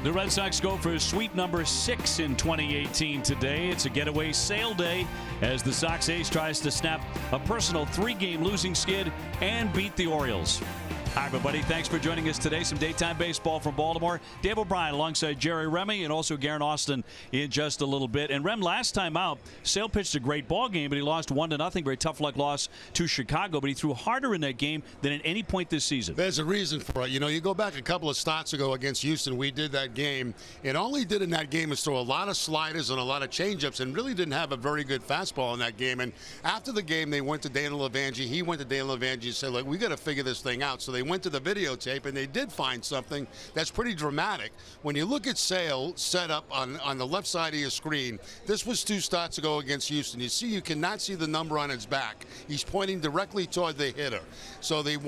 The Red Sox go for sweep number 6 in 2018 today. It's a getaway sale day as the Sox ace tries to snap a personal 3-game losing skid and beat the Orioles. Hi, everybody. Thanks for joining us today. Some daytime baseball from Baltimore. Dave O'Brien alongside Jerry Remy and also Garen Austin in just a little bit. And Rem, last time out, Sale pitched a great ball game, but he lost 1-0. Very tough luck loss to Chicago, but he threw harder in that game than at any point this season. There's a reason for it. You know, you go back a couple of starts ago against Houston, we did that game. And all he did in that game is throw a lot of sliders and a lot of changeups and really didn't have a very good fastball in that game. And after the game, they went to Dana Lavangi. He went to Dana Lavangi and said, look, we got to figure this thing out. So they went to the videotape, and they did find something that's pretty dramatic. When you look at Sale set up on the left side of your screen, this was 2 starts ago against Houston. You see, you cannot see the number on his back. He's pointing directly toward the hitter. So you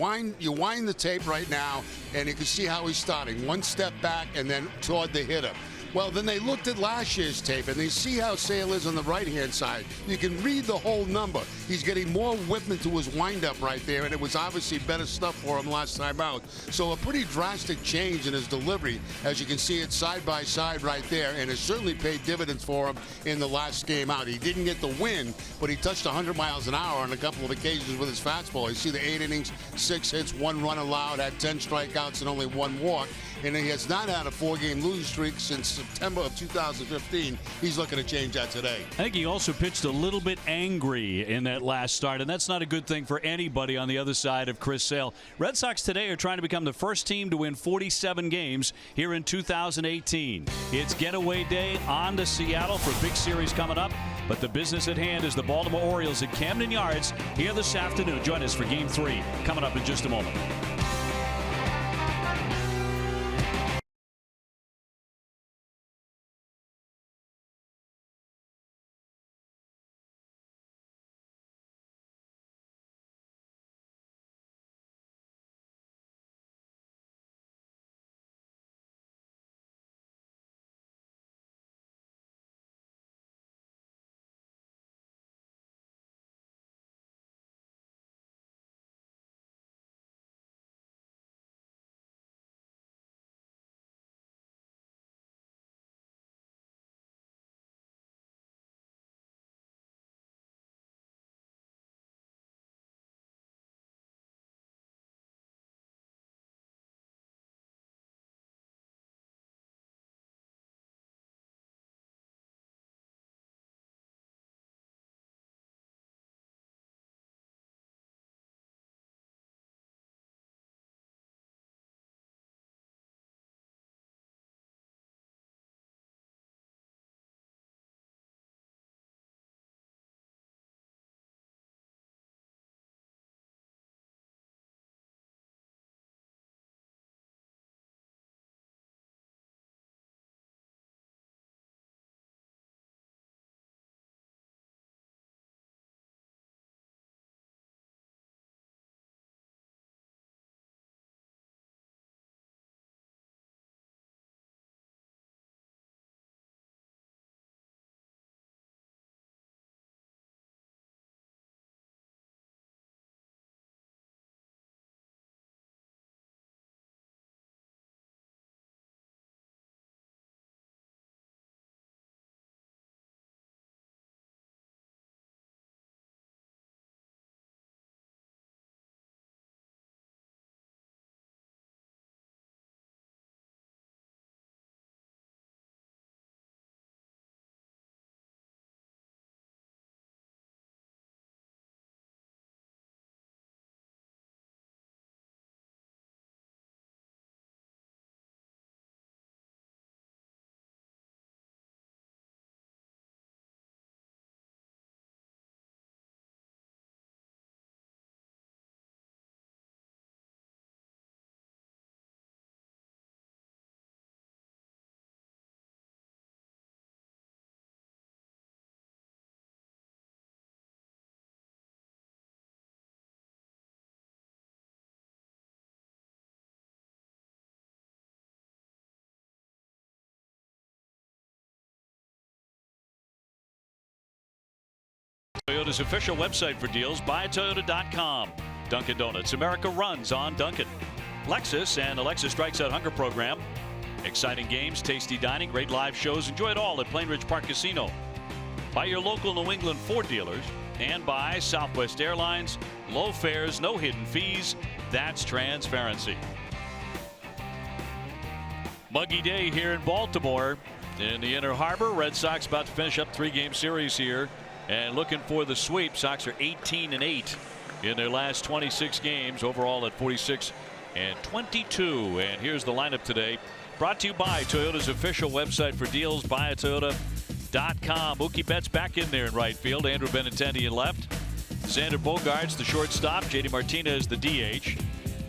wind the tape right now, and you can see how he's starting. 1 step back and then toward the hitter. Well, then they looked at last year's tape, and they see how Sale is on the right-hand side. You can read the whole number. He's getting more whipping to his windup right there, and it was obviously better stuff for him last time out. So a pretty drastic change in his delivery, as you can see it side by side right there, and it certainly paid dividends for him in the last game out. He didn't get the win, but he touched 100 miles an hour on a couple of occasions with his fastball. You see the 8 innings, 6 hits, 1 run allowed, had 10 strikeouts, and only 1 walk. And he has not had a 4-game losing streak since September of 2015. He's looking to change that today. I think he also pitched a little bit angry in that last start, and that's not a good thing for anybody on the other side of Chris Sale. Red Sox today are trying to become the first team to win 47 games here in 2018. It's getaway day on to Seattle for a big series coming up, but the business at hand is the Baltimore Orioles at Camden Yards here this afternoon. Join us for Game 3 coming up in just a moment. Toyota's official website for deals, buytoyota.com. Dunkin' Donuts, America runs on Dunkin'. Lexus and the Lexus Strikes Out Hunger program. Exciting games, tasty dining, great live shows. Enjoy it all at Plainridge Park Casino. By your local New England Ford dealers and by Southwest Airlines. Low fares, no hidden fees. That's transparency. Muggy day here in Baltimore. In the Inner Harbor, Red Sox about to finish up 3-game series here and looking for the sweep. Sox are 18-8 in their last 26 games, overall at 46-22. And here's the lineup today, brought to you by Toyota's official website for deals, buyatoyota.com. Mookie Betts back in there in right field. Andrew Benintendi in left. Xander Bogaerts the shortstop. JD Martinez the DH.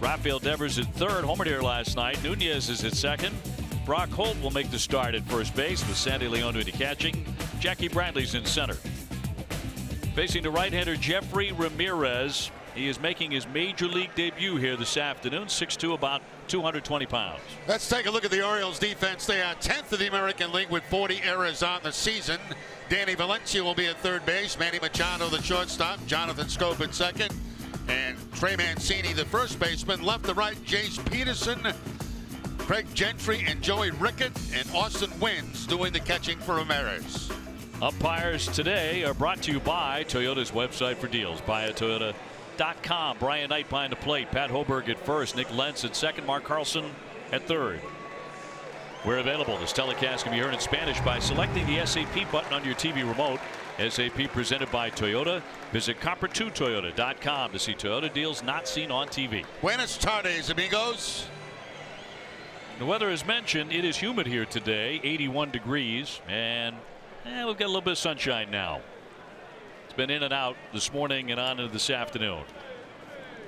Rafael Devers at third, homered here last night. Nunez is at second. Brock Holt will make the start at first base with Sandy Leon doing the catching. Jackie Bradley's in center. Facing the right-hander Jeffrey Ramirez. He is making his major league debut here this afternoon. 6'2", about 220 pounds. Let's take a look at the Orioles defense. They are 10th of the American League with 40 errors on the season. Danny Valencia will be at third base. Manny Machado the shortstop. Jonathan Scope at second. And Trey Mancini the first baseman. Left to right, Jace Peterson, Craig Gentry, and Joey Rickett, and Austin Wynns doing the catching for Ramirez. Umpires today are brought to you by Toyota's website for deals, buyatoyota.com. Brian Knight behind the plate, Pat Hoberg at first, Nick Lentz at second, Mark Carlson at third. We're available. This telecast can be heard in Spanish by selecting the SAP button on your TV remote. SAP presented by Toyota. Visit copper2toyota.com to see Toyota deals not seen on TV. Buenas tardes, amigos. The weather is mentioned. It is humid here today, 81 degrees, and we've got a little bit of sunshine now. It's been in and out this morning and on into this afternoon.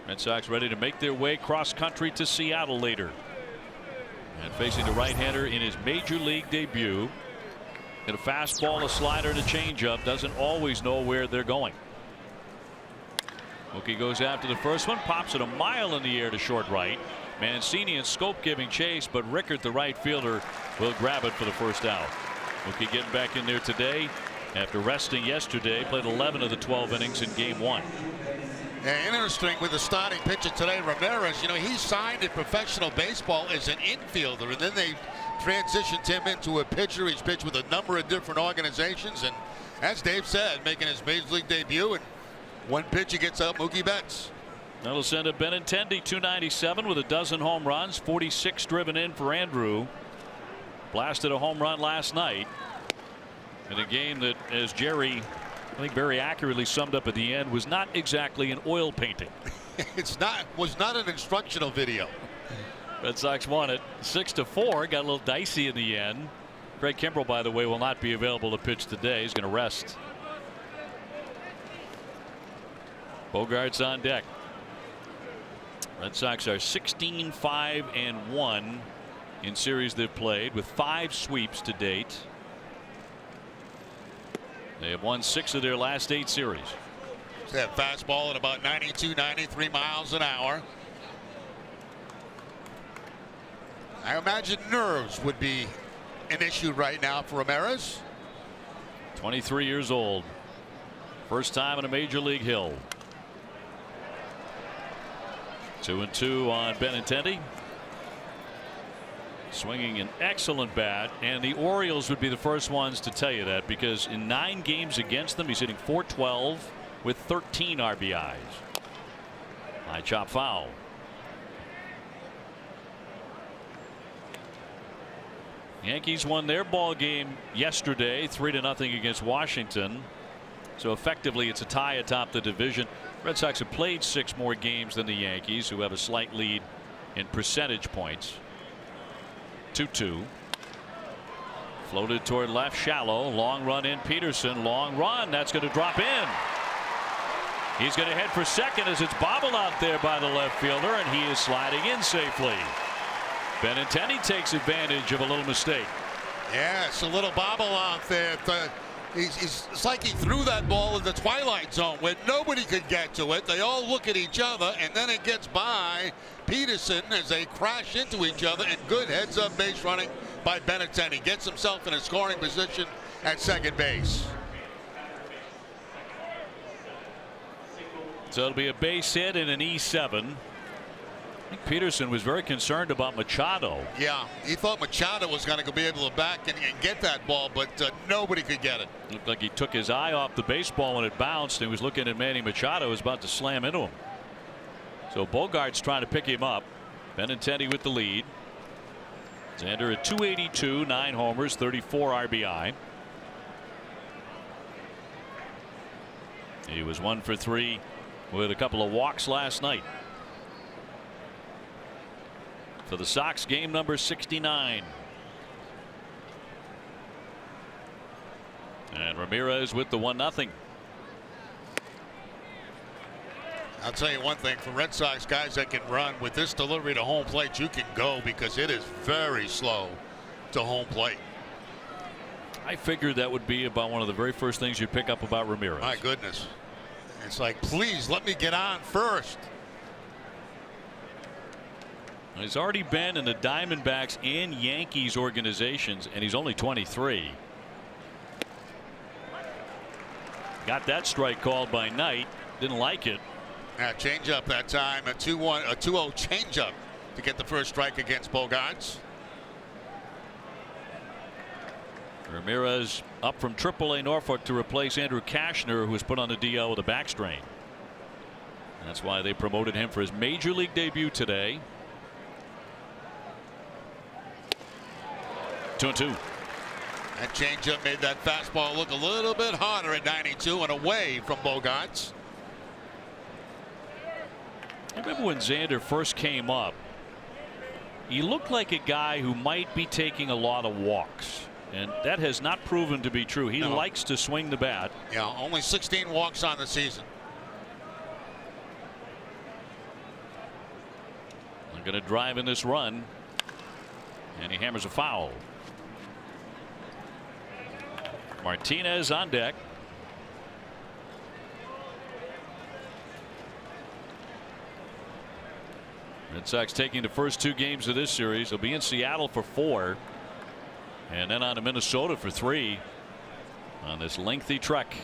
Red Sox ready to make their way cross country to Seattle later. And facing the right-hander in his major league debut. Got a fastball, a slider, and a changeup. Doesn't always know where they're going. Mookie goes after the first one, pops it a mile in the air to short right. Mancini and Scope giving chase, but Rickert, the right fielder, will grab it for the first out. Mookie getting back in there today after resting yesterday. Played 11 of the 12 innings in game 1. Yeah, interesting with the starting pitcher today, Ramirez. You know, he signed in professional baseball as an infielder, and then they transitioned him into a pitcher. He's pitched with a number of different organizations, and as Dave said, making his major league debut, and one pitch he gets out, Mookie Betts. That'll send up Benintendi 297 with a dozen home runs, 46 driven in for Andrew. Blasted a home run last night in a game that, as Jerry, I think, very accurately summed up at the end, was not exactly an oil painting. was not an instructional video. Red Sox won it 6-4. Got a little dicey in the end. Craig Kimbrell, by the way, will not be available to pitch today. He's going to rest. Bogaerts on deck. Red Sox are 16-5-1 in series they've played, with 5 sweeps to date. They have won 6 of their last 8 series. That fastball at about 92, 93 miles an hour. I imagine nerves would be an issue right now for Ramirez. 23 years old. First time in a major league hill. 2-2 on Benintendi. Swinging an excellent bat, and the Orioles would be the first ones to tell you that, because in 9 games against them, he's hitting .412 with 13 RBIs. High chop foul. Yankees won their ball game yesterday 3-0 against Washington. So effectively it's a tie atop the division. Red Sox have played 6 more games than the Yankees, who have a slight lead in percentage points. 2-2. Floated toward left, shallow. Long run in Peterson. Long run. That's going to drop in. He's going to head for second as it's bobbled out there by the left fielder, and he is sliding in safely. Benintendi takes advantage of a little mistake. Yeah, it's a little bobble out there. It's like he threw that ball in the twilight zone where nobody could get to it. They all look at each other, and then it gets by Peterson as they crash into each other, and good heads-up base running by Benintendi. Gets himself in a scoring position at second base. So it'll be a base hit and an E7. I think Peterson was very concerned about Machado. Yeah, he thought Machado was going to be able to back and get that ball, but nobody could get it. Looked like he took his eye off the baseball when it bounced. He was looking at Manny Machado, who was about to slam into him. So Bogart's trying to pick him up. Benintendi with the lead. Xander at 282, 9 homers, 34 RBI. He was 1 for 3 with a couple of walks last night. For the Sox, game number 69. And Ramirez with the 1-0. I'll tell you one thing, for Red Sox guys that can run, with this delivery to home plate, you can go because it is very slow to home plate. I figured that would be about one of the very first things you'd pick up about Ramirez. My goodness. It's like, please let me get on first. He's already been in the Diamondbacks and Yankees organizations, and he's only 23. Got that strike called by Knight. Didn't like it. Changeup that time, a 2-0 changeup to get the first strike against Bogarts. Ramirez up from AAA Norfolk to replace Andrew Kashner, who was put on the DL with a back strain. That's why they promoted him for his major league debut today. 2-2. That changeup made that fastball look a little bit harder at 92 and away from Bogarts. I remember when Xander first came up, he looked like a guy who might be taking a lot of walks, and that has not proven to be true. He likes to swing the bat. Yeah, only 16 walks on the season. They're going to drive in this run, and he hammers a foul. Martinez on deck. Red Sox taking the first 2 games of this series. They'll be in Seattle for 4 and then on to Minnesota for 3 on this lengthy trek.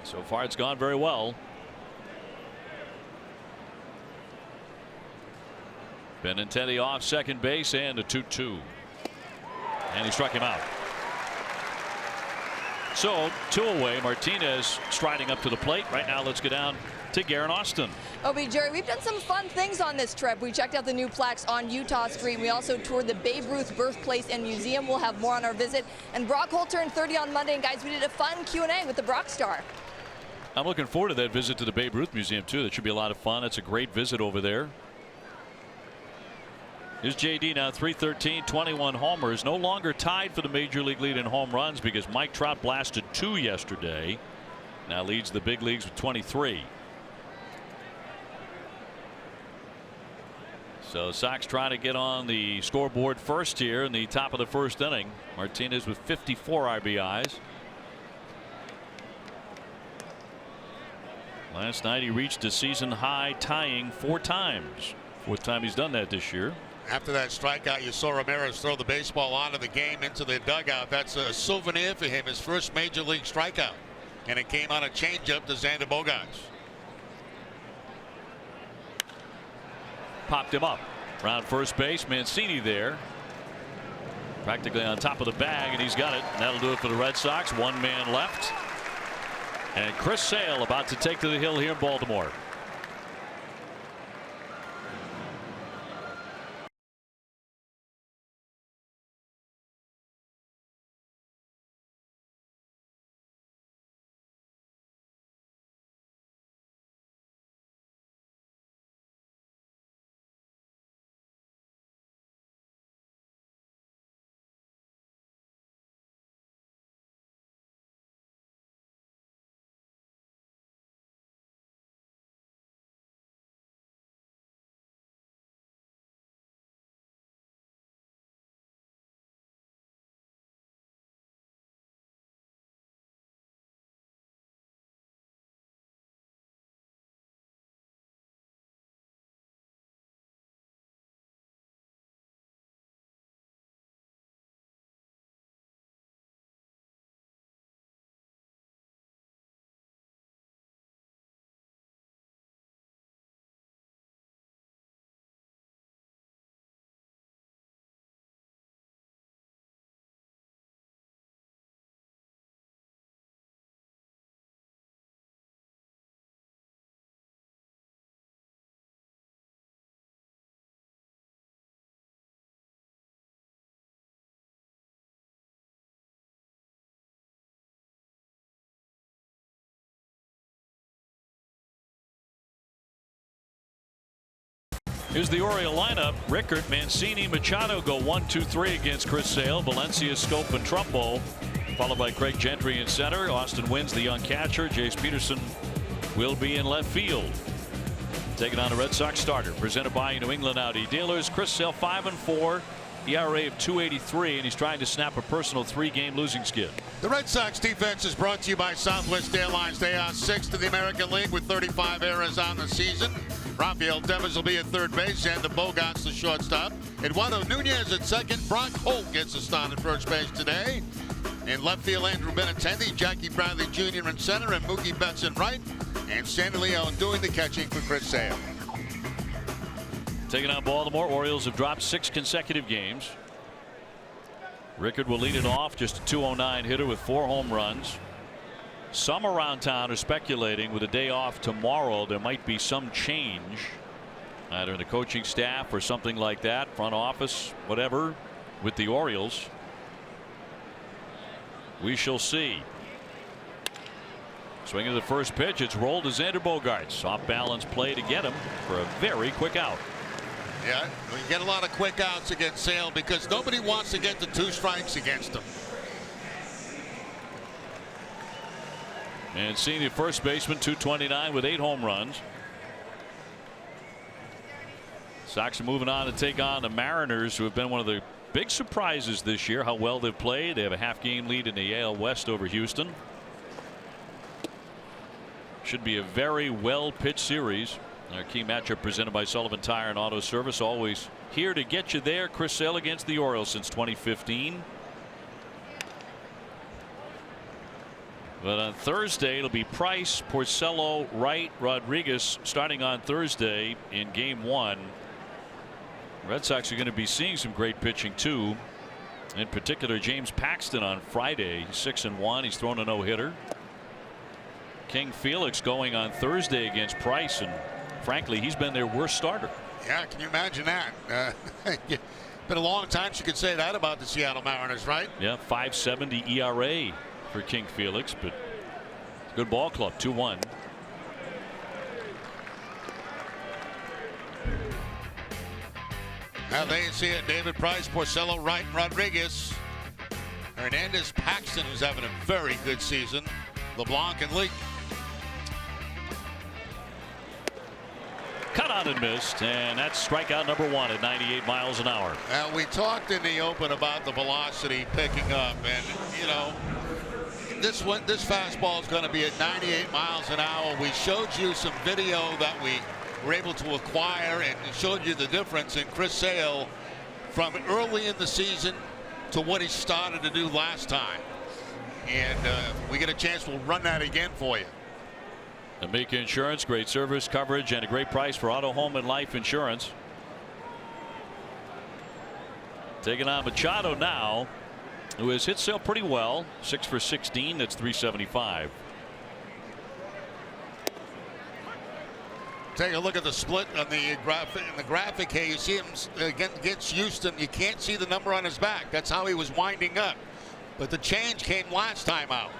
So far it's gone very well. Benintendi off second base and a 2-2. And he struck him out. So 2 away. Martinez striding up to the plate. Right now let's go down to Garen Austin. Jerry, we've done some fun things on this trip. We checked out the new plaques on Utah Street. We also toured the Babe Ruth birthplace and museum. We'll have more on our visit. And Brock Holt turned 30 on Monday. And guys, we did a fun Q&A with the Brock star. I'm looking forward to that visit to the Babe Ruth Museum too. That should be a lot of fun. It's a great visit over there. Here's JD now, 313, 21 homers. No longer tied for the major league lead in home runs because Mike Trout blasted 2 yesterday. Now leads the big leagues with 23. So Sox trying to get on the scoreboard first here in the top of the first inning. Martinez with 54 RBIs. Last night he reached a season high tying 4 times. 4th time he's done that this year. After that strikeout, you saw Ramirez throw the baseball out of the game into the dugout. That's a souvenir for him, his first major league strikeout. And it came on a changeup to Xander Bogarts. Popped him up. Round first base, Mancini there. Practically on top of the bag, and he's got it. And that'll do it for the Red Sox. 1 man left. And Chris Sale about to take to the hill here in Baltimore. Here's the Oriole lineup. Rickert, Mancini, Machado go 1-2-3 against Chris Sale. Valencia, Scope, and Trumbo, followed by Craig Gentry in center. Austin Wynns, the young catcher. Jace Peterson will be in left field. Taking on a Red Sox starter. Presented by New England Audi dealers. Chris Sale 5-4. ERA of 2.83, and he's trying to snap a personal 3-game losing skid. The Red Sox defense is brought to you by Southwest Airlines. They are 6th in the American League with 35 errors on the season. Rafael Devers will be at third base, and the Bogarts the shortstop. Eduardo Nunez at second. Brock Holt gets a start at first base today. In left field, Andrew Benintendi, Jackie Bradley Jr. in center, and Mookie Betts in right. And Sandy Leon doing the catching for Chris Sale. Taking on Baltimore, Orioles have dropped 6 consecutive games. Rickard will lead it off, just a .209 hitter with 4 home runs. Some around town are speculating with a day off tomorrow there might be some change either in the coaching staff or something like that, front office, whatever, with the Orioles. We shall see. Swinging the first pitch, it's rolled to Xander Bogaerts. Off balance play to get him for a very quick out. Yeah, we get a lot of quick outs against Sale because nobody wants to get the 2 strikes against him. And senior first baseman, .229 with 8 home runs. Sox are moving on to take on the Mariners, who have been one of the big surprises this year, how well they've played. They have a half-game lead in the AL West over Houston. Should be a very well-pitched series. Our key matchup presented by Sullivan Tire and Auto Service, always here to get you there. Chris Sale against the Orioles since 2015. But on Thursday it'll be Price, Porcello, Wright, Rodriguez starting on Thursday in game 1. Red Sox are going to be seeing some great pitching too. In particular, James Paxton on Friday, 6-1. He's thrown a no-hitter. King Felix going on Thursday against Price, and frankly, he's been their worst starter. Yeah, can you imagine that? Been a long time you could say that about the Seattle Mariners, right? Yeah, 5.70 ERA for King Felix, but good ball club. 2-1. Now they see it. David Price, Porcello, Wright, and Rodriguez. Hernandez, Paxton, who's having a very good season. LeBlanc and Leake. Cut on and missed, and that's strikeout number 1 at 98 miles an hour. Now we talked in the open about the velocity picking up, and you know this fastball is going to be at 98 miles an hour. We showed you some video that we were able to acquire and showed you the difference in Chris Sale from early in the season to what he started to do last time. And we get a chance, we'll run that again for you. Amica Insurance, great service, coverage, and a great price for auto, home, and life insurance. Taking on Machado now, who has hit Sale pretty well. 6 for 16, that's .375. Take a look at the split on the graphic here. You see him against Houston. You can't see the number on his back. That's how he was winding up. But the change came last time out.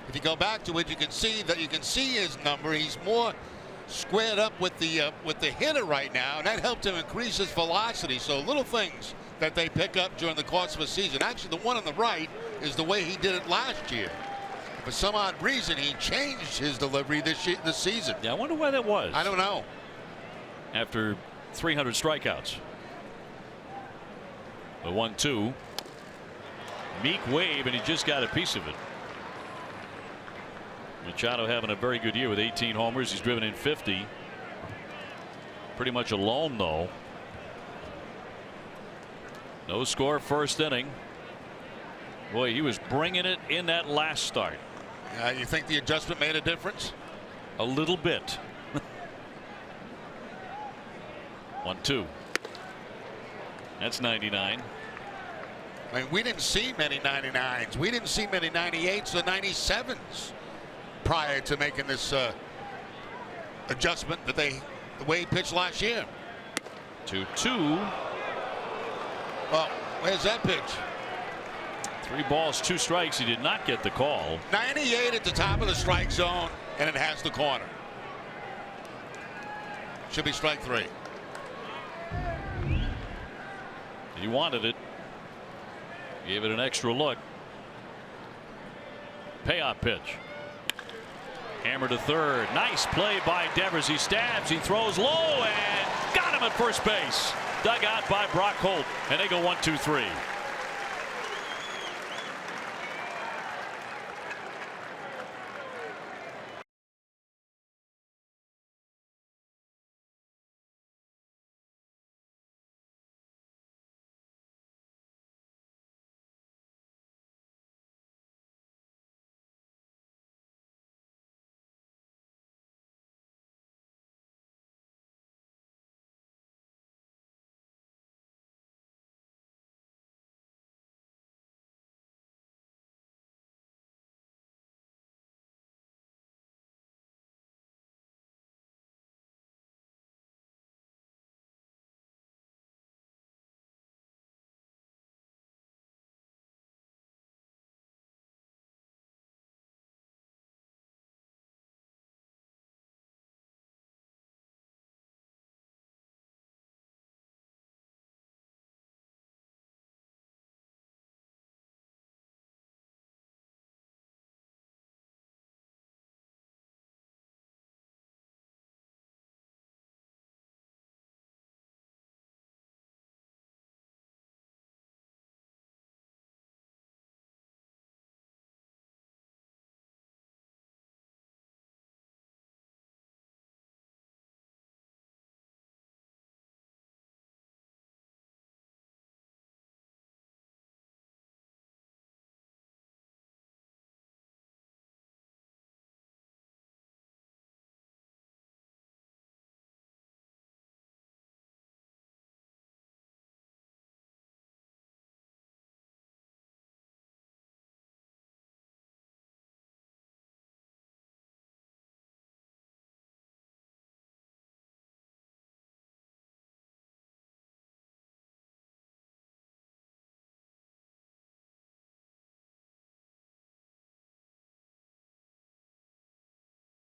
If you go back to it, you can see his number. He's more squared up with the hitter right now, and that helped him increase his velocity. So little things that they pick up during the course of a season. Actually, the one on the right is the way he did it last year. For some odd reason, he changed his delivery this season. Yeah, I wonder why that was. I don't know. After 300 strikeouts. The 1-2. Meek wave, and he just got a piece of it. Machado having a very good year with 18 homers. He's driven in 50. Pretty much alone, though. No score first inning. Boy, he was bringing it in that last start. You think the adjustment made a difference? A little bit. 1-2. That's 99. I mean, we didn't see many 99s. We didn't see many 98s or 97s prior to making this adjustment the way he pitched last year. 2-2. Well, where's that pitch? 3 balls, 2 strikes. He did not get the call. 98 at the top of the strike zone, and it has the corner. Should be strike 3. He wanted it. Gave it an extra look. Payoff pitch. Hammer to third. Nice play by Devers. He stabs. He throws low and got him at first base. Dug out by Brock Holt, and they go 1-2-3.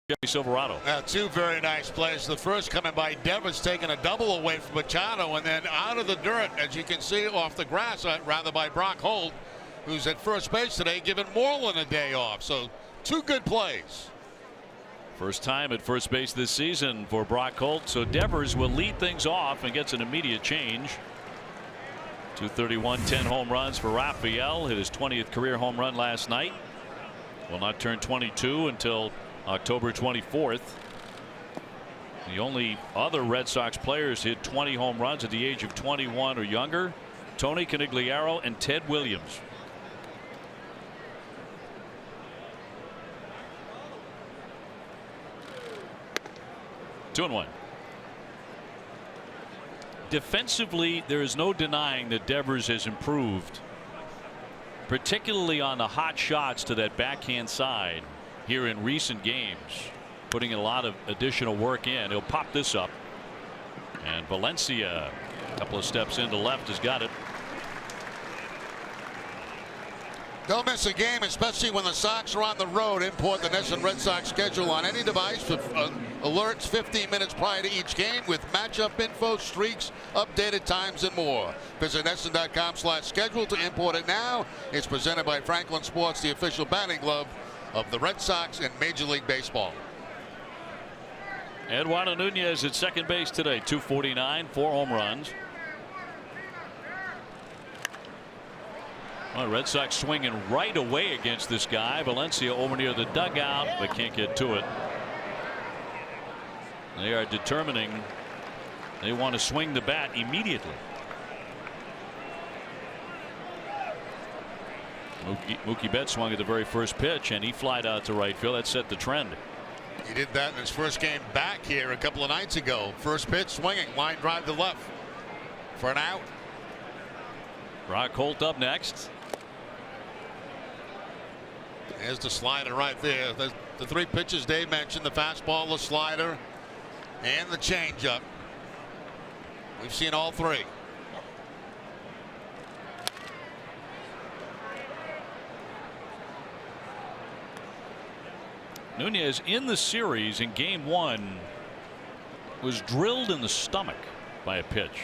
Jeffy Silverado. Two very nice plays. The first coming by Devers, taking a double away from Machado, and then out of the dirt, as you can see, off the grass, rather, by Brock Holt, who's at first base today, giving Moreland a day off. So two good plays. First time at first base this season for Brock Holt. So Devers will lead things off and gets an immediate change. 231, 10 home runs for Raphael. Hit his 20th career home run last night. Will not turn 22 until October 24th. The only other Red Sox players hit 20 home runs at the age of 21 or younger: Tony Conigliaro and Ted Williams. Two and one. Defensively, there is no denying that Devers has improved, particularly on the hot shots to that backhand side here in recent games, putting a lot of additional work in. He'll pop this up, and Valencia, a couple of steps into left, has got it. Don't miss a game, especially when the Sox are on the road. Import the NESN Red Sox schedule on any device with alerts 15 minutes prior to each game, with matchup info, streaks, updated times, and more. Visit NESN.com/schedule to import it now. It's presented by Franklin Sports, the official batting glove of the Red Sox in Major League Baseball. Eduardo Nunez at second base today, 249, 4 home runs. Well, Red Sox swinging right away against this guy. Valencia over near the dugout, but can't get to it. They are determining they want to swing the bat immediately. Mookie Betts swung at the very first pitch, and he flied out to right field. That set the trend. He did that in his first game back here a couple of nights ago. First pitch swinging, line drive to left for an out. Brock Holt up next. There's the slider right there. The three pitches Dave mentioned: the fastball, the slider, and the changeup. We've seen all three. Nunez in the series in game 1 was drilled in the stomach by a pitch.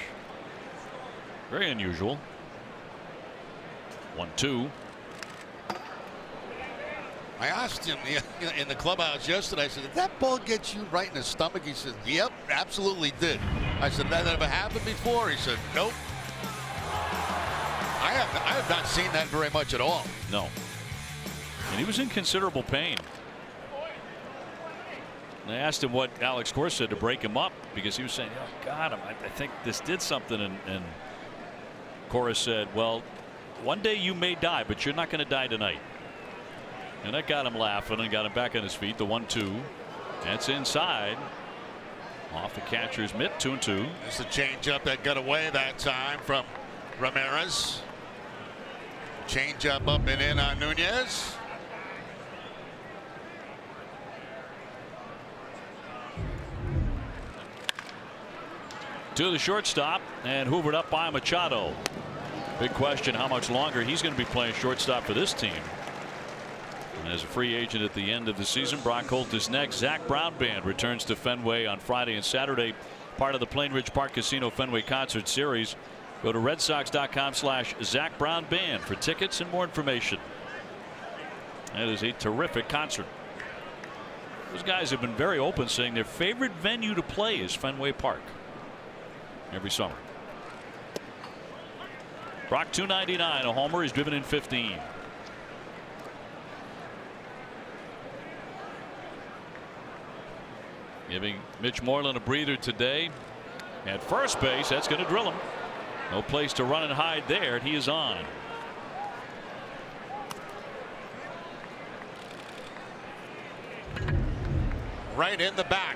Very unusual. 1-2. I asked him in the clubhouse yesterday, I said, did that ball get you right in the stomach? He said, yep, absolutely did. I said, that ever happened before? He said, nope. I have not seen that very much at all. No. And he was in considerable pain. And I asked him what Alex Cora said to break him up, because he was saying, oh, God, I think this did something. And Cora said, well, one day you may die, but you're not going to die tonight. And that got him laughing and got him back on his feet. The 1-2. That's inside. Off the catcher's mitt. 2-2. It's a changeup that got away that time from Ramirez. Changeup up and in on Nunez. To the shortstop and hoovered up by Machado. Big question how much longer he's going to be playing shortstop for this team. And as a free agent at the end of the season, Brock Holt is next. Zach Brown Band returns to Fenway on Friday and Saturday, part of the Plain Ridge Park Casino Fenway Concert Series. Go to redsox.com/Zach Brown Band for tickets and more information. That is a terrific concert. Those guys have been very open, saying their favorite venue to play is Fenway Park every summer. Brock .299, a homer. He's driven in 15. Giving Mitch Moreland a breather today. At first base, that's going to drill him. No place to run and hide there, and he is on. Right in the back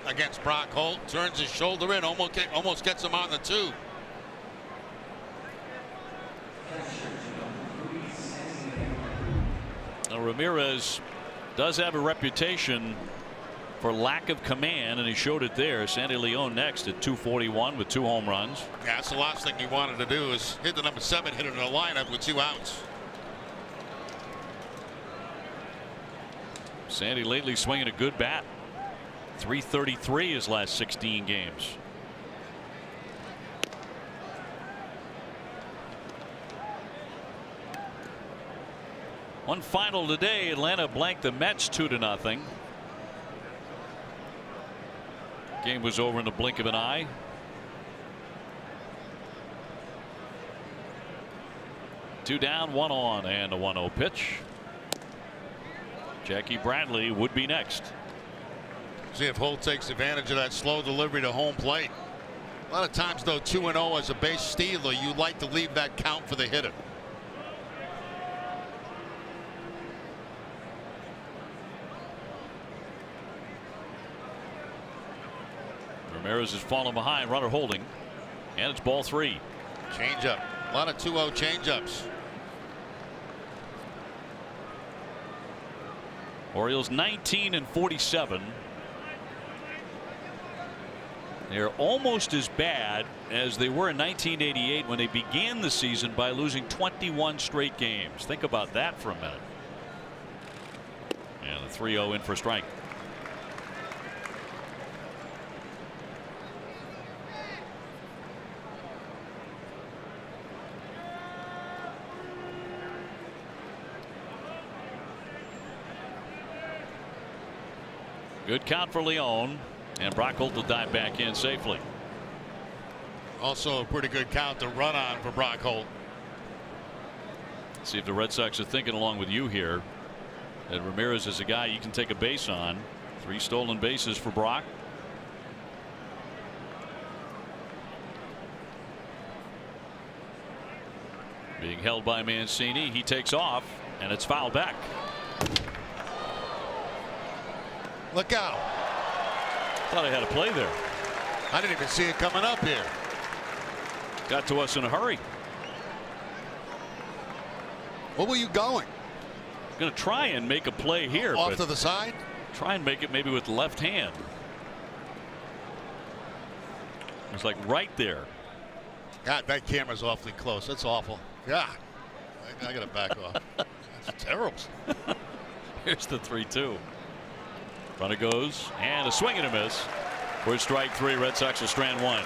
against Brock Holt. Turns his shoulder in, almost gets him on the 2. Now Ramirez does have a reputation for lack of command, and he showed it there. Sandy Leon next at 241 with 2 home runs. Yeah, that's the last thing he wanted to do is hit the number 7 hitter in the lineup with 2 outs. Sandy lately swinging a good bat. 333 his last 16 games. One final today. Atlanta blanked the Mets 2-0. Game was over in the blink of an eye. Two down, 1 on, and a 1-0 pitch. Jackie Bradley would be next. See if Holt takes advantage of that slow delivery to home plate. A lot of times, though, 2-0 as a base stealer, you like to leave that count for the hitter. Ramirez is falling behind, runner holding, and it's ball 3. Changeup. A lot of 2-0 changeups. Orioles 19-47. They're almost as bad as they were in 1988 when they began the season by losing 21 straight games. Think about that for a minute. And the 3-0 in for a strike. Good count for Leon, and Brock Holt will dive back in safely. Also a pretty good count to run on for Brock Holt. See if the Red Sox are thinking along with you here that Ramirez is a guy you can take a base on. 3 stolen bases for Brock. Being held by Mancini, he takes off, and it's fouled back. Look out. Thought I had a play there. I didn't even see it coming up here. Got to us in a hurry. Where were you going? Going to try and make a play here. Off to the side? Try and make it maybe with the left hand. It's like right there. God, that camera's awfully close. That's awful. God, I got to back off. That's terrible. Here's the 3-2. Runner goes, and a swing and a miss. For strike three, Red Sox will strand one.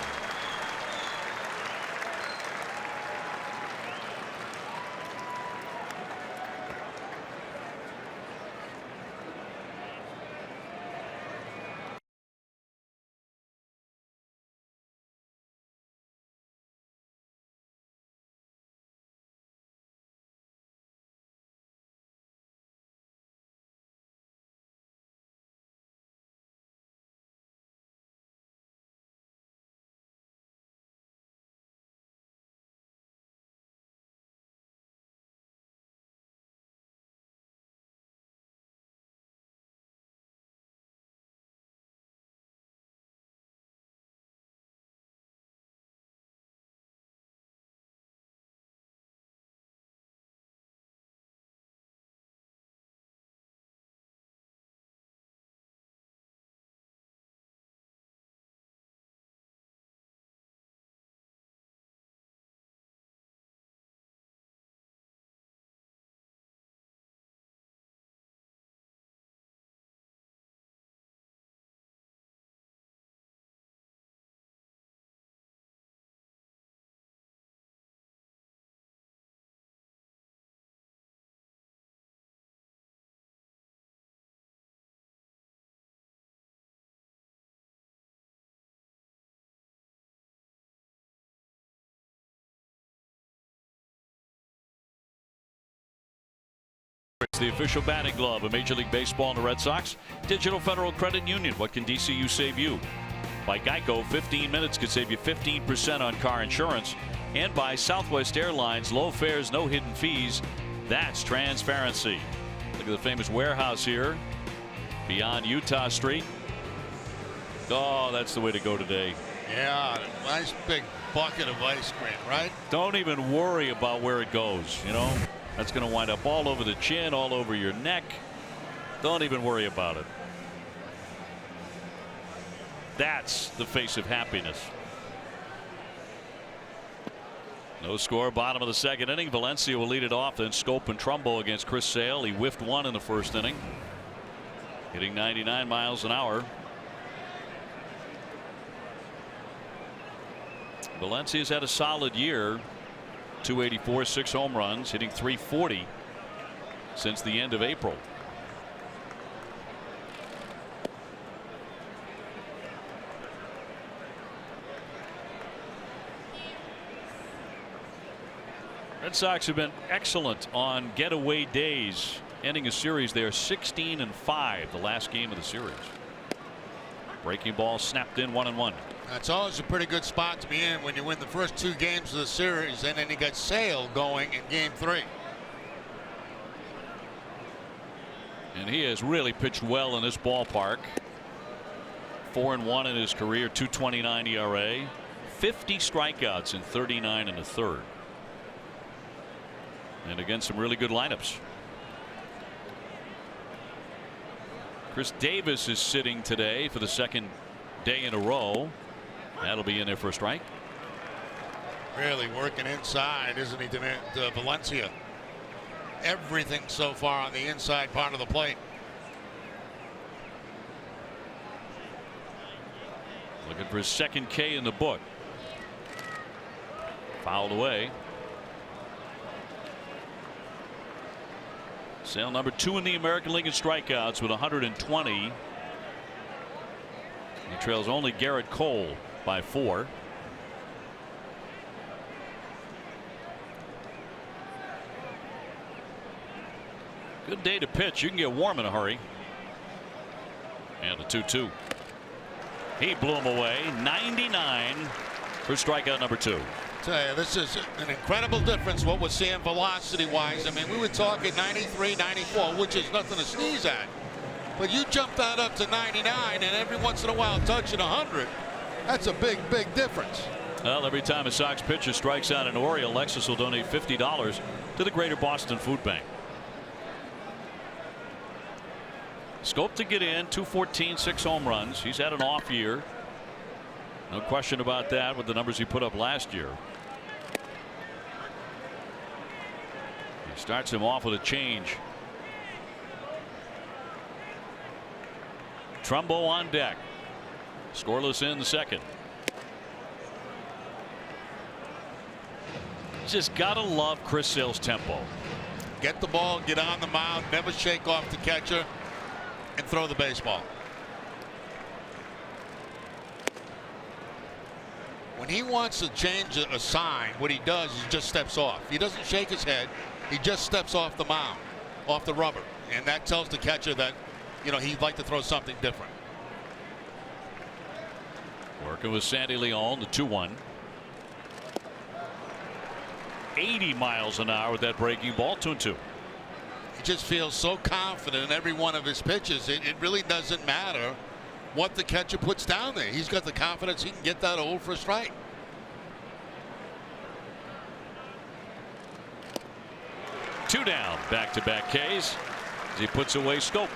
It's the official batting glove of Major League Baseball and the Red Sox. Digital Federal Credit Union. What can DCU save you? By Geico, 15 minutes could save you 15% on car insurance. And by Southwest Airlines, low fares, no hidden fees. That's transparency. Look at the famous warehouse here beyond Utah Street. Oh, that's the way to go today. Yeah, nice big bucket of ice cream, right? Don't even worry about where it goes, you know. That's going to wind up all over the chin, all over your neck. Don't even worry about it. That's the face of happiness. No score, bottom of the second inning. Valencia will lead it off. Then Scope and Trumbo against Chris Sale. He whiffed one in the first inning, hitting 99 miles an hour. Valencia's had a solid year. 284, 6 home runs, hitting .340 since the end of April. Red Sox have been excellent on getaway days, ending a series. They are 16-5, the last game of the series. Breaking ball snapped in, 1-1. That's always a pretty good spot to be in when you win the first two games of the series, and then you got Sale going in game 3. And he has really pitched well in this ballpark. 4-1 in his career, 2.29 ERA, 50 strikeouts in 39 1/3. And against some really good lineups. Chris Davis is sitting today for the second day in a row. That'll be in there for a strike. Really working inside, isn't he, to Valencia? Everything so far on the inside part of the plate. Looking for his second K in the book. Fouled away. Sale number 2 in the American League in strikeouts with 120. He trails only Garrett Cole by 4. Good day to pitch. You can get warm in a hurry. And the 2-2. He blew him away. 99 for strikeout number 2. Tell you, this is an incredible difference what we're seeing velocity wise. I mean, we were talking 93, 94, which is nothing to sneeze at. But you jump that up to 99 and every once in a while touching 100. That's a big, big difference. Well, every time a Sox pitcher strikes out an Oriole, Lexus will donate $50 to the Greater Boston Food Bank. Scope to get in, 214, 6 home runs. He's had an off year. No question about that with the numbers he put up last year. He starts him off with a change. Trumbo on deck. Scoreless in the second. Just gotta love Chris Sale's tempo. Get the ball, get on the mound, never shake off the catcher, and throw the baseball. When he wants to change a sign, what he does is just steps off. He doesn't shake his head. He just steps off the mound, off the rubber. And that tells the catcher that, you know, he'd like to throw something different. Working with Sandy Leon, the 2-1. 80 miles an hour with that breaking ball, 2-2. He just feels so confident in every one of his pitches. It really doesn't matter what the catcher puts down there. He's got the confidence he can get that old for a strike. Two down, back-to-back Ks as he puts away Scope.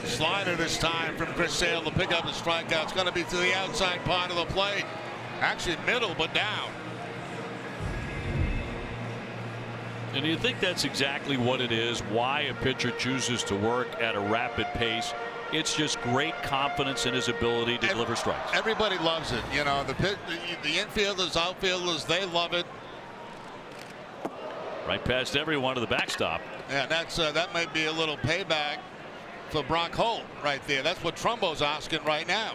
Slider this time from Chris Sale to pick up the strikeout. It's going to be to the outside part of the plate. Actually middle, but down. And you think that's exactly what it is, why a pitcher chooses to work at a rapid pace. It's just great confidence in his ability to deliver strikes. Everybody loves it. You know, the infielders, outfielders, they love it. Right past everyone to the backstop. Yeah, that might be a little payback for Brock Holt right there. That's what Trumbo's asking right now.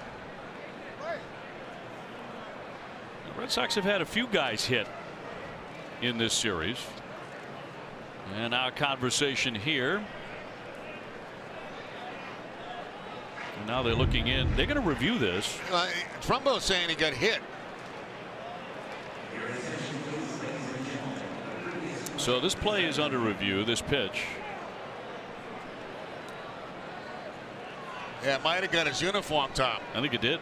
The Red Sox have had a few guys hit in this series. And now a conversation here. And now they're looking in. They're going to review this. Trumbo's saying he got hit. So this play is under review, this pitch. Yeah, might have got his uniform top. I think it did.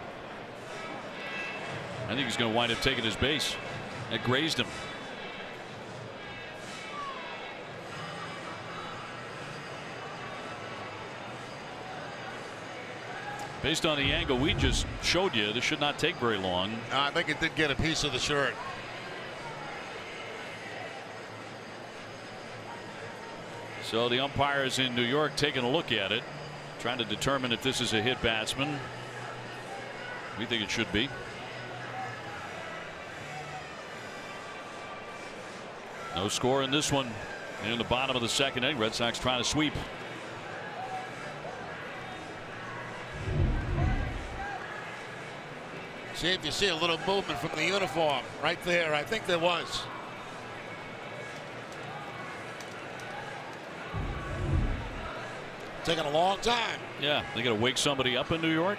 I think he's going to wind up taking his base. That grazed him. Based on the angle we just showed you, this should not take very long. I think it did get a piece of the shirt. So the umpires in New York taking a look at it, trying to determine if this is a hit batsman. We think it should be. No score in this one in the bottom of the second inning. Red Sox trying to sweep. See if you see a little movement from the uniform right there. I think there was. Taking a long time. Yeah, they got to wake somebody up in New York.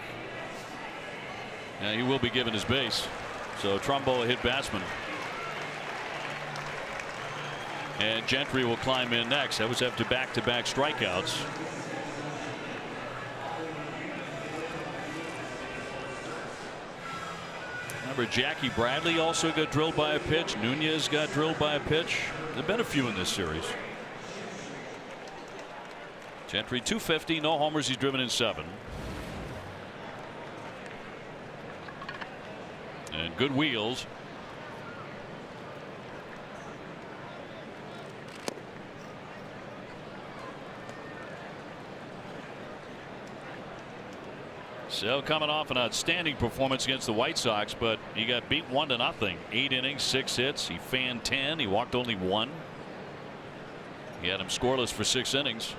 Yeah, he will be given his base. So Trumbo a hit batsman. And Gentry will climb in next. That was after back-to-back strikeouts. Remember, Jackie Bradley also got drilled by a pitch. Nunez got drilled by a pitch. There have been a few in this series. Gentry 250, no homers. He's driven in 7. And good wheels. So coming off an outstanding performance against the White Sox, but he got beat 1-0. 8 innings, 6 hits. He fanned 10. He walked only 1. He had him scoreless for 6 innings.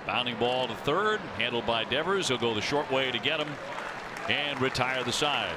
Bounding ball to third, handled by Devers. He'll go the short way to get him and retire the side.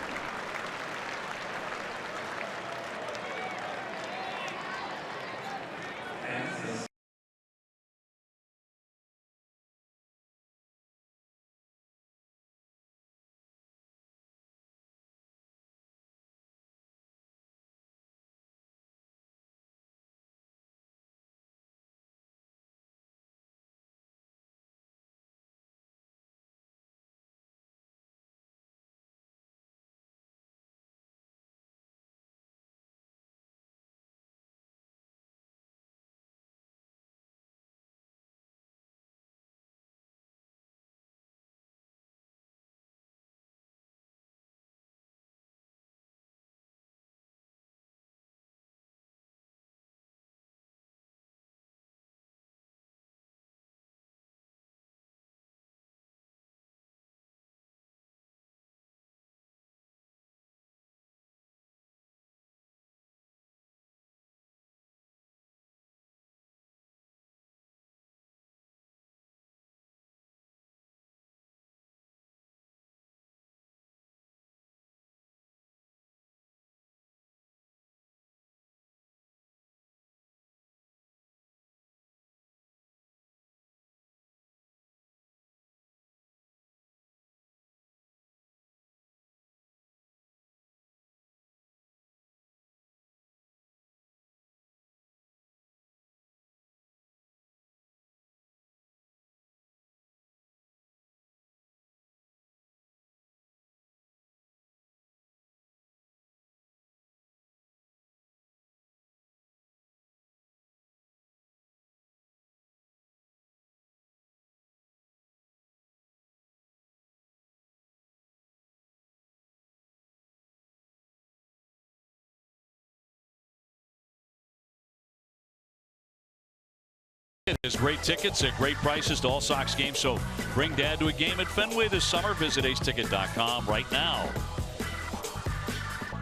There's great tickets at great prices to all Sox games, so bring Dad to a game at Fenway this summer. Visit aceticket.com right now.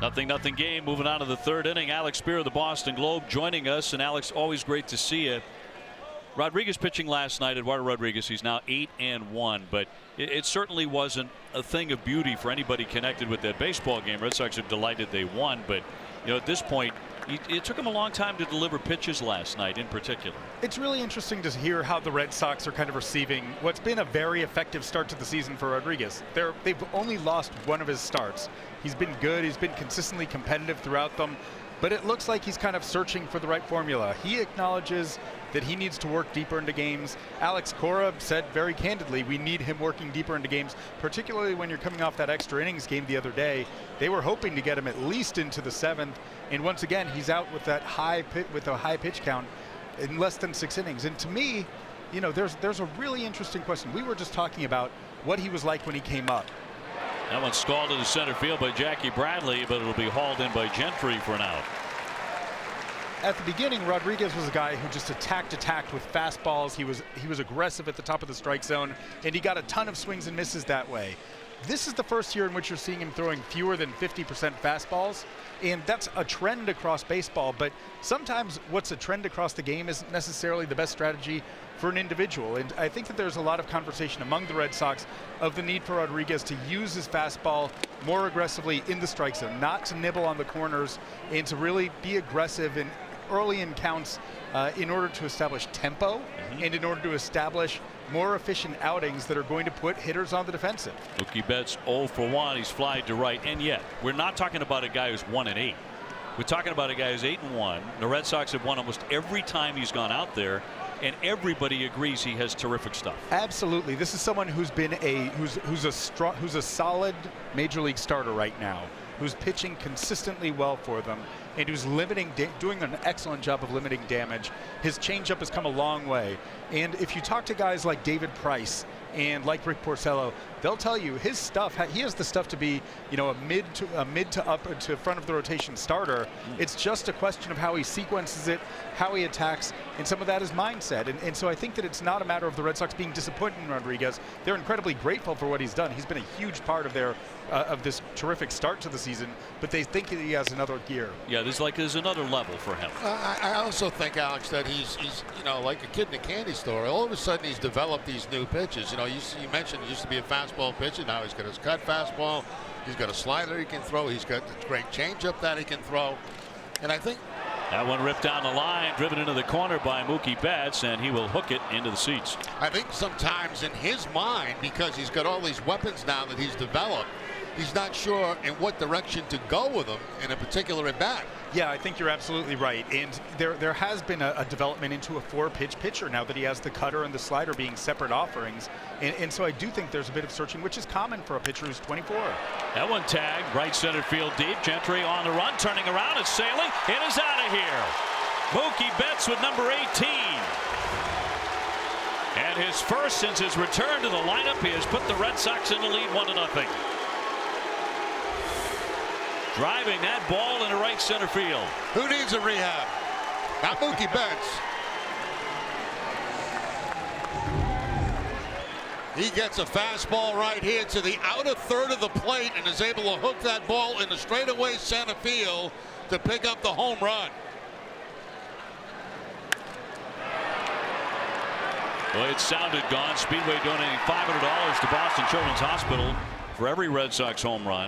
0-0 game. Moving on to the third inning. Alex Spear of the Boston Globe joining us. And Alex, always great to see you. Rodriguez pitching last night. Eduardo Rodriguez, he's now 8-1, but it certainly wasn't a thing of beauty for anybody connected with that baseball game. Red Sox are delighted they won, but at this point, it took him a long time to deliver pitches last night in particular. It's really interesting to hear how the Red Sox are kind of receiving what's been a very effective start to the season for Rodriguez. They've only lost one of his starts. He's been good. He's been consistently competitive throughout them, but it looks like he's kind of searching for the right formula. He acknowledges that he needs to work deeper into games. Alex Cora said very candidly, we need him working deeper into games, particularly when you're coming off that extra innings game the other day. They were hoping to get him at least into the 7th, and once again, he's out with that high pitch count in less than 6 innings. And to me, there's a really interesting question. We were just talking about what he was like when he came up. That one's stalled to the center field by Jackie Bradley, but it'll be hauled in by Gentry for an out. At the beginning, Rodriguez was a guy who just attacked with fastballs. He was aggressive at the top of the strike zone, and he got a ton of swings and misses that way. This is the first year in which you're seeing him throwing fewer than 50% fastballs, and that's a trend across baseball. But sometimes what's a trend across the game isn't necessarily the best strategy for an individual. And I think that there's a lot of conversation among the Red Sox of the need for Rodriguez to use his fastball more aggressively in the strike zone, not to nibble on the corners, and to really be aggressive in early in counts in order to establish tempo and in order to establish more efficient outings that are going to put hitters on the defensive. Mookie Betts 0 for 1. He's flied to right, and yet we're not talking about a guy who's 1-8. We're talking about a guy who's 8-1. The Red Sox have won almost every time he's gone out there, and everybody agrees he has terrific stuff. Absolutely. This is someone who's been who's a solid major league starter right now, who's pitching consistently well for them, and who's doing an excellent job of limiting damage. His changeup has come a long way. And if you talk to guys like David Price and like Rick Porcello, they'll tell you his stuff, he has the stuff to be, a mid to up to front of the rotation starter. It's just a question of how he sequences it, how he attacks, and some of that is mindset. And so I think that it's not a matter of the Red Sox being disappointed in Rodriguez. They're incredibly grateful for what he's done. He's been a huge part of their of this terrific start to the season, but they think that he has another gear. Yeah, there's another level for him. I also think, Alex, that he's like a kid in a candy store. All of a sudden he's developed these new pitches. You mentioned he used to be a fastball pitcher. Now he's got his cut fastball. He's got a slider he can throw. He's got the great changeup that he can throw. And I think that one ripped down the line, driven into the corner by Mookie Betts, and he will hook it into the seats. I think sometimes in his mind, because he's got all these weapons now that he's developed, he's not sure in what direction to go with them in a particular at bat. Yeah, I think you're absolutely right. And there has been a development into a 4-pitch pitcher now that he has the cutter and the slider being separate offerings. And so I do think there's a bit of searching, which is common for a pitcher who's 24. That one tagged right center field deep. Gentry on the run, turning around, it's sailing. It is out of here. Mookie Betts with number 18. And his first since his return to the lineup. He has put the Red Sox in the lead 1-0. Driving that ball into right center field. Who needs a rehab? Not Mookie Betts. He gets a fastball right here to the outer third of the plate and is able to hook that ball into straightaway center field to pick up the home run. Well, it sounded gone. Speedway donating $500 to Boston Children's Hospital for every Red Sox home run.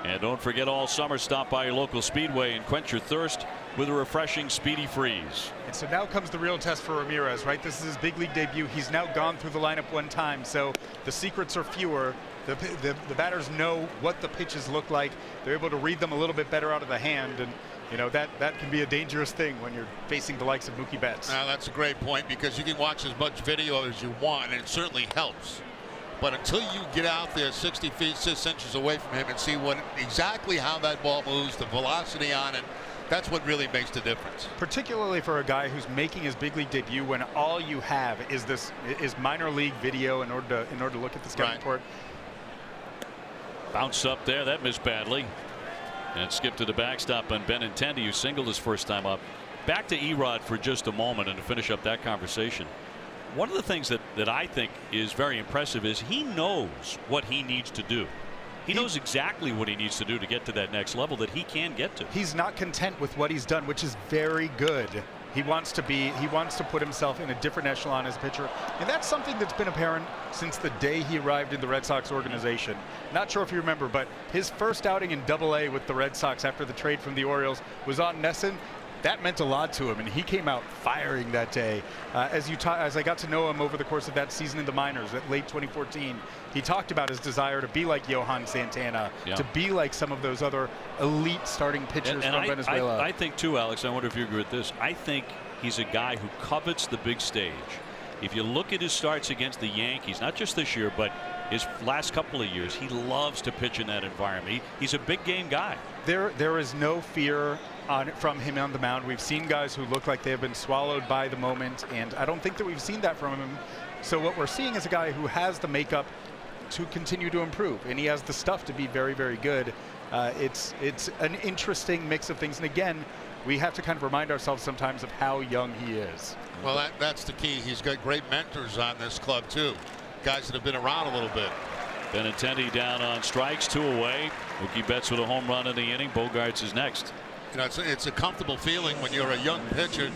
And don't forget, all summer, stop by your local Speedway and quench your thirst with a refreshing Speedy Freeze. And so now comes the real test for Ramirez, right? This is his big league debut. He's now gone through the lineup one time, so the secrets are fewer. The batters know what the pitches look like. They're able to read them a little bit better out of the hand, and that can be a dangerous thing when you're facing the likes of Mookie Betts. That's a great point, because you can watch as much video as you want, and it certainly helps. But until you get out there 60 feet 6 inches away from him and see exactly how that ball moves, the velocity on it, that's what really makes the difference. Particularly for a guy who's making his big league debut, when all you have is minor league video in order to look at the scouting report. Bounce up there, that missed badly, and skipped to the backstop on Benintendi, who singled his first time up. back to Erod for just a moment and to finish up that conversation. One of the things that I think is very impressive is he knows what he needs to do. He knows exactly what he needs to do to get to that next level that he can get to. He's not content with what he's done, which is very good. He wants to put himself in a different echelon as a pitcher, and that's something that's been apparent since the day he arrived in the Red Sox organization. Not sure if you remember, but his first outing in Double-A with the Red Sox after the trade from the Orioles was on Nesson. That meant a lot to him, and he came out firing that day. As I got to know him over the course of that season in the minors, at late 2014, he talked about his desire to be like Johan Santana, to be like some of those other elite starting pitchers from Venezuela. I think too, Alex, I wonder if you agree with this. I think he's a guy who covets the big stage. If you look at his starts against the Yankees, not just this year, but his last couple of years, he loves to pitch in that environment. He's a big game guy. There is no fear from him on the mound. We've seen guys who look like they have been swallowed by the moment, and I don't think that we've seen that from him. So what we're seeing is a guy who has the makeup to continue to improve, and he has the stuff to be very, very good. It's an interesting mix of things, and again, we have to kind of remind ourselves sometimes of how young he is. Well, that's the key. He's got great mentors on this club too, guys that have been around a little bit. Benintendi down on strikes, 2 away. Mookie Betts with a home run in the inning. Bogarts is next. You know, it's a comfortable feeling when you're a young pitcher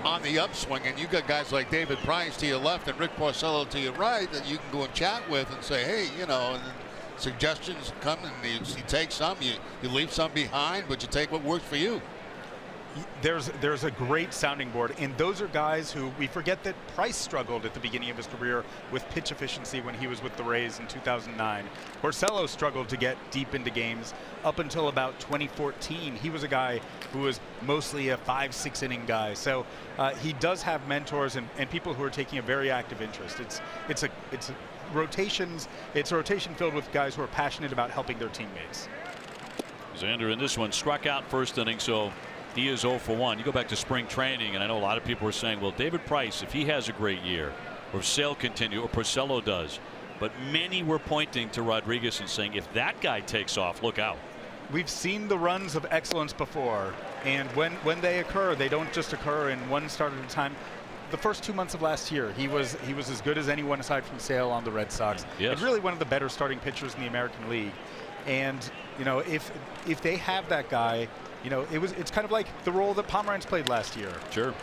on the upswing, and you got guys like David Price to your left and Rick Porcello to your right that you can go and chat with and say, hey, you know, and suggestions come, and you take some, you leave some behind, but you take what works for you. There's a great sounding board, and those are guys who we forget that Price struggled at the beginning of his career with pitch efficiency when he was with the Rays in 2009. Porcello struggled to get deep into games up until about 2014. He was a guy who was mostly a 5-6 inning guy. So he does have mentors and people who are taking a very active interest. It's a rotation filled with guys who are passionate about helping their teammates. Xander in this one struck out first inning, so he is 0 for 1. You go back to spring training, and I know a lot of people are saying, well, David Price, if he has a great year, or if Sale continue, or Porcello does. But many were pointing to Rodriguez and saying, if that guy takes off, look out. We've seen the runs of excellence before, and when they occur, they don't just occur in one start at a time. The first 2 months of last year, he was as good as anyone aside from Sale on the Red Sox. Yes. And really one of the better starting pitchers in the American League. And you know, if they have that guy, you know, it's kind of like the role that Pomeranz played last year. Sure.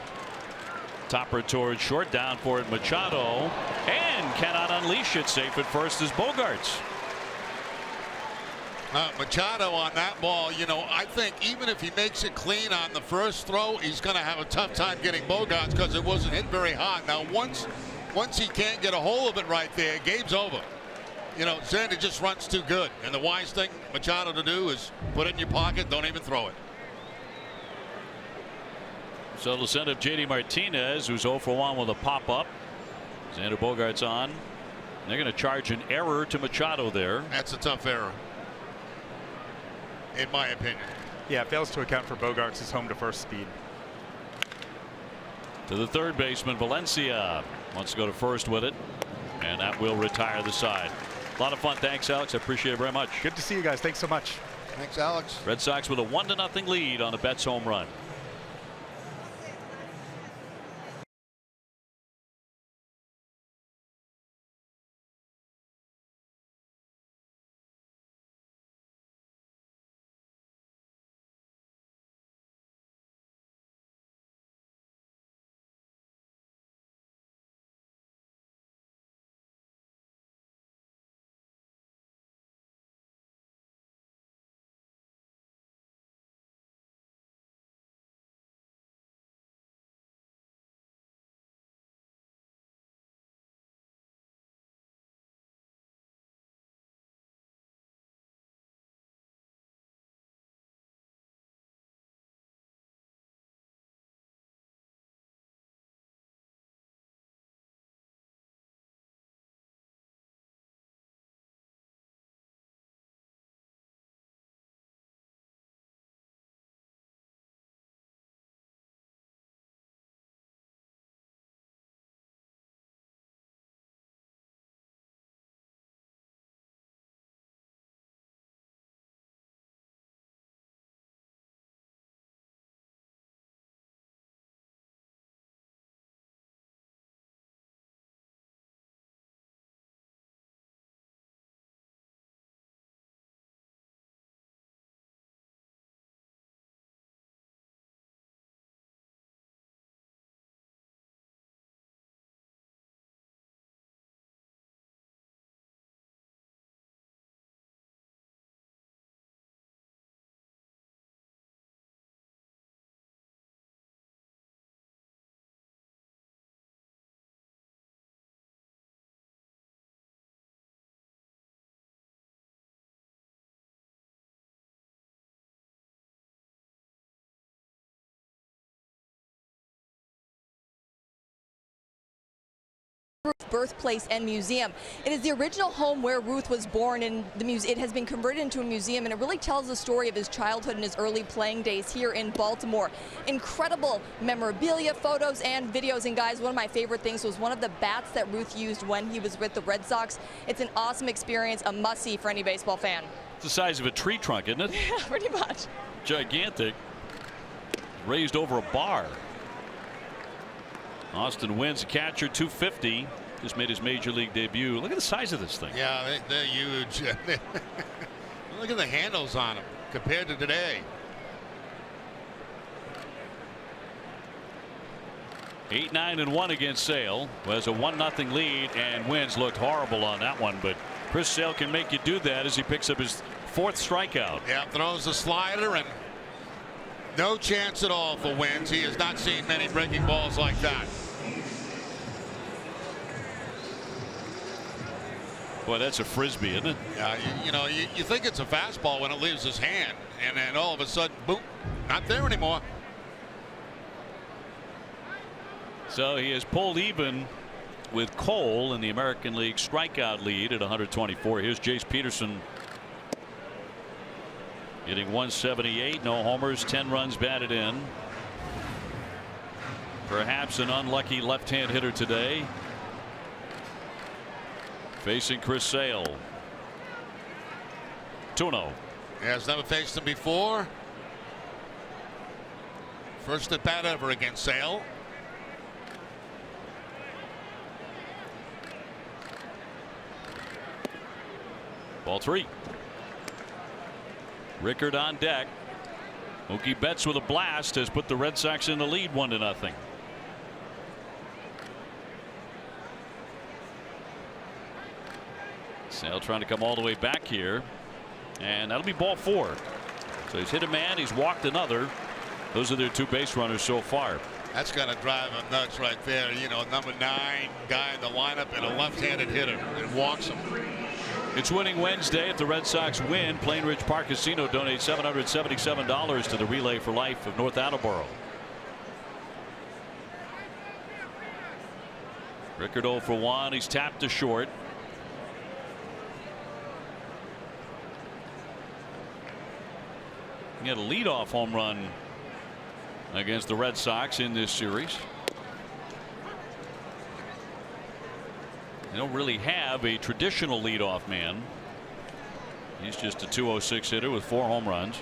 Topper towards short, down for it Machado, and cannot unleash it. Safe at first is Bogarts. Machado on that ball, you know, I think even if he makes it clean on the first throw, he's going to have a tough time getting Bogarts because it wasn't hit very hard. Now once he can't get a hold of it right there, game's over. You know, Xander just runs too good, and the wise thing Machado to do is put it in your pocket, don't even throw it. So they'll send up J.D. Martinez, who's 0 for 1 with a pop-up. Xander Bogarts on. And they're going to charge an error to Machado there. That's a tough error, in my opinion. Yeah, it fails to account for Bogarts' home to first speed. To the third baseman, Valencia wants to go to first with it, and that will retire the side. A lot of fun. Thanks, Alex. I appreciate it very much. Good to see you guys. Thanks so much. Thanks, Alex. Red Sox with a 1-0 lead on a Betts home run. Birthplace and Museum. It is the original home where Ruth was born, and it has been converted into a museum, and it really tells the story of his childhood and his early playing days here in Baltimore. Incredible memorabilia, photos, and videos. And guys, one of my favorite things was one of the bats that Ruth used when he was with the Red Sox. It's an awesome experience, a must-see for any baseball fan. It's the size of a tree trunk, isn't it? Yeah, pretty much. Gigantic. Raised over a bar. Austin wins, catcher, 250. Just made his major league debut. Look at the size of this thing. Yeah, they're huge. Look at the handles on them compared to today. 8-9-1 against Sale. Was a 1-0 lead, and Wins looked horrible on that one. But Chris Sale can make you do that as he picks up his 4th strikeout. Yeah, throws the slider, and no chance at all for Wins. He has not seen many breaking balls like that. Boy, that's a frisbee, isn't it? Yeah, you think it's a fastball when it leaves his hand, and then all of a sudden, boom, not there anymore. So he has pulled even with Cole in the American League strikeout lead at 124. Here's Jace Peterson hitting 178, no homers, 10 runs batted in. Perhaps an unlucky left-hand hitter today. Facing Chris Sale. 2-0. He has never faced him before. First at bat ever against Sale. Ball 3. Rickard on deck. Mookie Betts with a blast has put the Red Sox in the lead 1-0. Sale trying to come all the way back here, and that'll be ball 4. So he's hit a man, he's walked another. Those are their 2 base runners so far. That's got to drive him nuts right there. Number 9 guy in the lineup and a left-handed hitter, and walks him. It's Winning Wednesday. If the Red Sox win, Plain Ridge Park Casino donates $777 to the Relay for Life of North Attleboro. Rickard 0 for 1. He's tapped to short. He had a leadoff home run against the Red Sox in this series. They don't really have a traditional leadoff man. He's just a 206 hitter with 4 home runs.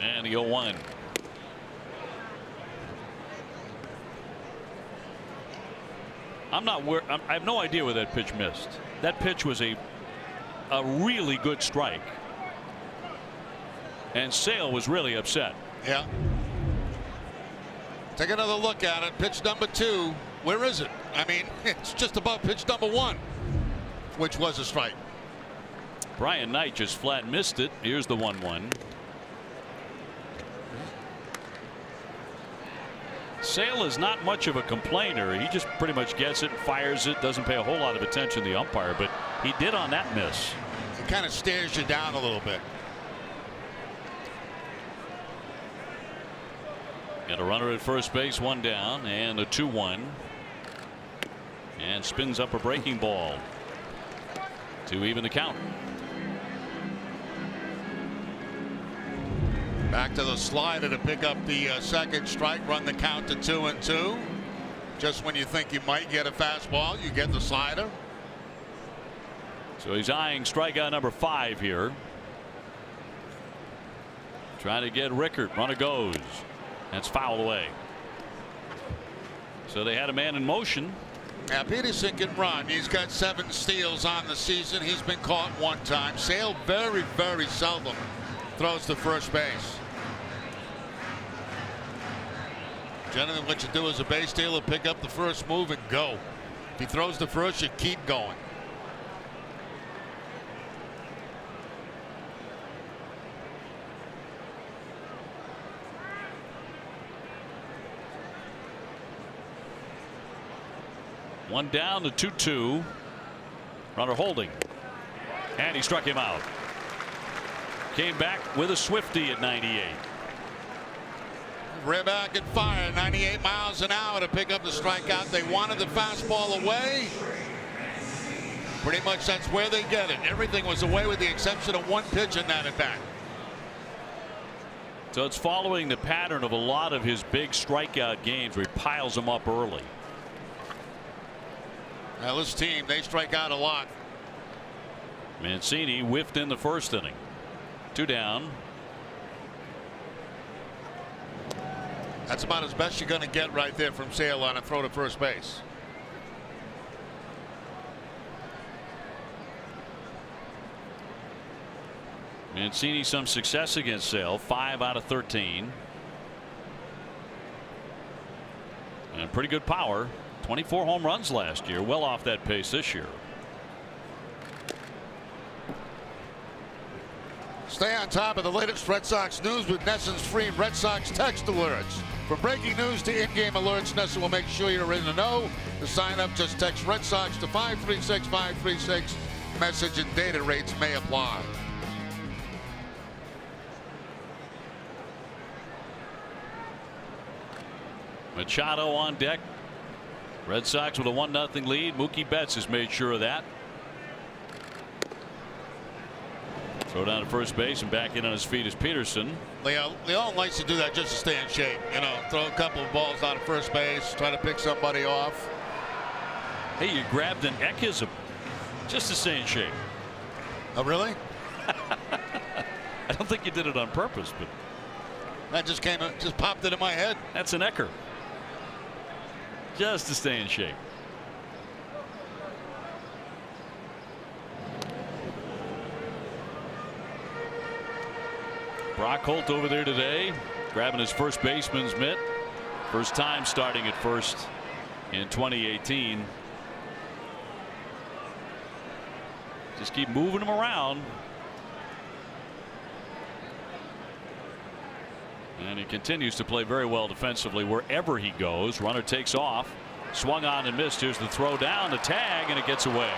And the 0-1. I have no idea where that pitch missed. That pitch was a really good strike, and Sale was really upset. Yeah. Take another look at it. Pitch number 2. Where is it? I mean, it's just above pitch number 1, which was a strike. Brian Knight just flat missed it. Here's the 1-1. Sale is not much of a complainer. He just pretty much gets it, fires it, doesn't pay a whole lot of attention to the umpire, but he did on that miss. It kind of stares you down a little bit. Got a runner at first base, 1 down, and a 2-1. And spins up a breaking ball to even the count. Back to the slider to pick up the second strike, run the count to 2-2. Just when you think you might get a fastball, you get the slider. So he's eyeing strikeout number 5 here. Trying to get Rickard. Runner goes. That's fouled away. So they had a man in motion. Now Peterson can run. He's got 7 steals on the season. He's been caught 1 time. Sale very, very seldom throws to first base. Generally what you do as a base stealer, pick up the first move and go. If he throws the first, you keep going. One down to 2-2. Runner holding. And he struck him out. Came back with a Swiftie at 98. Reback and fire, 98 miles an hour to pick up the strikeout. They wanted the fastball away. Pretty much that's where they get it. Everything was away with the exception of one pitch in that at bat. So it's following the pattern of a lot of his big strikeout games where he piles them up early. Now this team, they strike out a lot. Mancini whiffed in the first inning. 2 down. That's about as best you're going to get right there from Sale on a throw to first base. Mancini some success against Sale, 5 out of 13. And pretty good power. 24 home runs last year, well off that pace this year. Stay on top of the latest Red Sox news with NESN's free Red Sox text alerts. From breaking news to in-game alerts, NESN will make sure you're in the know. To sign up, just text Red Sox to 536-536. Message and data rates may apply. Machado on deck. Red Sox with a 1-0 lead. Mookie Betts has made sure of that. Throw down to first base and back in on his feet is Peterson. Leon likes to do that just to stay in shape. You know, throw a couple of balls down to first base, try to pick somebody off. Hey, you grabbed an Ekism just to stay in shape. Oh, really? I don't think you did it on purpose, but that just popped into my head. That's an Ecker. Just to stay in shape. Brock Holt over there today, grabbing his first baseman's mitt. First time starting at first in 2018. Just keep moving him around. And he continues to play very well defensively wherever he goes. Runner takes off. Swung on and missed. Here's the throw down, the tag, and it gets away.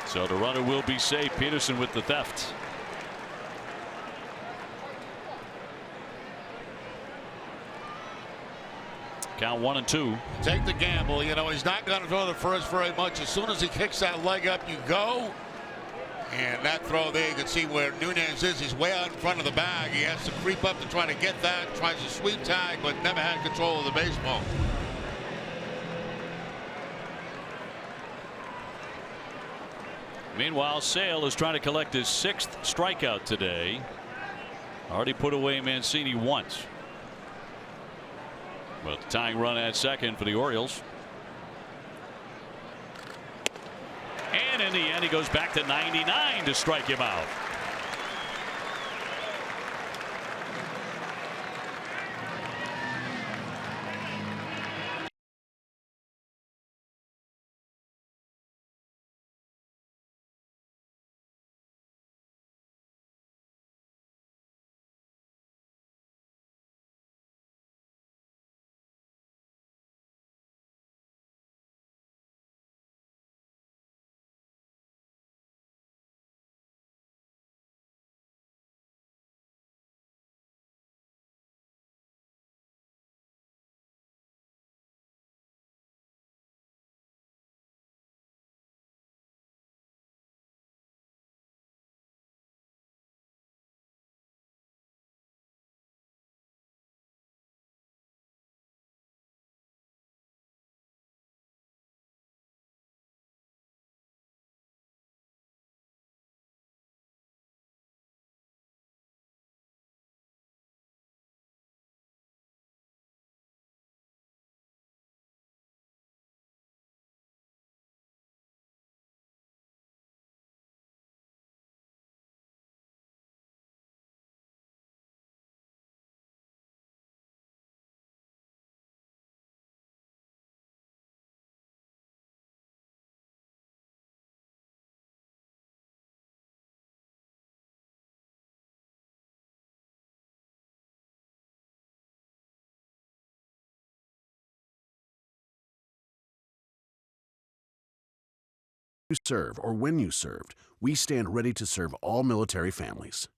So the runner will be safe. Peterson with the theft. Count 1-2. Take the gamble. You know, he's not going to throw the first very much. As soon as he kicks that leg up, you go. And that throw there, you can see where Nunez is. He's way out in front of the bag. He has to creep up to try to get that. Tries to sweep tag, but never had control of the baseball. Meanwhile, Sale is trying to collect his 6th strikeout today. Already put away Mancini once. But the tying run at second for the Orioles. And in the end, he goes back to 99 to strike him out. serve or when you served, we stand ready to serve all military families.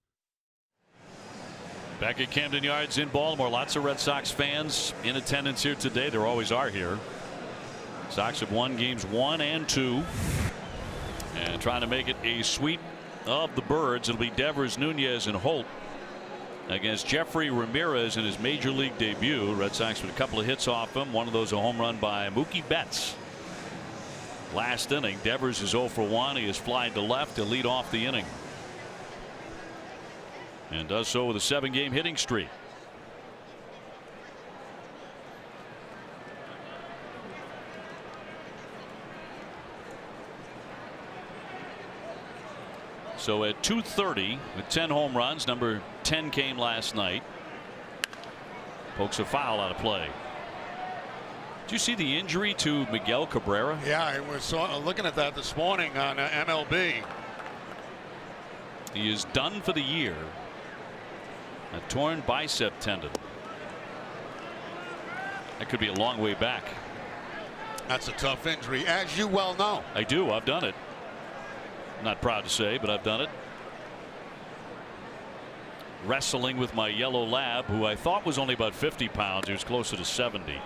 Back at Camden Yards in Baltimore, lots of Red Sox fans in attendance here today. There always are here. Sox have won games 1 and 2 and trying to make it a sweep of the Birds. It'll be Devers, Nunez, and Holt against Jeffrey Ramirez in his major league debut. Red Sox with a couple of hits off him. One of those a home run by Mookie Betts. Last inning, Devers is 0 for 1. He is flying to left to lead off the inning. And does so with a 7-game hitting streak. So at 230 with 10 home runs, number 10 came last night. Pokes a foul out of play. Did you see the injury to Miguel Cabrera? Yeah, I was looking at that this morning on MLB. He is done for the year. A torn bicep tendon. That could be a long way back. That's a tough injury, as you well know. I do. I've done it. Not proud to say, but I've done it. Wrestling with my yellow lab, who I thought was only about 50 pounds. He was closer to 70.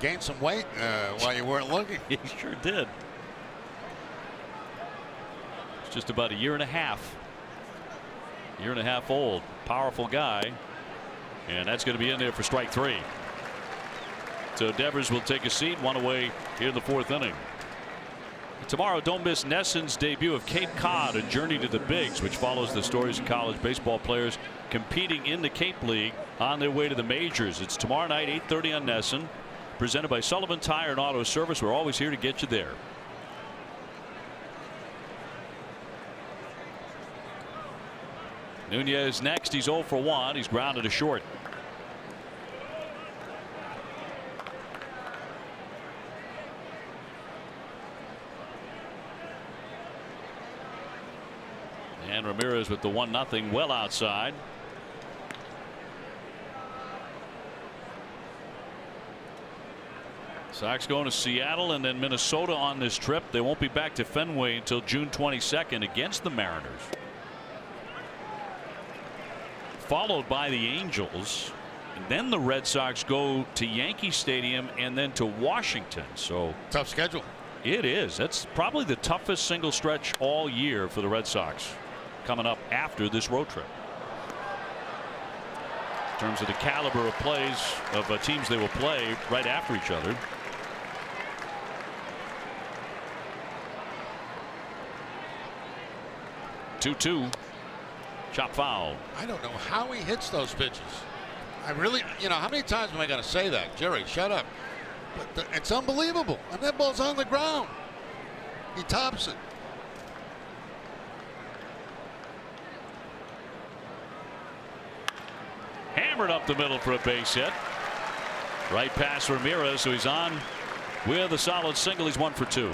Gained some weight while you weren't looking. He sure did. It's just about a year and a half. Year and a half old. Powerful guy. And that's going to be in there for strike 3. So Devers will take a seat, 1 away here in the 4th inning. Tomorrow, don't miss Nesson's debut of Cape Cod, a journey to the bigs, which follows the stories of college baseball players competing in the Cape League on their way to the majors. It's tomorrow night, 8:30 on Nesson, presented by Sullivan Tire and Auto Service. We're always here to get you there. Nunez next. He's 0 for 1. He's grounded to short. And Ramirez with the 1-0 well outside. Sox going to Seattle and then Minnesota on this trip. They won't be back to Fenway until June 22nd against the Mariners. Followed by the Angels. And then the Red Sox go to Yankee Stadium and then to Washington. So tough schedule. It is. That's probably the toughest single stretch all year for the Red Sox coming up after this road trip. In terms of the caliber of plays of teams they will play right after each other. Two. Chop foul. I don't know how he hits those pitches. I really, how many times am I going to say that? Jerry, shut up. But it's unbelievable. And that ball's on the ground. He tops it. Hammered up the middle for a base hit. Right past Ramirez, so he's on with a solid single. He's 1 for 2.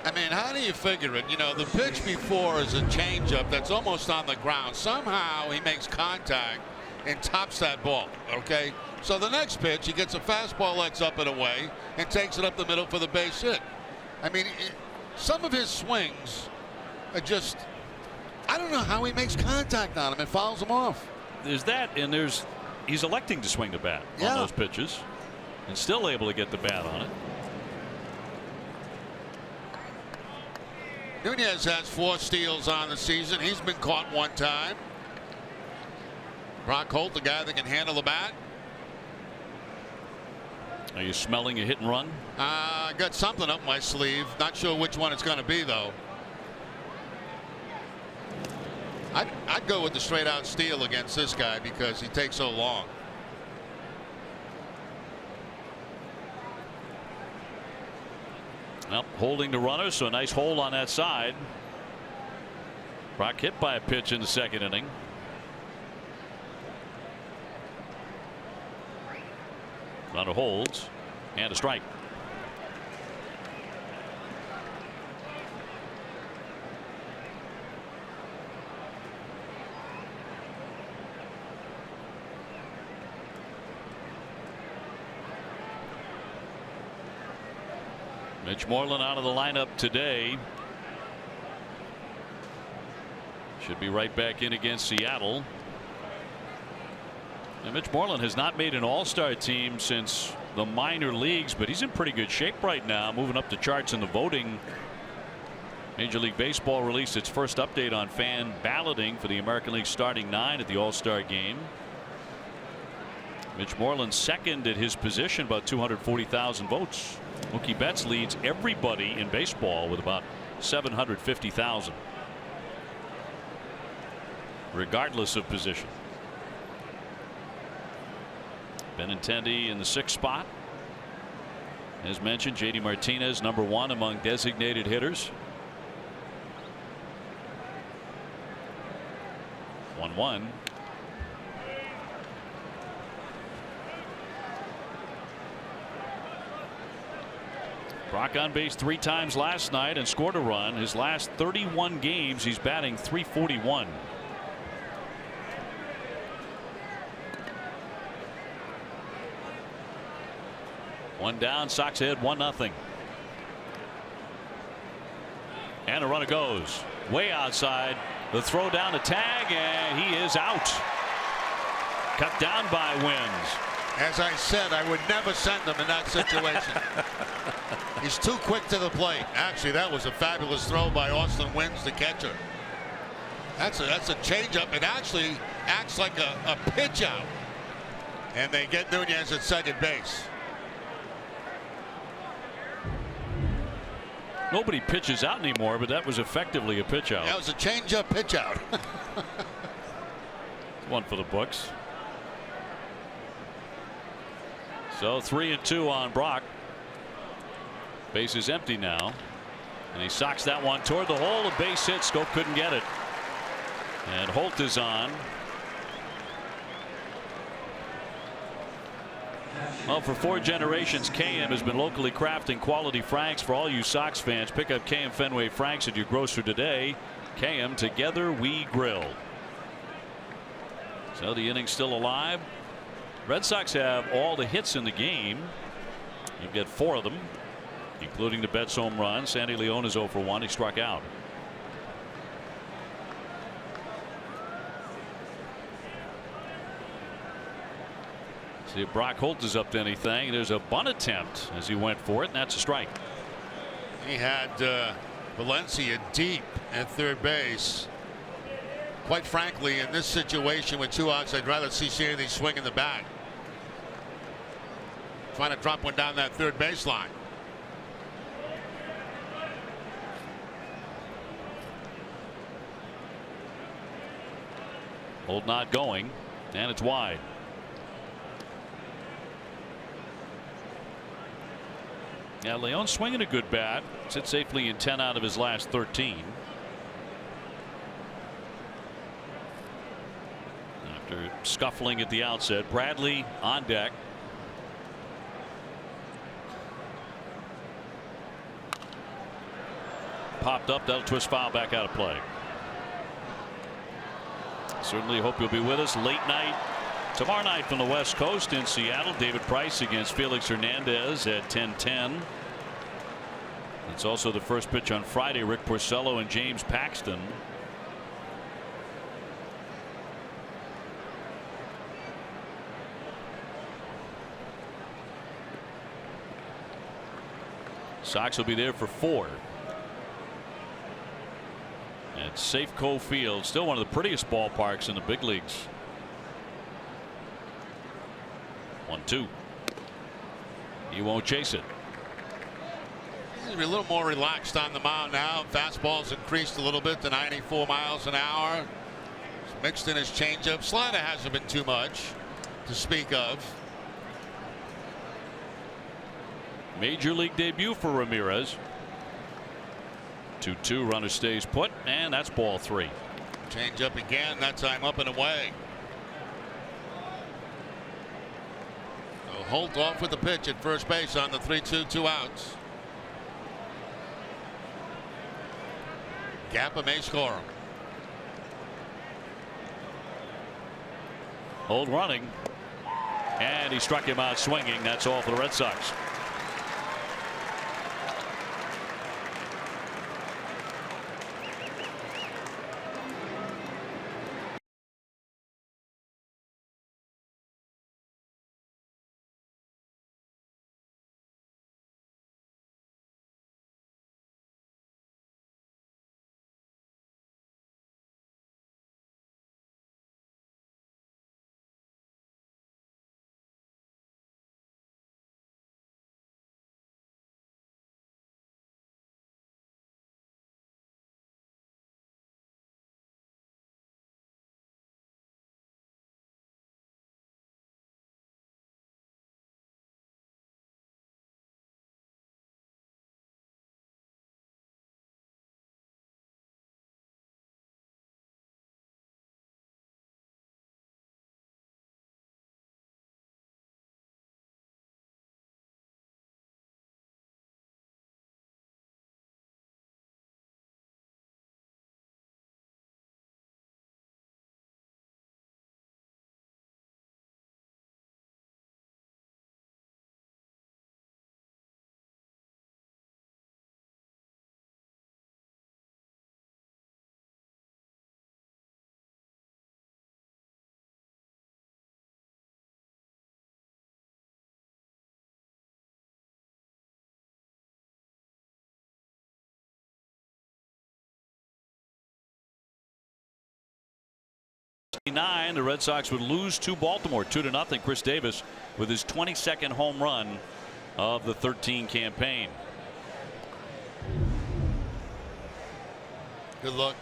I mean, how do you figure it? The pitch before is a changeup that's almost on the ground. Somehow he makes contact and tops that ball. Okay, so the next pitch he gets a fastball that's up and away and takes it up the middle for the base hit. I mean, some of his swings are just, I don't know how he makes contact on him and fouls him off. There's that, and he's electing to swing the bat on those pitches and still able to get the bat on it. Nunez has 4 steals on the season. He's been caught 1 time. Brock Holt, the guy that can handle the bat. Are you smelling a hit and run? I got something up my sleeve. Not sure which one it's going to be, though. I'd go with the straight out steal against this guy because he takes so long. Well, holding the runner, so a nice hold on that side. Brock hit by a pitch in the 2nd inning. Runner holds and a strike. Mitch Moreland out of the lineup today. Should be right back in against Seattle. And Mitch Moreland has not made an all-star team since the minor leagues, but he's in pretty good shape right now, moving up the charts in the voting. Major League Baseball released its first update on fan balloting for the American League starting 9 at the All-Star game. Mitch Moreland second at his position, about 240,000 votes. Mookie Betts leads everybody in baseball with about 750,000, regardless of position. Benintendi in the 6th spot. As mentioned, JD Martinez #1 among designated hitters. 1-1. Brock on base 3 times last night and scored a run. His last 31 games, he's batting .341. One down, Sox ahead 1-0. And a runner goes way outside. The throw down to tag, and he is out. Cut down by Wins. As I said, I would never send him in that situation. He's too quick to the plate. Actually, that was a fabulous throw by Austin Wins, the catcher. That's a changeup. It actually acts like a pitch out. And they get Nunez at second base. Nobody pitches out anymore, but that was effectively a pitch out. That was a changeup pitch out. One for the books. So 3-2 on Brock. Base is empty now, and he socks that one toward the hole. A base hit. Scope couldn't get it, and Holt is on. Well, for 4 generations, KM has been locally crafting quality Franks for all you Sox fans. Pick up KM Fenway Franks at your grocer today. KM, together we grill. So the inning's still alive. Red Sox have all the hits in the game. You've got 4 of them, including the Betts home run. Sandy Leon is 0 for 1. He struck out. See if Brock Holt is up to anything. There's a bunt attempt as he went for it, and that's a strike. He had Valencia deep at third base. Quite frankly, in this situation with 2 outs, I'd rather see Sandy swing in the bat. Trying to drop one down that third baseline. Holt not going, and it's wide. Yeah, Leon swinging a good bat. Sits safely in 10 out of his last 13. After scuffling at the outset, Bradley on deck. Popped up. That'll twist foul back out of play. Certainly hope you'll be with us late night tomorrow night from the West Coast in Seattle. David Price against Felix Hernandez at 10:10. It's also the first pitch on Friday. Rick Porcello and James Paxton. Sox will be there for 4. At Safeco Field, still one of the prettiest ballparks in the big leagues. 1-2. He won't chase it. He's a little more relaxed on the mound now. Fastball's increased a little bit to 94 miles an hour. He's mixed in his changeup. Slider hasn't been too much to speak of. Major league debut for Ramirez. 2-2. Runner stays put, and that's ball 3. Changeup again, that time up and away. So Holt off with the pitch at first base on the 3-2, 2 outs. Gappa may score him. Holt running, and he struck him out swinging. That's all for the Red Sox. The Red Sox would lose to Baltimore 2-0. Chris Davis with his 22nd home run of the 13 campaign. Good look.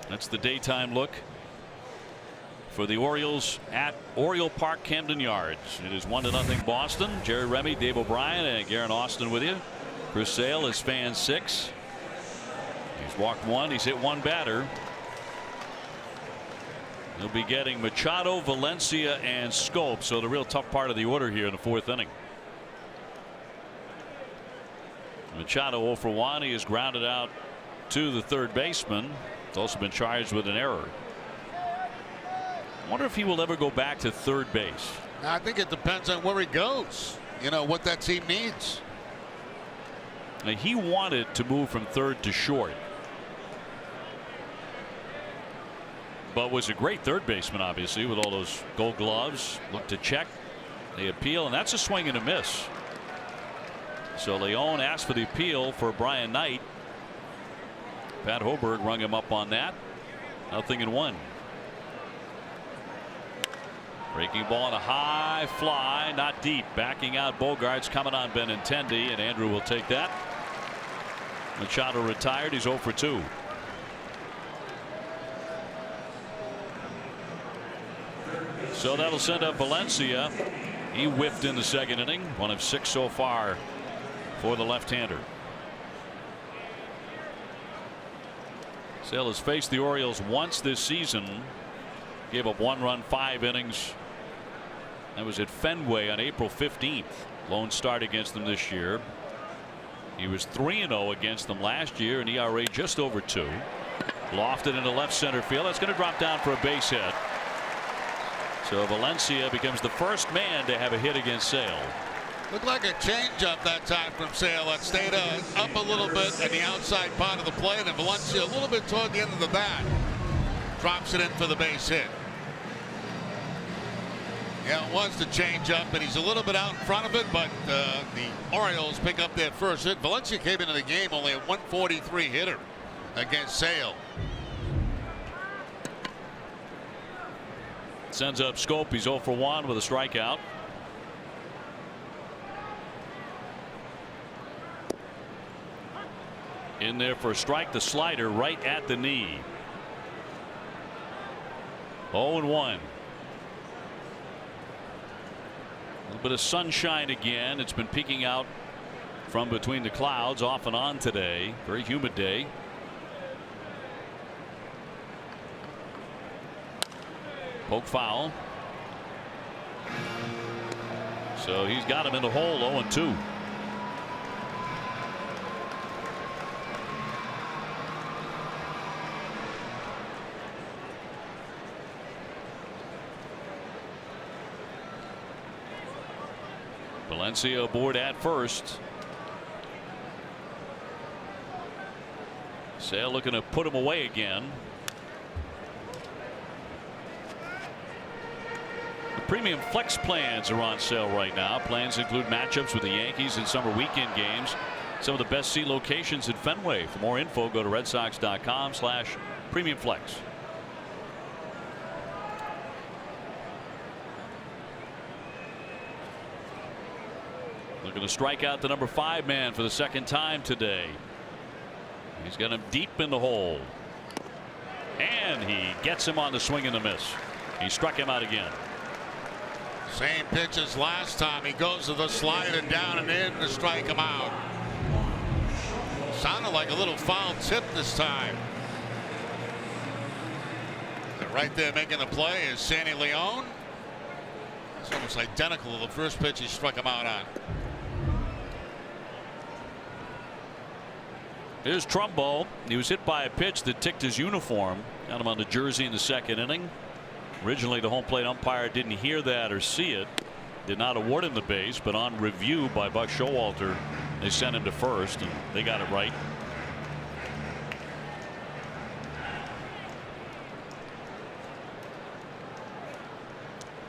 That's the daytime look for the Orioles at Oriole Park, Camden Yards. It is 1-0 Boston. Jerry Remy, Dave O'Brien, and Garen Austin with you. Chris Sale is fan 6. He's walked 1. He's hit 1 batter. He'll be getting Machado, Valencia, and Scope. So the real tough part of the order here in the 4th inning. Machado 0 for 1. He is grounded out to the third baseman. He's also been charged with an error. I wonder if he will ever go back to third base. I think it depends on where he goes. You know what that team needs. Now, he wanted to move from third to short, but was a great third baseman, obviously, with all those gold gloves. Look to check. They appeal, and that's a swing and a miss. So Leon asked for the appeal for Brian Knight. Pat Hoberg rung him up on that. 0-1. Breaking ball on a high fly, not deep. Backing out Bogarts, coming on Benintendi, and Andrew will take that. Machado retired. He's 0 for 2. So that'll send up Valencia. He whiffed in the 2nd inning. 1 of 6 so far for the left-hander. Sale has faced the Orioles once this season. Gave up 1 run, 5 innings. That was at Fenway on April 15th. Lone start against them this year. He was 3-0 against them last year, an ERA just over 2. Lofted into left center field. That's going to drop down for a base hit. So Valencia becomes the first man to have a hit against Sale. Looked like a changeup that time from Sale that stayed up a little bit in the outside part of the plate, and Valencia a little bit toward the end of the bat drops it in for the base hit. Yeah, it was the changeup, and he's a little bit out in front of it, but the Orioles pick up their first hit. Valencia came into the game only a 143 hitter against Sale. Sends up Scope. He's 0 for 1 with a strikeout. In there for a strike, the slider right at the knee. 0-1. A little bit of sunshine again. It's been peeking out from between the clouds off and on today. Very humid day. Poke foul. So he's got him in the hole. 0-2. Valencia aboard at first. Sale looking to put him away again. The premium flex plans are on sale right now. Plans include matchups with the Yankees and summer weekend games. Some of the best seat locations at Fenway. For more info, go to redsox.com/premiumflex. Looking to strike out the number 5 man for the 2nd time today. He's got him deep in the hole. And he gets him on the swing and the miss. He struck him out again. Same pitch as last time. He goes to the slider down and in to strike him out. Sounded like a little foul tip this time. Right there making the play is Sandy Leon. It's almost identical to the first pitch he struck him out on. Here's Trumbo. He was hit by a pitch that ticked his uniform. Got him on the jersey in the 2nd inning. Originally, the home plate umpire didn't hear that or see it. Did not award him the base, but on review by Buck Showalter, they sent him to first, and they got it right.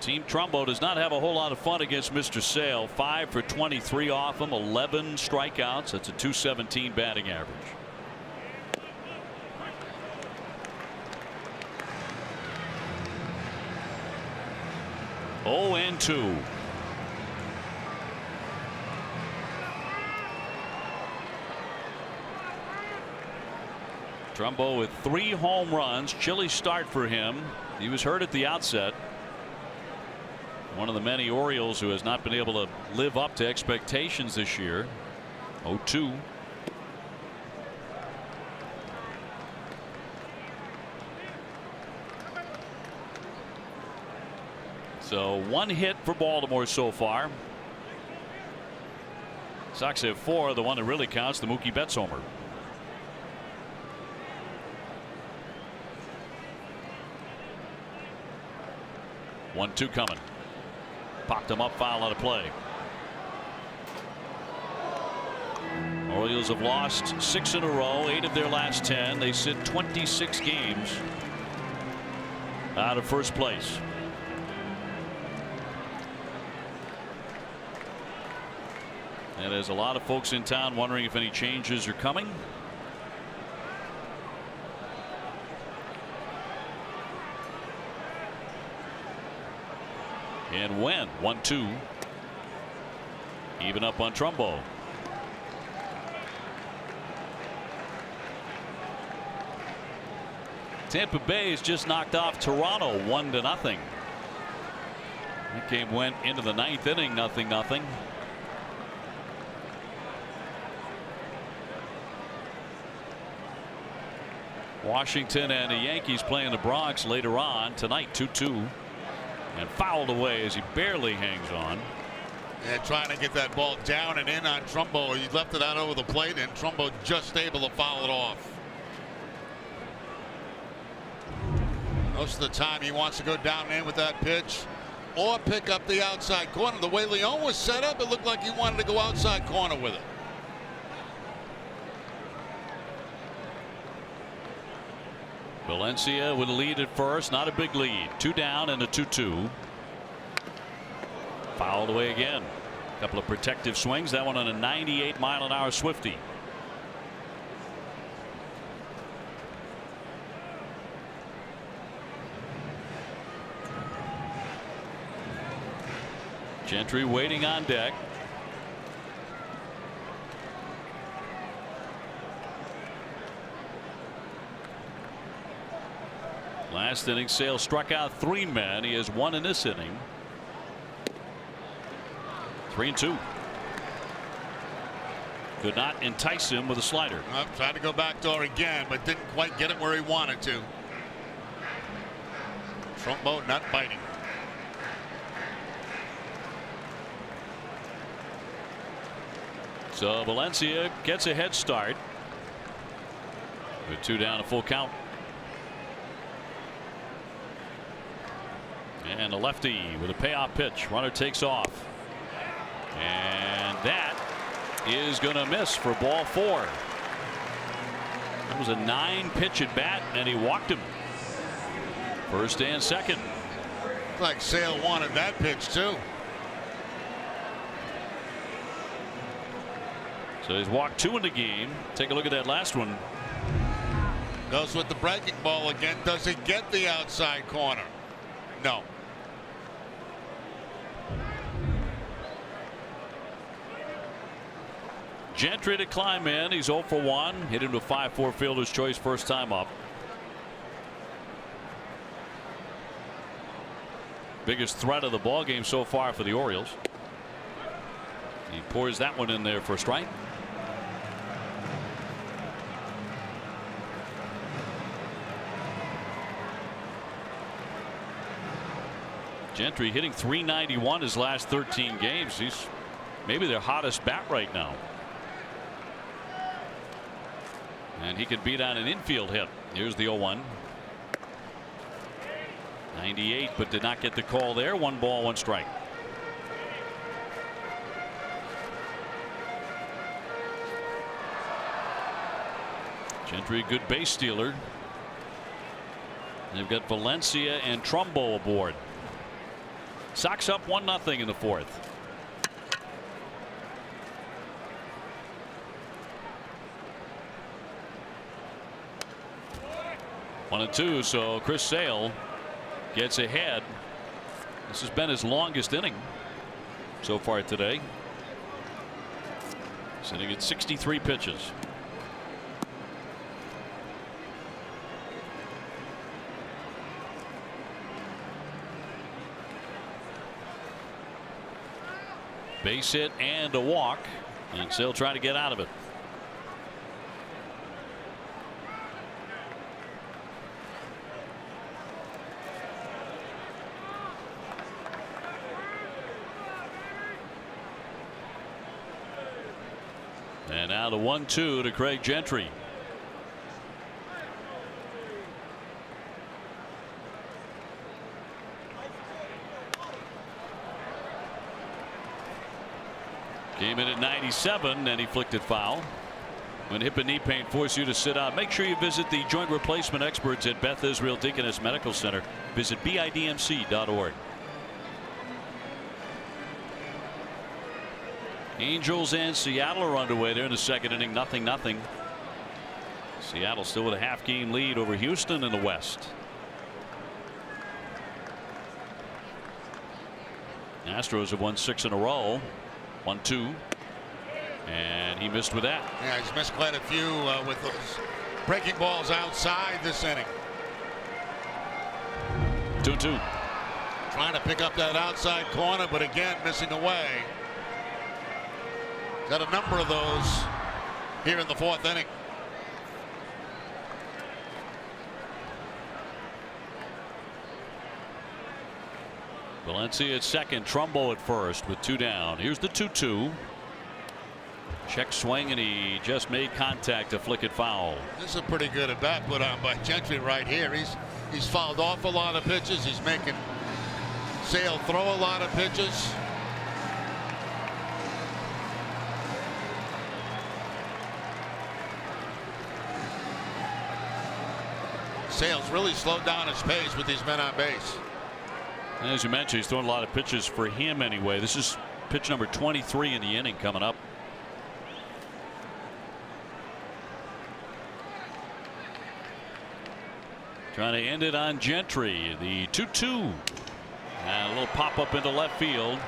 Team Trumbo does not have a whole lot of fun against Mr. Sale. 5 for 23 off him, 11 strikeouts. That's a .217 batting average. 0-2. Trumbo with 3 home runs. Chilly start for him. He was hurt at the outset. One of the many Orioles who has not been able to live up to expectations this year. 0-2. So 1 hit for Baltimore so far. Sox have 4. The one that really counts, the Mookie Betts homer. 1-2 coming. Popped him up, foul out of play. Orioles have lost 6 in a row, 8 of their last 10. They sit 26 games out of first place. And there's a lot of folks in town wondering if any changes are coming. And when 1-2. Even up on Trumbo. Tampa Bay has just knocked off Toronto 1-0. That game went into the 9th inning, 0-0. Washington and the Yankees playing the Bronx later on tonight. 2-2. And fouled away as he barely hangs on. And trying to get that ball down and in on Trumbo. He left it out over the plate, and Trumbo just able to foul it off. Most of the time he wants to go down and in with that pitch or pick up the outside corner. The way Leon was set up, it looked like he wanted to go outside corner with it. Valencia with a lead at first. Not a big lead. 2 down and a 2-2. Fouled away again. A couple of protective swings. That one on a 98-mile-an-hour Swiftie. Gentry waiting on deck. Last inning, Sale struck out 3 men. He has 1 in this inning. 3-2. Could not entice him with a slider. Tried to go backdoor again, but didn't quite get it where he wanted to. Trumbo not biting. So Valencia gets a head start with 2 down, a full count. And a lefty with a payoff pitch. Runner takes off. And that is going to miss for ball 4. That was a 9-pitch at bat, and he walked him. First and second. Looks like Sale wanted that pitch too. So he's walked 2 in the game. Take a look at that last one. Goes with the breaking ball again. Does it get the outside corner? No. Gentry to climb in. He's 0 for 1. Hit into a 5-4 fielder's choice first time up. Biggest threat of the ball game so far for the Orioles. He pours that one in there for a strike. Gentry hitting .391 his last 13 games. He's maybe their hottest bat right now. And he could beat on an infield hit. Here's the 0-1. 98, but did not get the call there. 1 ball, 1 strike. Gentry, good base stealer. They've got Valencia and Trumbo aboard. Sox up 1-0 in the 4th. One and 2, so Chris Sale gets ahead This has been his longest inning so far today. Sitting at 63 pitches. Base hit and a walk, and still trying to get out of it. And now the 1-2 to Craig Gentry. Came in at 97 and he flicked it foul. When hip and knee pain force you to sit out, make sure you visit the joint replacement experts at Beth Israel Deaconess Medical Center. Visit bidmc.org. Angels and Seattle are underway there in the second inning. 0-0. Seattle still with a half-game lead over Houston in the West. Astros have won 6 in a row. 1-2, and he missed with that. Yeah, he's missed quite a few with those breaking balls outside this inning. 2-2. Trying to pick up that outside corner, but again missing away. Got a number of those here in the 4th inning. Valencia at second, Trumbo at first with 2 down. Here's the 2-2. Check swing, and he just made contact to flick it foul. This is a pretty good at bat put on by Gentry right here. He's fouled off a lot of pitches. He's making Sale throw a lot of pitches. Sale's really slowed down his pace with these men on base. And as you mentioned, he's throwing a lot of pitches for him anyway. This is pitch number 23 in the inning coming up. Trying to end it on Gentry. The 2-2. And a little pop up into left field.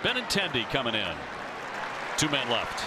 Benintendi coming in. 2 men left.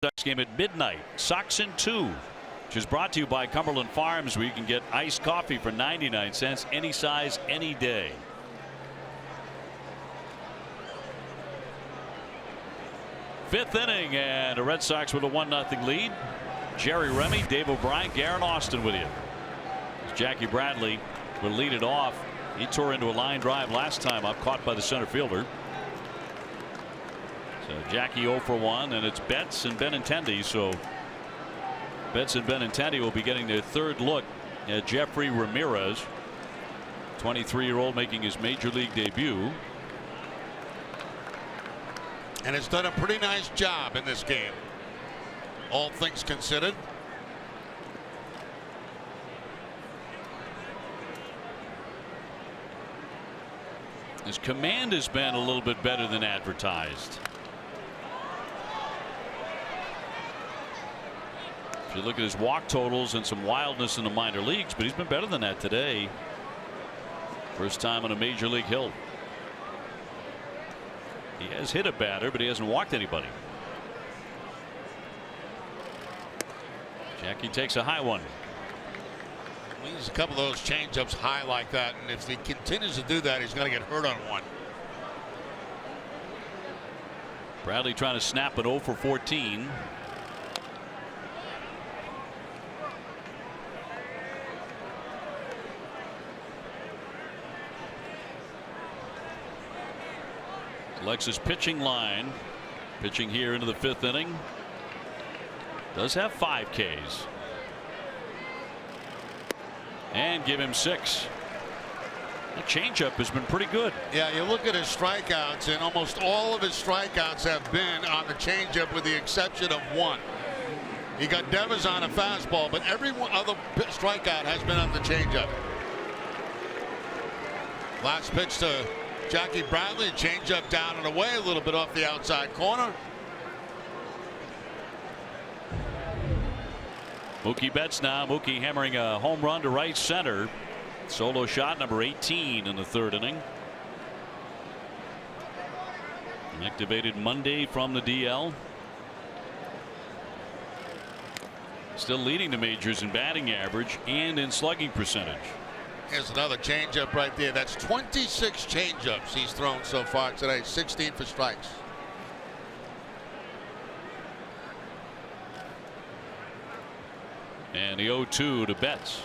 Sox game at midnight. Sox in 2, which is brought to you by Cumberland Farms, where you can get iced coffee for 99 cents, any size, any day. Fifth inning, and the Red Sox with a 1-0 lead. Jerry Remy, Dave O'Brien, Garrett Austin with you. Jackie Bradley will lead it off. He tore into a line drive last time up, caught by the center fielder. So Jackie 0 for 1, and it's Betts and Benintendi. So Betts and Benintendi will be getting their third look at Jeffrey Ramirez, 23-year-old making his major league debut. And has done a pretty nice job in this game, all things considered. His command has been a little bit better than advertised. If you look at his walk totals and some wildness in the minor leagues, but he's been better than that today. First time on a major league hill. He has hit a batter, but he hasn't walked anybody. Jackie takes a high one. He's a couple of those changeups high like that, and if he continues to do that, he's going to get hurt on one. Bradley trying to snap it 0 for 14. Alexis pitching line, pitching here into the 5th inning. Does have 5 Ks. And give him 6. The changeup has been pretty good. Yeah, you look at his strikeouts, and almost all of his strikeouts have been on the changeup, with the exception of one. He got Devers on a fastball, but every other strikeout has been on the changeup. Last pitch to Jackie Bradley, changeup down and away, a little bit off the outside corner. Mookie Betts now. Mookie hammering a home run to right center. Solo shot number 18 in the 3rd inning. Activated Monday from the DL. Still leading the majors in batting average and in slugging percentage. Here's another changeup right there. That's 26 changeups he's thrown so far today, 16 for strikes. And the 0-2 to Betts.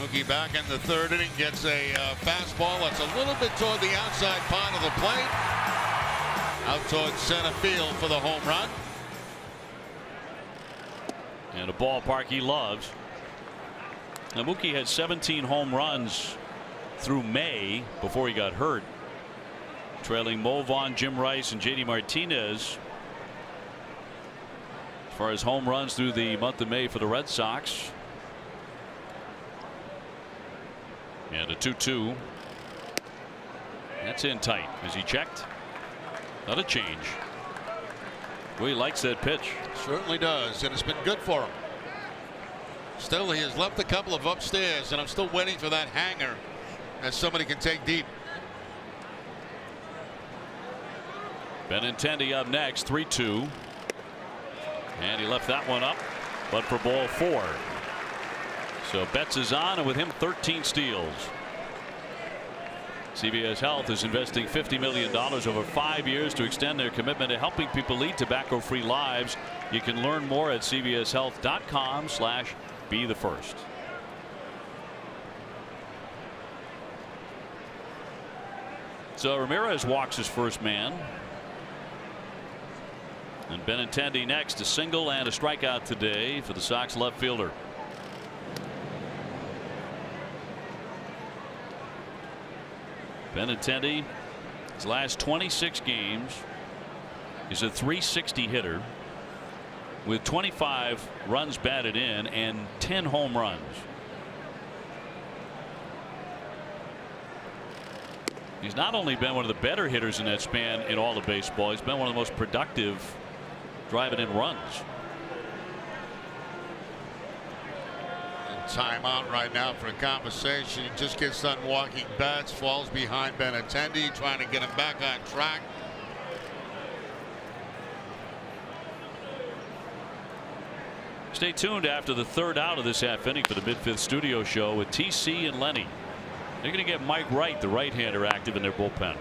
Mookie back in the 3rd inning, gets a fastball that's a little bit toward the outside part of the plate. Out towards center field for the home run. And a ballpark he loves. Now Mookie had 17 home runs through May before he got hurt, trailing Mo Vaughn, Jim Rice, and JD Martinez as far as home runs through the month of May for the Red Sox. And a 2-2. That's in tight. Is he checked? Not a change. Well, he likes that pitch. Certainly does, and it's been good for him. Still, he has left a couple of upstairs, and I'm still waiting for that hanger that somebody can take deep. Benintendi up next, 3-2. And he left that one up, but for ball 4. So Betts is on, and with him 13 steals. CVS Health is investing $50 million over 5 years to extend their commitment to helping people lead tobacco-free lives. You can learn more at cvshealth.com/be-the-first. So Ramirez walks his first man. And Benintendi next, a single and a strikeout today for the Sox left fielder. Benintendi, his last 26 games, is a .360 hitter with 25 runs batted in and 10 home runs. He's not only been one of the better hitters in that span in all of baseball, he's been one of the most productive driving in runs. Timeout right now for a conversation. He just gets done walking Betts, falls behind Benintendi, trying to get him back on track. Stay tuned after the 3rd out of this half inning for the mid-5th studio show with TC and Lenny. They're going to get Mike Wright, the right-hander, active in their bullpen.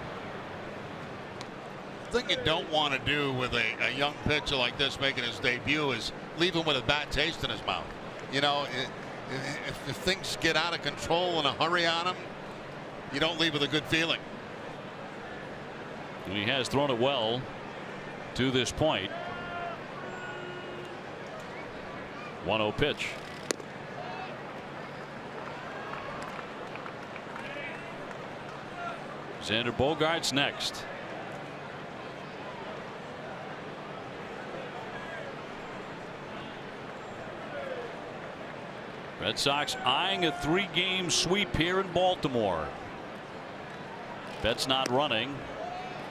thing you don't want to do with a young pitcher like this making his debut is leave him with a bad taste in his mouth. You know, if things get out of control in a hurry on him, you don't leave with a good feeling. And he has thrown it well to this point. 1-0 pitch. Xander Bogaerts next. Red Sox eyeing a 3-game sweep here in Baltimore. Betts not running.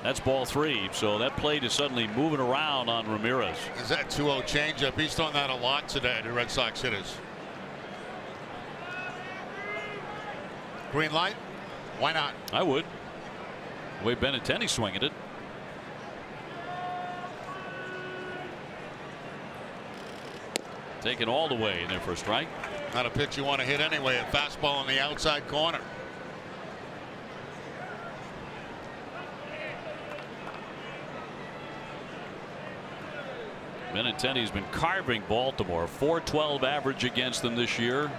That's ball 3. So that plate is suddenly moving around on Ramirez. Is that 2-0 changeup? He's done that a lot today to Red Sox hitters. Green light? Why not? I would. The way Benintendi's swinging it. Taken all the way in there for a strike. Not a pitch you want to hit anyway. A fastball on the outside corner. Benintendi's been carving Baltimore. .412 average against them this year.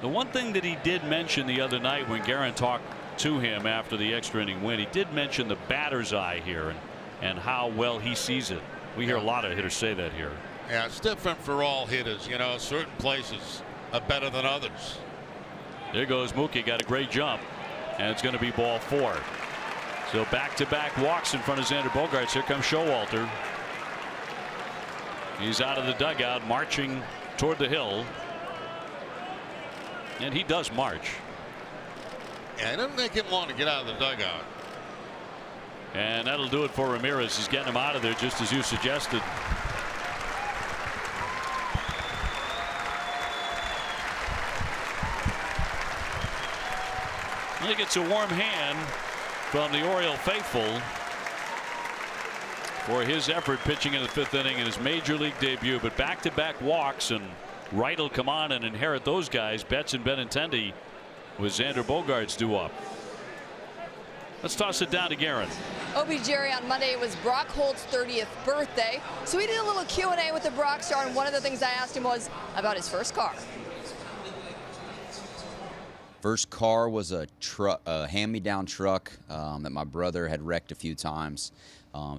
The one thing that he did mention the other night when Guerin talked to him after the extra inning win, he did mention the batter's eye here and how well he sees it. We hear a lot of hitters say that here. Yeah, it's different for all hitters. You know, certain places are better than others. There goes Mookie, got a great jump, and it's going to be ball 4. So back-to-back walks in front of Xander Bogaerts. Here comes Showalter. He's out of the dugout, marching toward the hill. And he does march. Yeah, it doesn't take him long to get out of the dugout. And that'll do it for Ramirez. He's getting him out of there just as you suggested. I think it's a warm hand from the Oriole faithful for his effort pitching in the 5th inning in his major league debut. But back-to-back walks, and Wright will come on and inherit those guys. Betts and Benintendi with Xander Bogaerts due up. Let's toss it down to Guerin. OB Jerry, on Monday was Brock Holt's 30th birthday, so we did a little Q&A with the Brock star, and one of the things I asked him was about his first car. First car was a truck, a hand-me-down truck that my brother had wrecked a few times.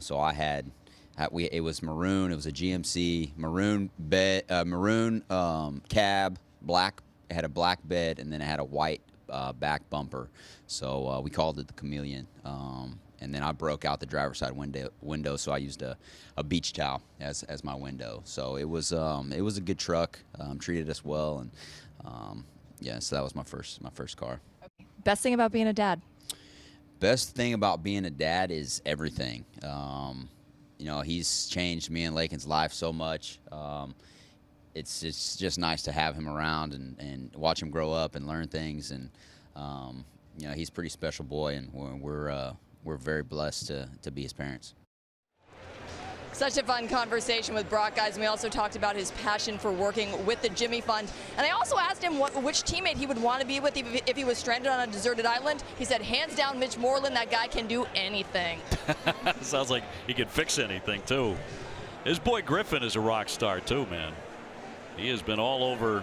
So I had, it was maroon. It was a GMC maroon bed, maroon cab, black. It had a black bed, and then it had a white back bumper. So we called it the Chameleon. And then I broke out the driver's side window, so I used a beach towel as my window. So it was a good truck. Treated us well, and yeah, so that was my first car. Best thing about being a dad? Best thing about being a dad is everything. You know, he's changed me and Lakin's life so much. It's just nice to have him around and watch him grow up and learn things. And you know, he's a pretty special boy, and we're very blessed to be his parents. Such a fun conversation with Brock, guys. And we also talked about his passion for working with the Jimmy Fund. And I also asked him which teammate he would want to be with if he was stranded on a deserted island. He said, hands down, Mitch Moreland. That guy can do anything. Sounds like he can fix anything, too. His boy Griffin is a rock star, too, man. He has been all over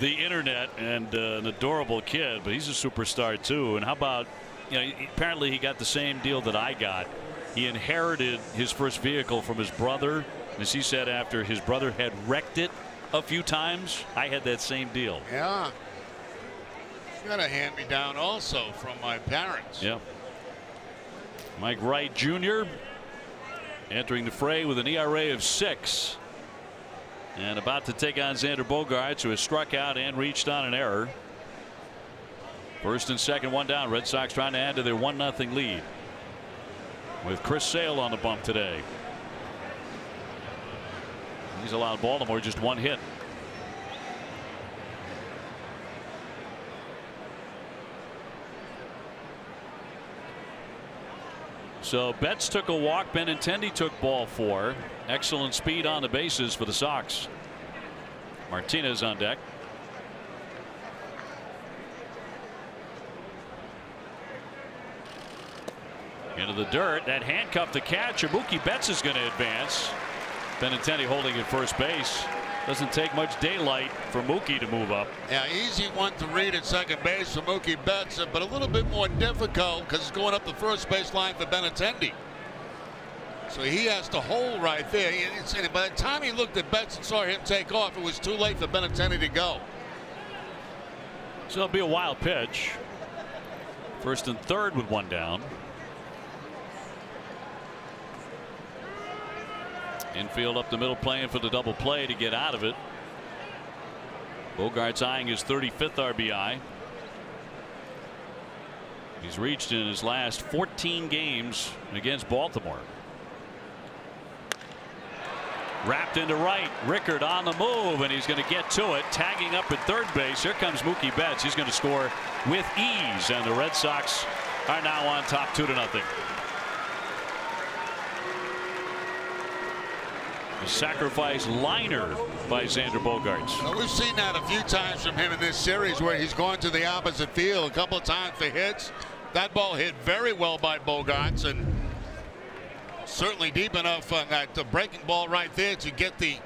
the internet, and an adorable kid, but he's a superstar, too. And how about, you know, apparently he got the same deal that I got. He inherited his first vehicle from his brother. As he said, after his brother had wrecked it a few times, I had that same deal. Yeah. Got a hand-me-down also from my parents. Yeah. Mike Wright Jr. entering the fray with an ERA of 6. And about to take on Xander Bogaerts, who has struck out and reached on an error. First and second, one down. Red Sox trying to add to their 1-0 lead, with Chris Sale on the bump today. He's allowed Baltimore just 1 hit. So Betts took a walk. Benintendi took ball 4. Excellent speed on the bases for the Sox. Martinez on deck. Into the dirt. That handcuff to catcher. Mookie Betts is going to advance. Benintendi holding at first base. Doesn't take much daylight for Mookie to move up. Yeah, easy one to read at second base for Mookie Betts, but a little bit more difficult because it's going up the first base line for Benintendi. So he has to hold right there. By the time he looked at Betts and saw him take off, it was too late for Benintendi to go. So it'll be a wild pitch. First and third with one down. Infield up the middle, playing for the double play to get out of it. Bogart's eyeing his 35th RBI. He's reached in his last 14 games against Baltimore. Wrapped into right. Rickard on the move, and he's going to get to it. Tagging up at third base. Here comes Mookie Betts. He's going to score with ease, and the Red Sox are now on top 2-0. A sacrifice liner by Xander Bogaerts. Well, we've seen that a few times from him in this series where he's gone to the opposite field a couple of times for hits. That ball hit very well by Bogaerts, and certainly deep enough on that breaking ball right there to get the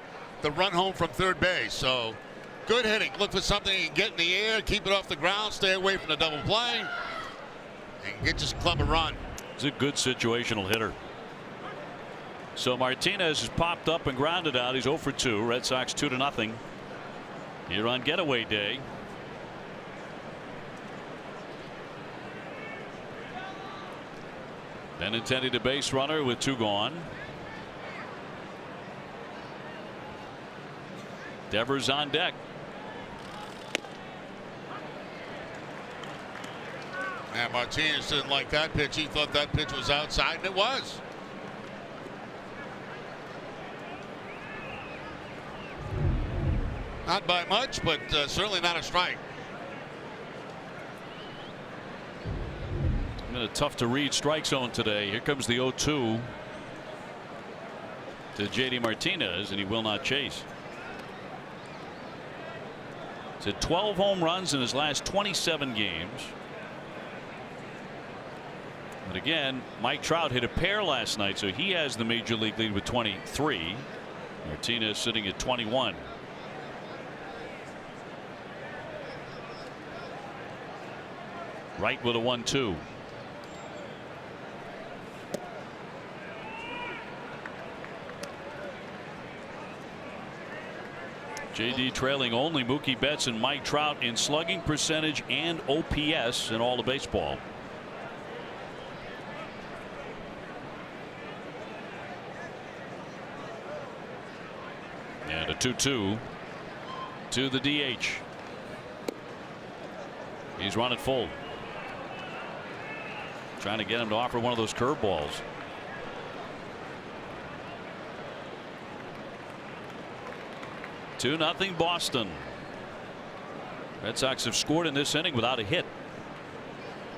run home from third base. So good hitting. Look for something you can get in the air, keep it off the ground, stay away from the double play, and get this club a run. He's a good situational hitter. So Martinez has popped up and grounded out. He's 0 for 2. Red Sox 2-0 here on getaway day. Benintendi to base runner with 2 gone. Devers on deck. And Martinez didn't like that pitch. He thought that pitch was outside, and it was. Not by much, but certainly not a strike. In a tough to read strike zone today. Here comes the 0-2 to JD Martinez, and he will not chase. He's had 12 home runs in his last 27 games. But again, Mike Trout hit a pair last night, so he has the major league lead with 23. Martinez sitting at 21. Right with a 1-2. JD trailing only Mookie Betts and Mike Trout in slugging percentage and OPS in all of baseball. And a 2-2 to the DH. He's running full. Trying to get him to offer one of those curveballs. Two nothing Boston. Red Sox have scored in this inning without a hit.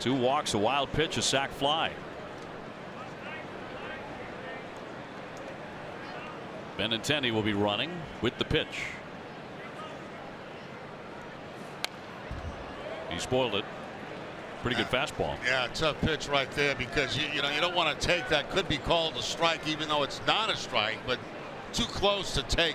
2 walks, a wild pitch, a sac fly. Benintendi will be running with the pitch. He spoiled it. Pretty good fastball. Yeah, tough pitch right there because you don't want to take that. Could be called a strike even though it's not a strike, but too close to take.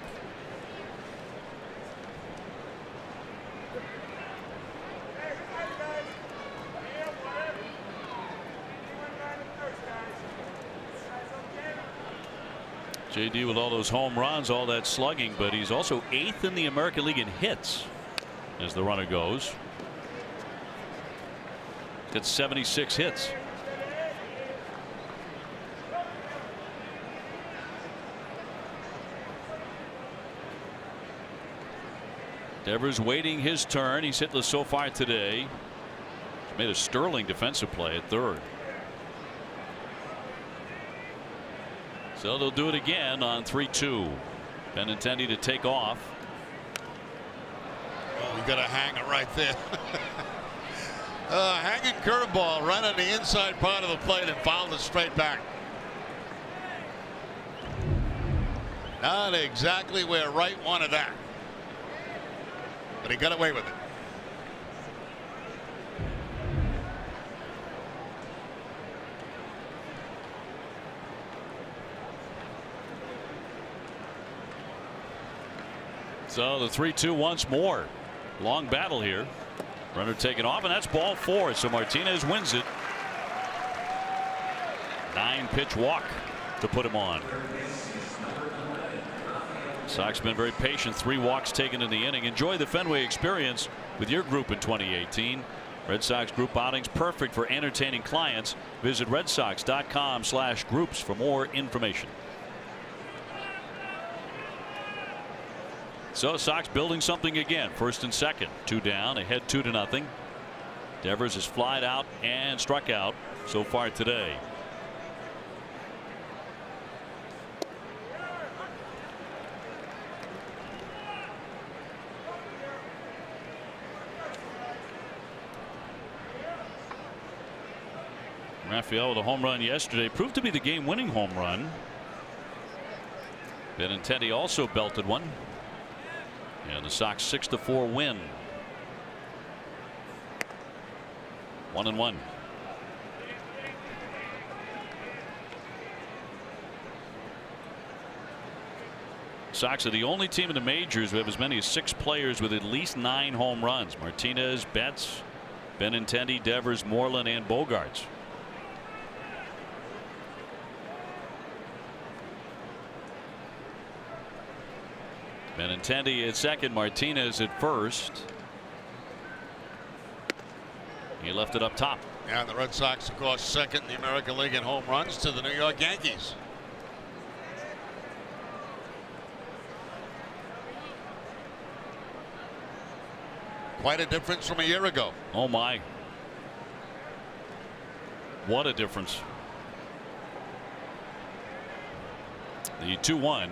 JD with all those home runs, all that slugging, but he's also 8th in the American League in hits as the runner goes. Got 76 hits. Devers waiting his turn. He's hitless so far today. He's made a sterling defensive play at third. So they'll do it again on 3-2. Benintendi to take off. Oh, you got a hanger right there. Hanging curveball right on the inside part of the plate and fouled it straight back. Not exactly where Wright wanted that, but he got away with it. So the 3-2 once more. Long battle here. Runner taken off, and that's ball 4. So Martinez wins it. 9-pitch walk to put him on. Sox been very patient. 3 walks taken in the inning. Enjoy the Fenway experience with your group in 2018. Red Sox group outings, perfect for entertaining clients. Visit redsox.com/groups for more information. So Sox building something again. First and second, 2 down, ahead 2-0. Devers has flied out and struck out so far today. Raphael with a home run yesterday, proved to be the game-winning home run. Benintendi also belted one. And the Sox 6-4 win. 1-1. Sox are the only team in the majors who have as many as 6 players with at least 9 home runs. Martinez, Betts, Benintendi, Devers, Moreland, and Bogaerts. Benintendi at second, Martinez at first. He left it up top. And the Red Sox, of course, second in the American League in home runs to the New York Yankees. Quite a difference from a year ago. Oh my. What a difference. The 2-1.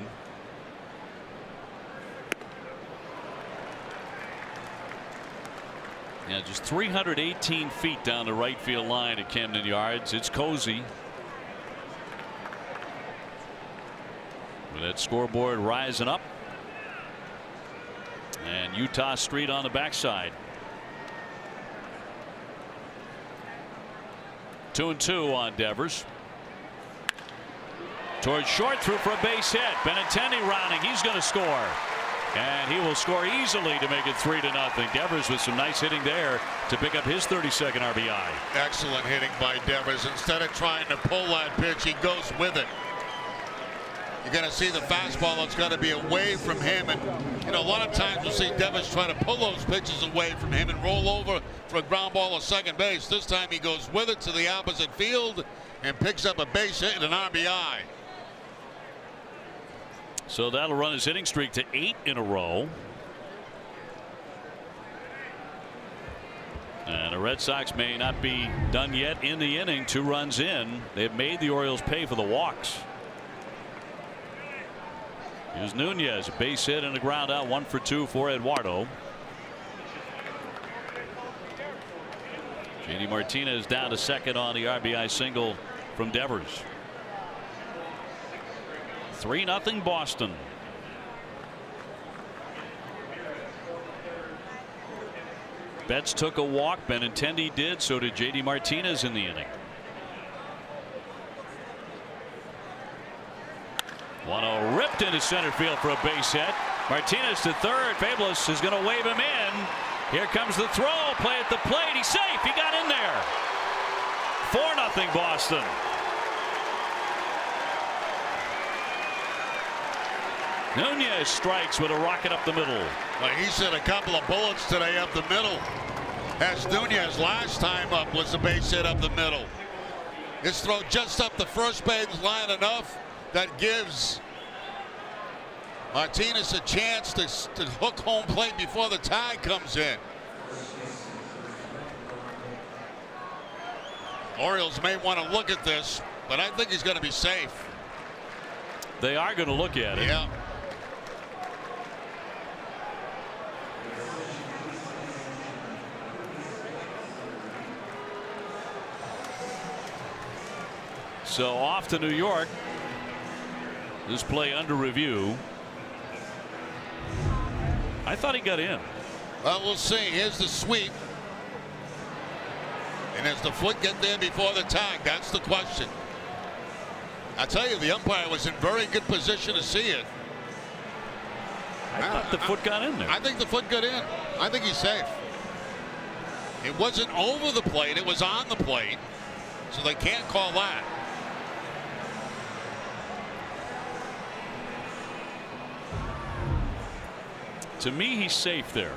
Yeah, just 318 feet down the right field line at Camden Yards. It's cozy. With that scoreboard rising up. And Utah Street on the backside. 2-2 on Devers. Towards short, through for a base hit. Benintendi rounding. He's going to score. And he will score easily to make it 3-0. Devers with some nice hitting there to pick up his 32nd RBI. Excellent hitting by Devers. Instead of trying to pull that pitch, he goes with it. You're going to see the fastball that's got to be away from him. And, you know, a lot of times you'll see Devers try to pull those pitches away from him and roll over for a ground ball at second base. This time he goes with it to the opposite field and picks up a base hit and an RBI. So that'll run his hitting streak to 8 in a row. And the Red Sox may not be done yet in the inning. 2 runs in. They've made the Orioles pay for the walks. Here's Nunez, a base hit and a ground out, 1 for 2 for Eduardo. JD Martinez down to second on the RBI single from Devers. 3-0 Boston. Betts took a walk. Benintendi did. So did JD Martinez in the inning. 1-0 ripped into center field for a base hit. Martinez to third. Fabulous is going to wave him in. Here comes the throw. Play at the plate. He's safe. He got in there. 4-0 Boston. Nunez strikes with a rocket up the middle. Well, he's hit a couple of bullets today up the middle. As Nunez last time up was a base hit up the middle. This throw just up the first base line enough that gives Martinez a chance to hook home plate before the tag comes in. Orioles may want to look at this, but I think he's going to be safe. They are going to look at it. Yeah. So off to New York. This play under review. I thought he got in. Well, we'll see. Here's the sweep. And does the foot get there before the tag? That's the question. I tell you, the umpire was in very good position to see it. I thought the foot got in there. I think the foot got in. I think he's safe. It wasn't over the plate. It was on the plate. So they can't call that. To me, he's safe there.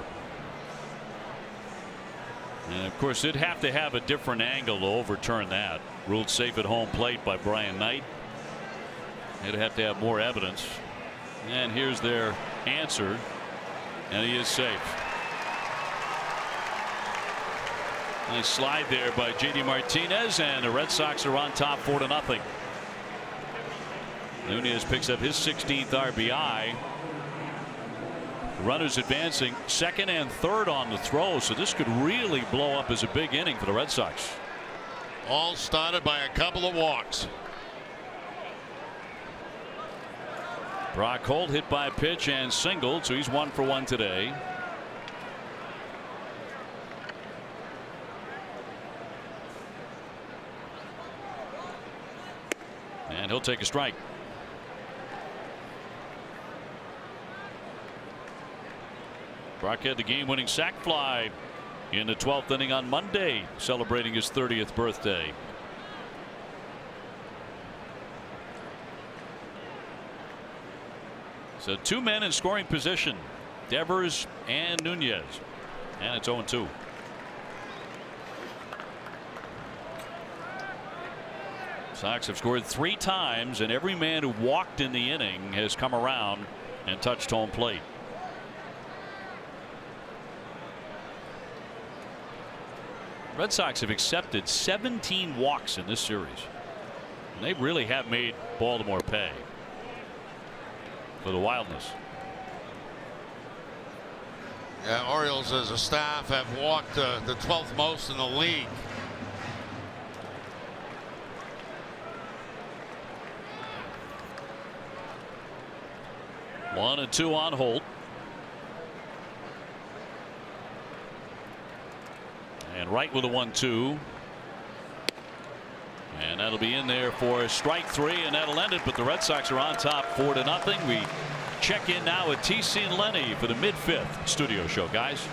And of course, they'd have to have a different angle to overturn that. Ruled safe at home plate by Brian Knight. They'd have to have more evidence. And here's their answer. And he is safe. Nice slide there by J.D. Martinez, and the Red Sox are on top 4-0. Nunez picks up his 16th RBI. Runners advancing second and third on the throw, so this could really blow up as a big inning for the Red Sox. All started by a couple of walks. Brock Holt hit by a pitch and singled, so he's 1 for 1 today. And he'll take a strike. Brock had the game-winning sac fly in the 12th inning on Monday, celebrating his 30th birthday. So 2 men in scoring position, Devers and Nunez, and it's 0-2. Sox have scored 3 times, and every man who walked in the inning has come around and touched home plate. Red Sox have accepted 17 walks in this series. And they really have made Baltimore pay for the wildness. Yeah, Orioles as a staff have walked the 12th most in the league. One and 2 on Holt. And right with a 1-2. And that'll be in there for strike 3, and that'll end it. But the Red Sox are on top 4-0. We check in now at TC and Lenny for the mid-5th studio show, guys.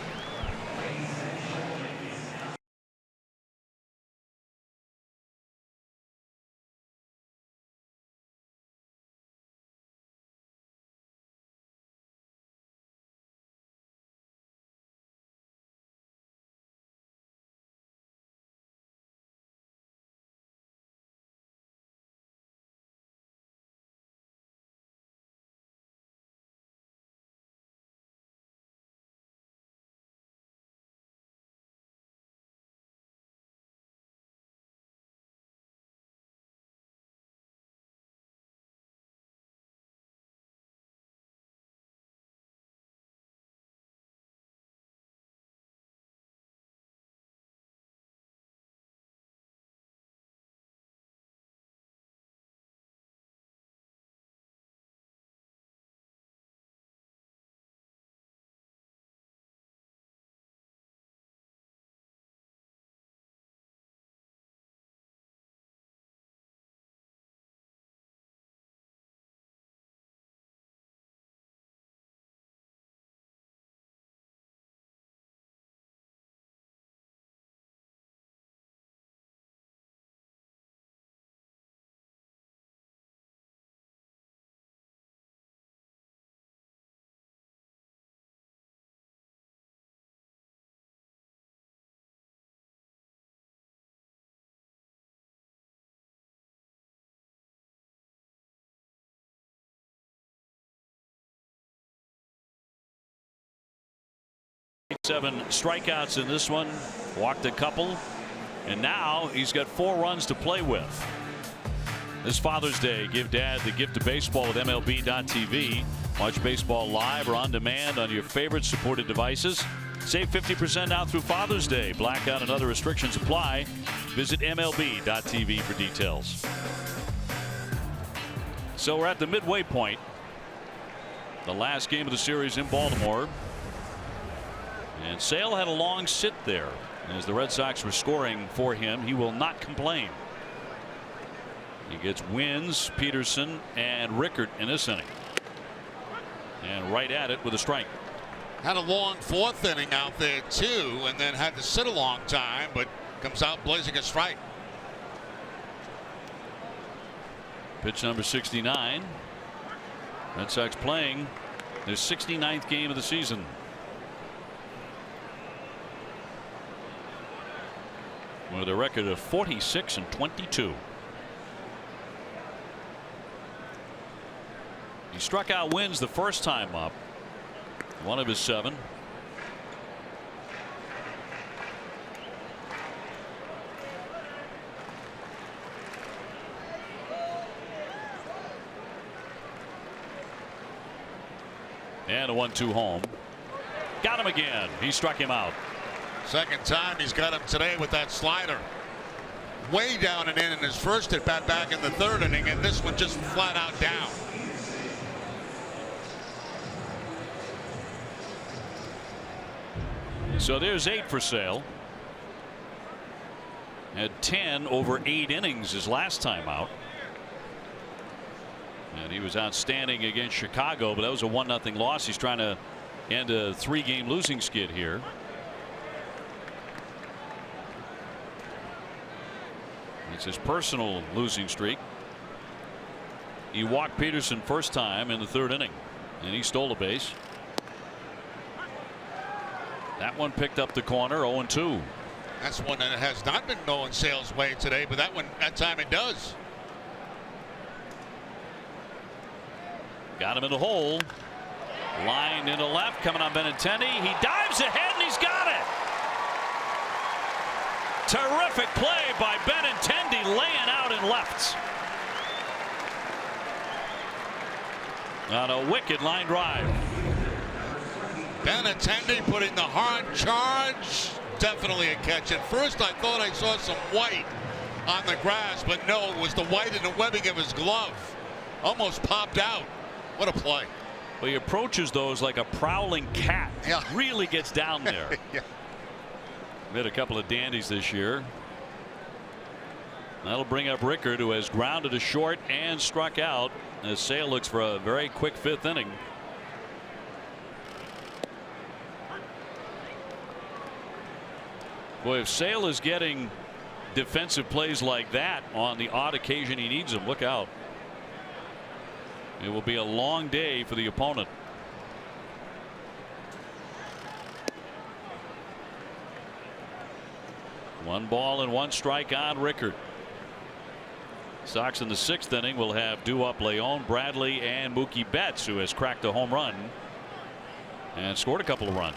Seven strikeouts in this one, walked a couple, and now he's got 4 runs to play with. This Father's Day, give Dad the gift of baseball with MLB.tv. Watch baseball live or on demand on your favorite supported devices. Save 50% now through Father's Day. Blackout and other restrictions apply. Visit MLB.tv for details. So we're at the midway point. The last game of the series in Baltimore. And Sale had a long sit there as the Red Sox were scoring for him. He will not complain. He gets Wins, Peterson, and Rickert in this inning. And right at it with a strike. Had a long fourth inning out there too, and then had to sit a long time, but comes out blazing a strike. Pitch number 69. Red Sox playing their 69th game of the season. With a record of 46-22. He struck out Wins the first time up. One of his 7. And a 1-2 home. Got him again. He struck him out. Second time he's got him today with that slider. Way down and in his first at bat back in the third inning, and this one just flat out down. So there's 8 for Sale. Had 10 over 8 innings his last time out. And he was outstanding against Chicago, but that was a 1-0 loss. He's trying to end a 3-game losing skid here. It's his personal losing streak. He walked Peterson first time in the third inning, and he stole a base. That one picked up the corner. 0-2. That's one that has not been going Sale's way today, but that time it does. Got him in the hole. Line into left, coming on Benintendi. He dives ahead and he's got it. Terrific play by Benintendi, laying out in left. On a wicked line drive. Benintendi putting the hard charge. Definitely a catch. At first I thought I saw some white on the grass, but no, it was the white in the webbing of his glove. Almost popped out. What a play. Well, he approaches those like a prowling cat. Yeah. Really gets down there. Yeah. Made a couple of dandies this year. That'll bring up Rickard, who has grounded a short and struck out, as Sale looks for a very quick 5th inning. Boy, if Sale is getting defensive plays like that on the odd occasion he needs them, look out. It will be a long day for the opponent. One ball and 1 strike on Rickard. Sox in the 6th inning will have due up Leon, Bradley, and Mookie Betts, who has cracked a home run and scored a couple of runs.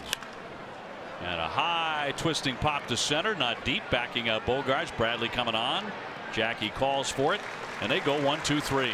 And a high twisting pop to center, not deep, backing up Bogarts. Bradley coming on. Jackie calls for it, and they go 1-2-3.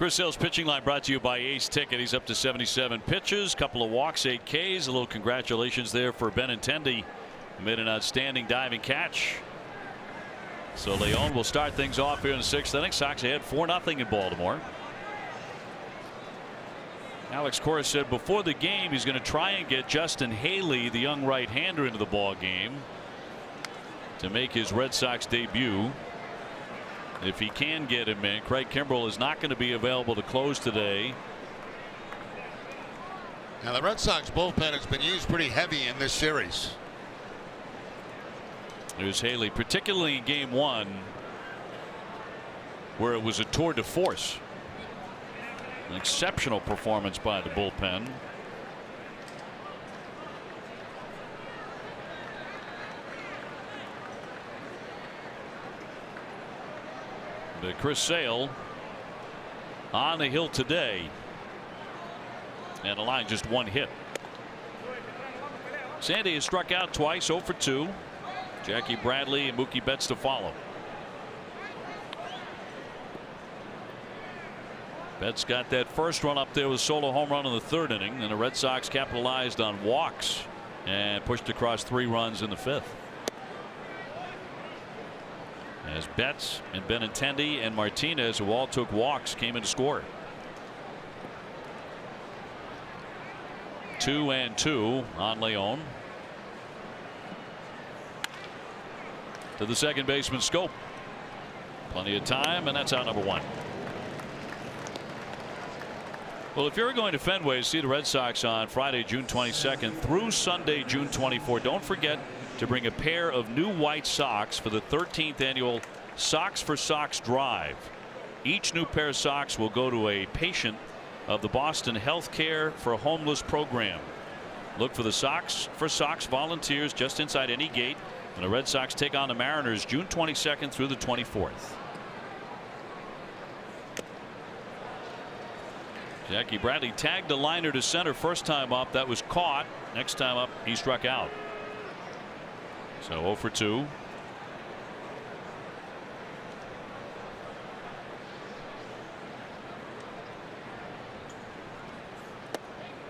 Chris Sale's pitching line brought to you by Ace Ticket. He's up to 77 pitches, couple of walks, 8 Ks. A little congratulations there for Benintendi. Made an outstanding diving catch. So Leon will start things off here in the 6th inning. Sox ahead 4-0 in Baltimore. Alex Cora said before the game he's going to try and get Justin Haley, the young right-hander, into the ball game to make his Red Sox debut. If he can get him in, Craig Kimbrell is not going to be available to close today. Now the Red Sox bullpen has been used pretty heavy in this series. There's Haley, particularly in game 1, where it was a tour de force. An exceptional performance by the bullpen. But Chris Sale on the hill today, and a line just 1 hit. Sandy has struck out twice, 0 for 2. Jackie Bradley and Mookie Betts to follow. Betts got that first run up there with a solo home run in the 3rd inning, and the Red Sox capitalized on walks and pushed across 3 runs in the 5th. As Betts and Benintendi and Martinez, who all took walks, came in to score. 2-2 on Leon. To the second baseman, Scope. Plenty of time, and that's out number 1. Well, if you're going to Fenway to see the Red Sox on Friday, June 22nd through Sunday, June 24, don't forget to bring a pair of new white socks for the 13th annual Socks for Socks drive. Each new pair of socks will go to a patient of the Boston Healthcare for Homeless program. Look for the Socks for Socks volunteers just inside any gate. And the Red Sox take on the Mariners June 22nd through the 24th. Jackie Bradley tagged the liner to center first time up. That was caught. Next time up, he struck out. So 0 for 2.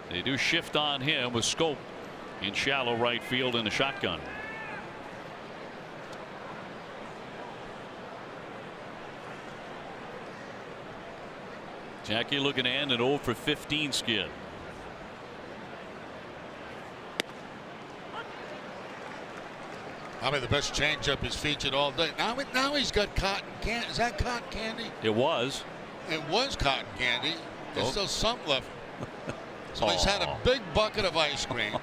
They do shift on him with Scope in shallow right field in the shotgun. Jackie looking to end an 0 for 15 skid. Probably the best changeup he's featured all day. Now he's got cotton candy. Is that cotton candy? It was. It was cotton candy. There's still some left. So he's had a big bucket of ice cream,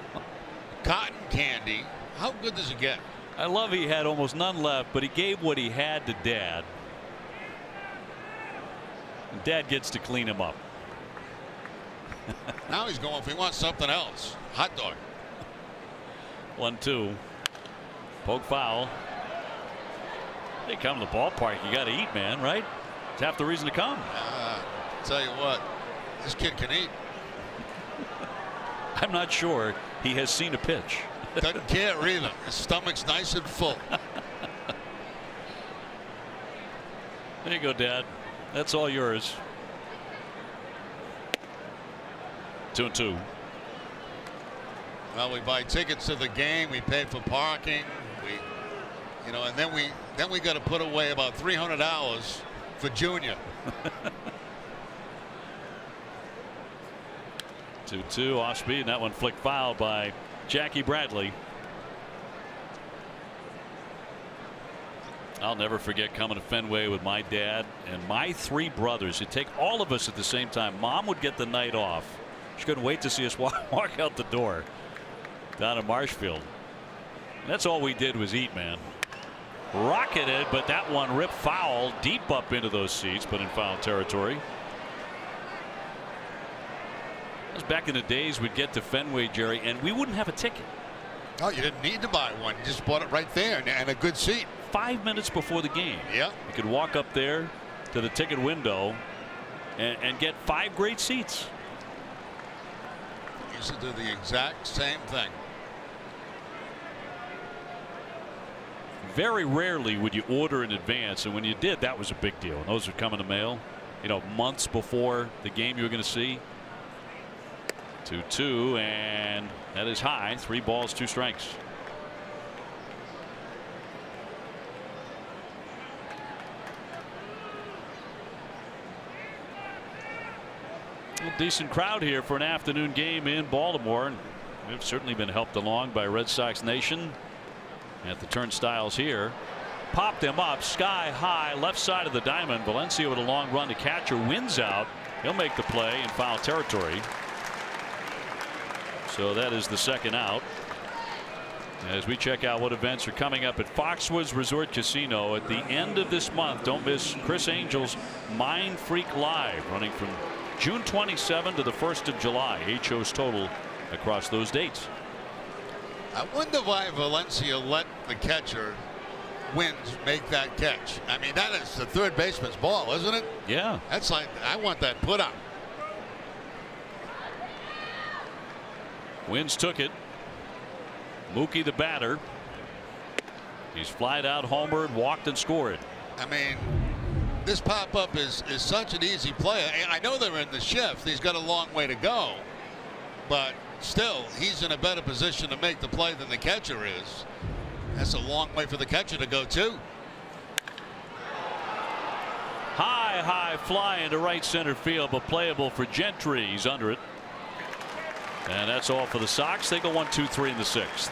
cotton candy. How good does it get? I love he had almost none left, but he gave what he had to Dad. And Dad gets to clean him up. Now he's going if he wants something else. Hot dog. 1-2. Poke foul. They come to the ballpark. You got to eat, man, right? It's half the reason to come. Tell you what, this kid can eat. I'm not sure he has seen a pitch. Doesn't care either. His stomach's nice and full. There you go, Dad. That's all yours. 2-2. Well, we buy tickets to the game. We pay for parking. And then we got to put away about $300 for Junior. 2-2 off speed, and that one flicked foul by Jackie Bradley. I'll never forget coming to Fenway with my dad and my 3 brothers. It'd take all of us at the same time. Mom would get the night off. She couldn't wait to see us walk out the door down in Marshfield. And that's all we did was eat, man. Rocketed, but that one ripped foul deep up into those seats, but in foul territory. That was back in the days we'd get to Fenway, Jerry, and we wouldn't have a ticket. Oh, you didn't need to buy one. You just bought it right there and a good seat. 5 minutes before the game. Yeah. You could walk up there to the ticket window and get 5 great seats. Used to do the exact same thing. Very rarely would you order in advance, and when you did, that was a big deal. And those would come in the mail. months before the game you were going to see. 2-2, and that is high. 3 balls, 2 strikes. A decent crowd here for an afternoon game in Baltimore, and we've certainly been helped along by Red Sox Nation at the turnstiles here. Popped them up sky high left side of the diamond. Valencia with a long run to catcher, wins out. He'll make the play in foul territory. So that is the second out. As we check out what events are coming up at Foxwoods Resort Casino at the end of this month. Don't miss Chris Angel's Mind Freak Live, running from June 27 to the 1st of July. 8 shows total across those dates. I wonder why Valencia let the catcher Wins make that catch. I mean, that is the third baseman's ball, isn't it? Yeah. That's like, I want that put up. Wins took it. Mookie the batter. He's flied out, homered, walked, and scored. I mean, this pop-up is such an easy play. I know they're in the shift. He's got a long way to go. But still, he's in a better position to make the play than the catcher is. That's a long way for the catcher to go, too. High fly into right center field, but playable for Gentry. He's under it. And that's all for the Sox. They go 1-2-3 in the 6th.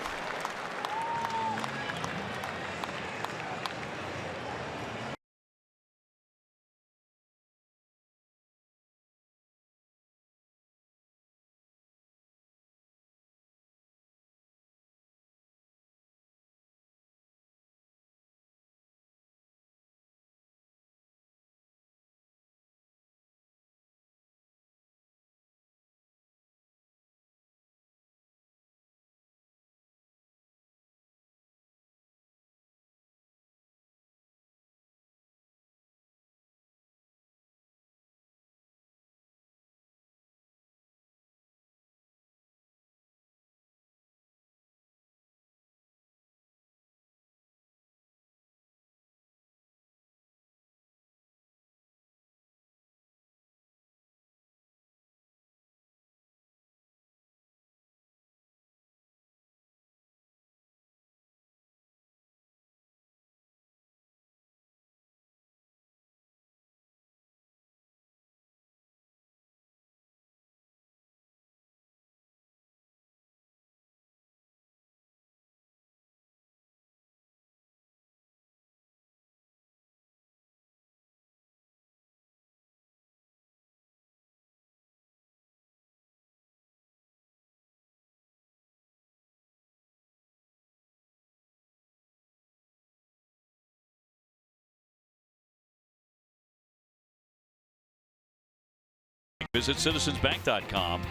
Visit citizensbank.com.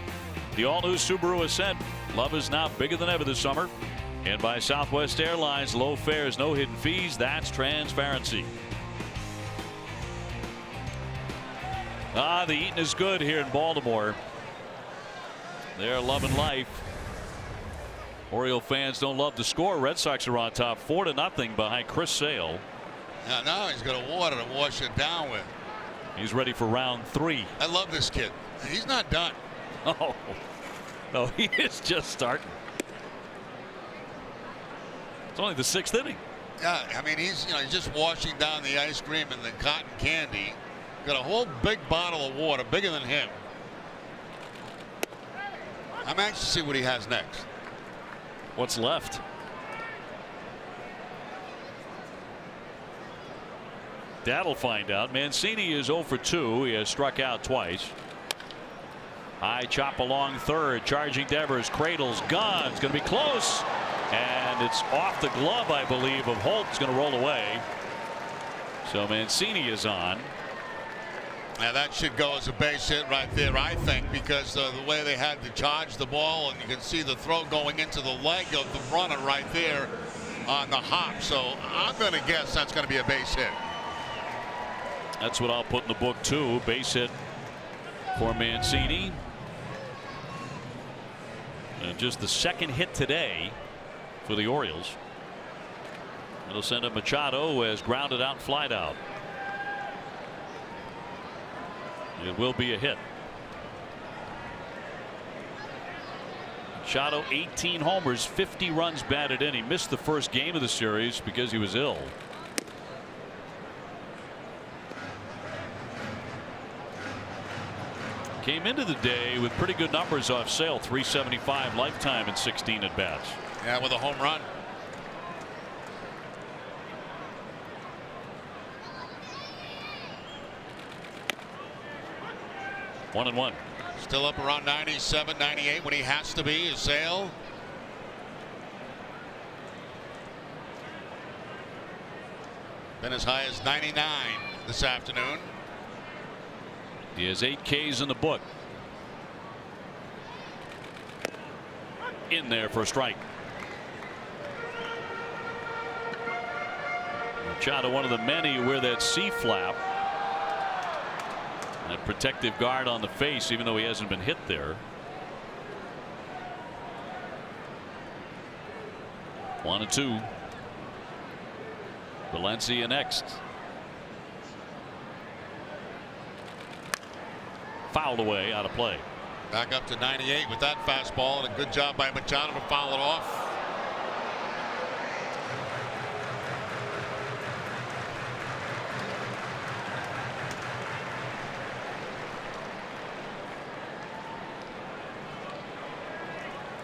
The all-new Subaru Ascent. Love is now bigger than ever this summer. And by Southwest Airlines, low fares, no hidden fees. That's transparency. The eating is good here in Baltimore. They're loving life. Oriole fans don't love to score. Red Sox are on top 4-0 behind Chris Sale. Now he's got a water to wash it down with. He's ready for round 3. I love this kid. He's not done. Oh, he is just starting. It's only the 6th inning. Yeah, I mean, he's just washing down the ice cream and the cotton candy. Got a whole big bottle of water, bigger than him. I'm anxious to see what he has next. What's left? That'll find out. Mancini is 0 for 2. He has struck out twice. High chop along third. Charging Devers. Cradles. Guns. Going to be close. And it's off the glove, I believe, of Holt. It's going to roll away. So Mancini is on. Now that should go as a base hit right there, I think, because the way they had to charge the ball, and you can see the throw going into the leg of the runner right there on the hop. So I'm going to guess that's going to be a base hit. That's what I'll put in the book, too. Base hit for Mancini. And just the second hit today for the Orioles. It'll send up Machado, who has grounded out and flied out. It will be a hit. Machado 18 homers, 50 runs batted in. He missed the first game of the series because he was ill. Came into the day with pretty good numbers off Sale, 375 lifetime in 16 at bats. Yeah, with a home run. One and one. Still up around 97, 98 when he has to be. Is Sale. Been as high as 99 this afternoon. He has 8 Ks in the book. In there for a strike. Machado, one of the many who wear that C flap. That protective guard on the face, even though he hasn't been hit there. 1-2. Valencia next. Fouled away, out of play. Back up to 98 with that fastball, and a good job by Machado to foul it off.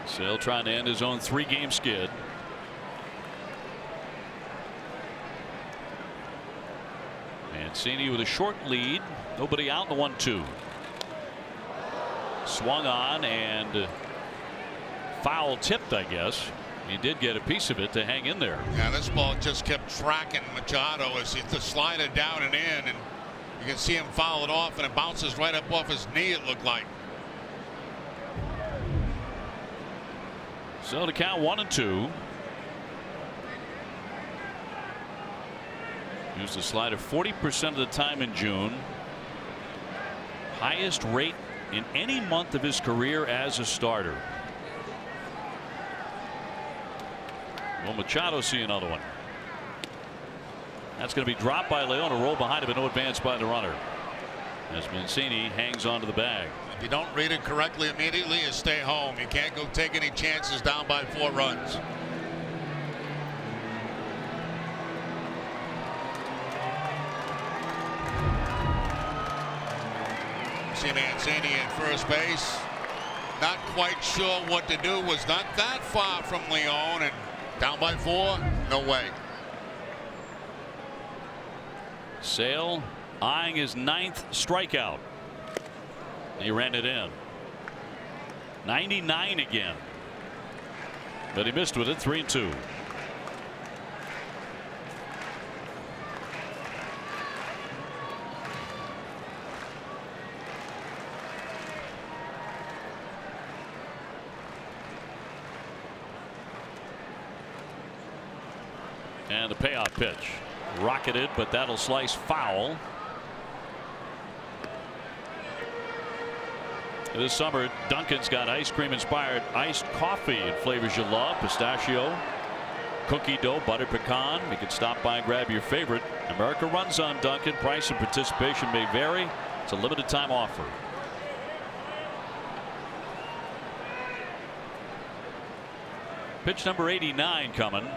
Sale trying to end his own 3-game skid. Mancini with a short lead. Nobody out in the 1-2. Swung on and foul tipped, I guess. He did get a piece of it to hang in there. Yeah, this ball just kept tracking Machado as he slided down and in, and you can see him foul it off, and it bounces right up off his knee, it looked like. So to count 1-2. Used the slider 40% of the time in June. Highest rate in any month of his career as a starter. Will Machado see another one? That's going to be dropped by Leon. A roll behind him, but no advance by the runner. As Mancini hangs onto the bag. If you don't read it correctly immediately, you stay home. You can't go take any chances down by 4 runs. See Mancini at first base. Not quite sure what to do. Was not that far from Leon, and down by 4. No way. Sale eyeing his 9th strikeout. He ran it in. 99 again. But he missed with it. 3-2. And the payoff pitch. Rocketed, but that'll slice foul. This summer, Dunkin's got ice cream inspired iced coffee and flavors you love. Pistachio, cookie dough, butter pecan. You can stop by and grab your favorite. America runs on Dunkin'. Price and participation may vary. It's a limited time offer. Pitch number 89 coming.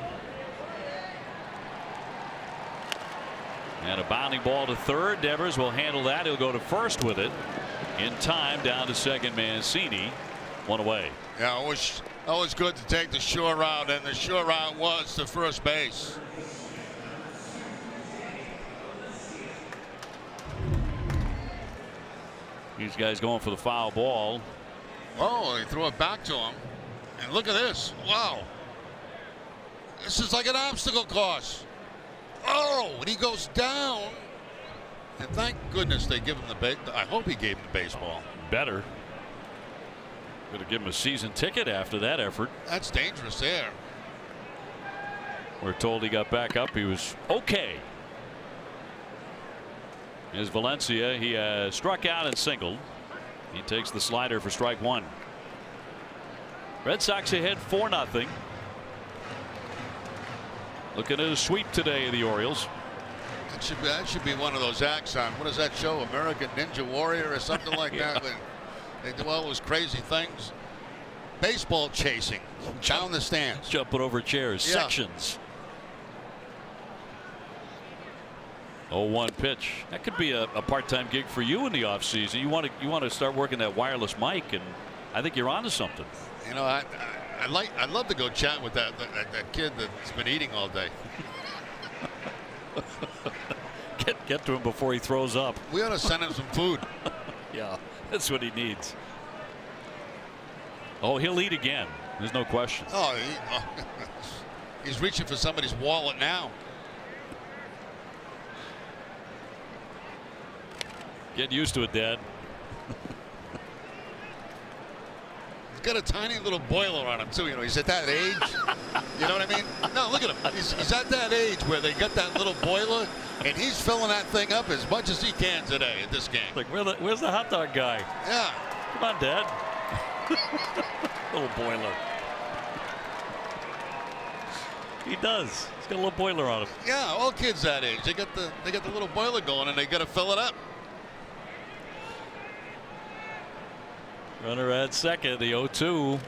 And a bounding ball to third. Devers will handle that. He'll go to first with it. In time, down to second. Mancini, 1 away. Yeah, always good to take the sure route, and the sure route was to first base. These guys going for the foul ball. Oh, he threw it back to him. And look at this. Wow. This is like an obstacle course. Oh, and he goes down. And thank goodness they give him the base. I hope he gave him the baseball. Better. Going to give him a season ticket after that effort. That's dangerous there. We're told he got back up. He was okay. Here's Valencia. He struck out and singled. He takes the slider for strike 1. Red Sox ahead 4-0. Looking at a sweep today of the Orioles. That should be one of those acts on, what is that show, American Ninja Warrior or something like Yeah. that. They do all those crazy things. Baseball chasing down the stands. Jumping over chairs. Yeah. Sections. 0-1 pitch. That could be a part-time gig for you in the offseason. You want to start working that wireless mic, and I think you're onto something. You know, I'd love to go chat with that kid that's been eating all day. Get to him before he throws up. We ought to send him some food. Yeah, that's what he needs. Oh, he'll eat again. There's no question. He's reaching for somebody's wallet now. Get used to it, Dad. He's got a tiny little boiler on him too. You know, he's at that age. You know what I mean? No, look at him. He's at that age where they got that little boiler, and he's filling that thing up as much as he can today at this game. Like, where's the hot dog guy? Yeah. Come on, Dad. Little boiler. He does. He's got a little boiler on him. Yeah, all kids that age, they got the little boiler going, and they got to fill it up. Runner at second, the 0-2.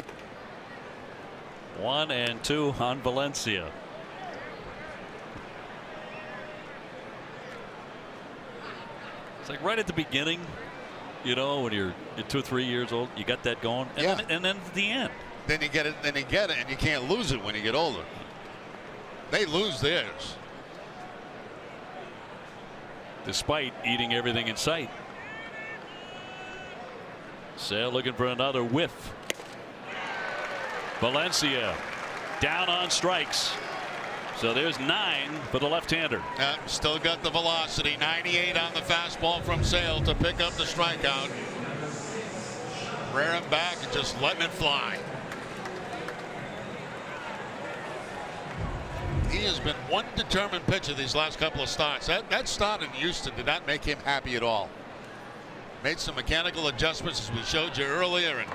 1-2 on Valencia. It's like right at the beginning, you know, when you're 2 or 3 years old, you got that going, and then at the end. Then you get it, and you can't lose it when you get older. They lose theirs. Despite eating everything in sight. Sale looking for another whiff. Valencia down on strikes. So there's 9 for the left-hander. Still got the velocity. 98 on the fastball from Sale to pick up the strikeout. Rearing back and just letting it fly. He has been one determined pitcher these last couple of starts. That start in Houston did not make him happy at all. Made some mechanical adjustments as we showed you earlier, and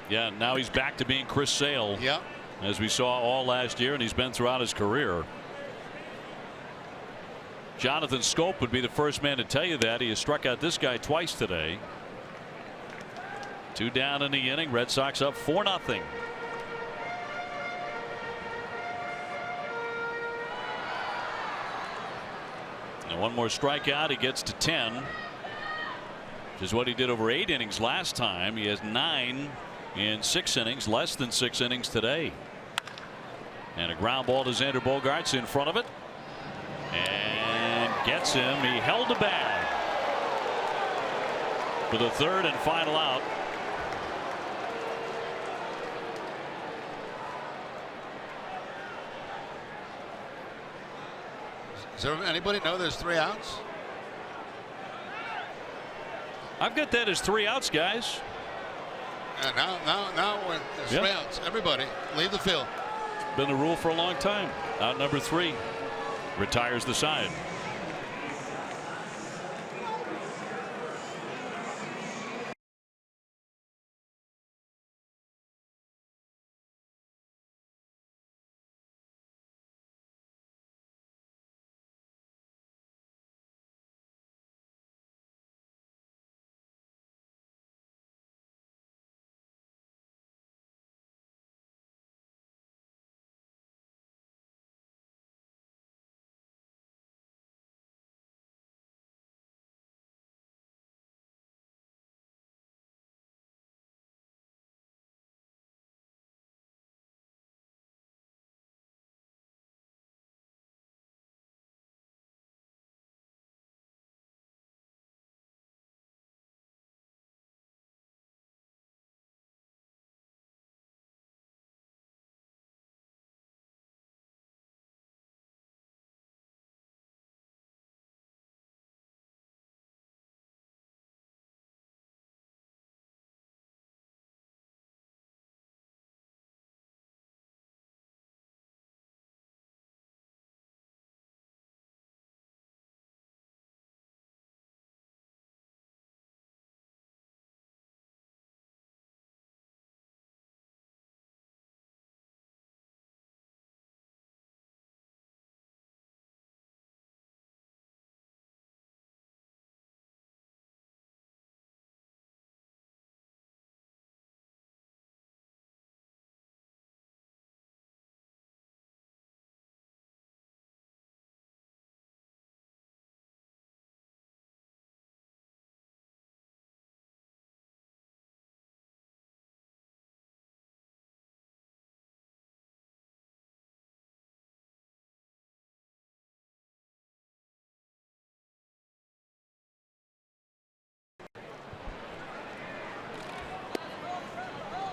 yeah, now he's back to being Chris Sale. yeah, As we saw all last year, and he's been throughout his career. Jonathan Scope would be the first man to tell you that. He has struck out this guy twice today. 2 down in the inning. Red Sox up 4-0. And one more strikeout, he gets to 10, which is what he did over 8 innings last time. He has 9 in 6 innings, less than 6 innings today. And a ground ball to Xander Bogaerts in front of it, and gets him. He held the bag for the 3rd and final out. Does anybody know there's 3 outs? I've got that as 3 outs, guys. And now there's 3 outs. Everybody leave the field. Been the rule for a long time. Out number 3 retires the side.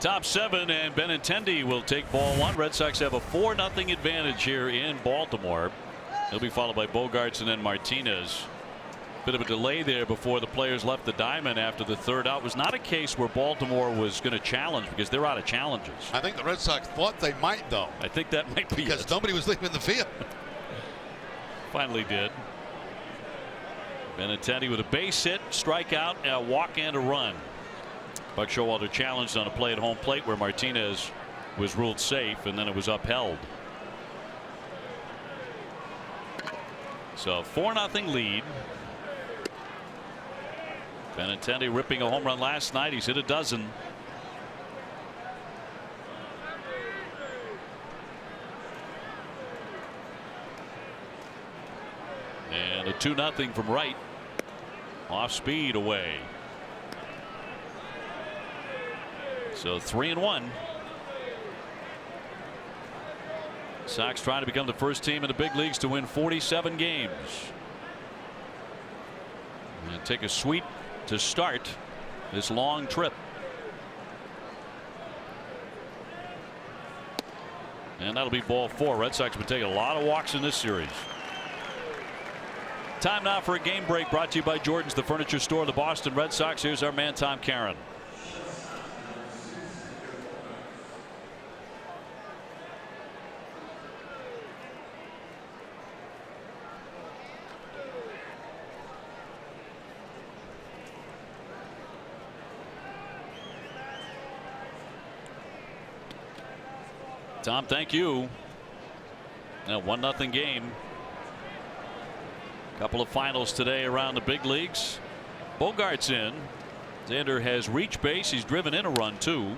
Top 7, and Benintendi will take ball 1. Red Sox have a 4-0 advantage here in Baltimore. He'll be followed by Bogarts and then Martinez. Bit of a delay there before the players left the diamond after the third out. It was not a case where Baltimore was going to challenge because they're out of challenges. I think the Red Sox thought they might, though. I think that might be because nobody was leaving the field. Finally did. Benintendi with a base hit, strikeout, a walk and a run. Buck Showalter challenged on a play at home plate where Martinez was ruled safe, and then it was upheld. So 4-0 lead. Benintendi ripping a home run last night. He's hit a dozen. And a 2-0 from right. Off speed away. So 3-1. Sox trying to become the first team in the big leagues to win 47 games. And take a sweep to start this long trip. And that'll be ball 4. Red Sox have been taking a lot of walks in this series. Time now for a game break brought to you by Jordan's, the furniture store of the Boston Red Sox. Here's our man Tom Caron. Tom, thank you. A 1-0 game. Couple of finals today around the big leagues. Bogart's in. Xander has reached base. He's driven in a run too.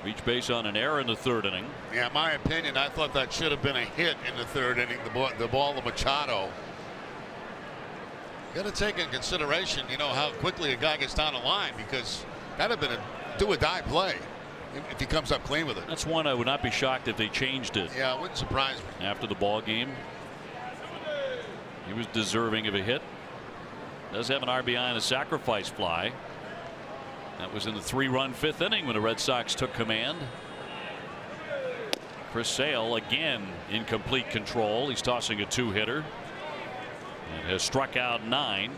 Reached base on an error in the third inning. Yeah, my opinion, I thought that should have been a hit in the third inning. The ball to Machado. Got to take in consideration, you know, how quickly a guy gets down the line, because that'd have been a do-or-die play if he comes up clean with it. That's one I would not be shocked if they changed it. Yeah, it wouldn't surprise me. After the ball game. He was deserving of a hit. Does have an RBI and a sacrifice fly. That was in the 3-run 5th inning when the Red Sox took command. Chris Sale again in complete control. He's tossing a 2-hitter and has struck out 9.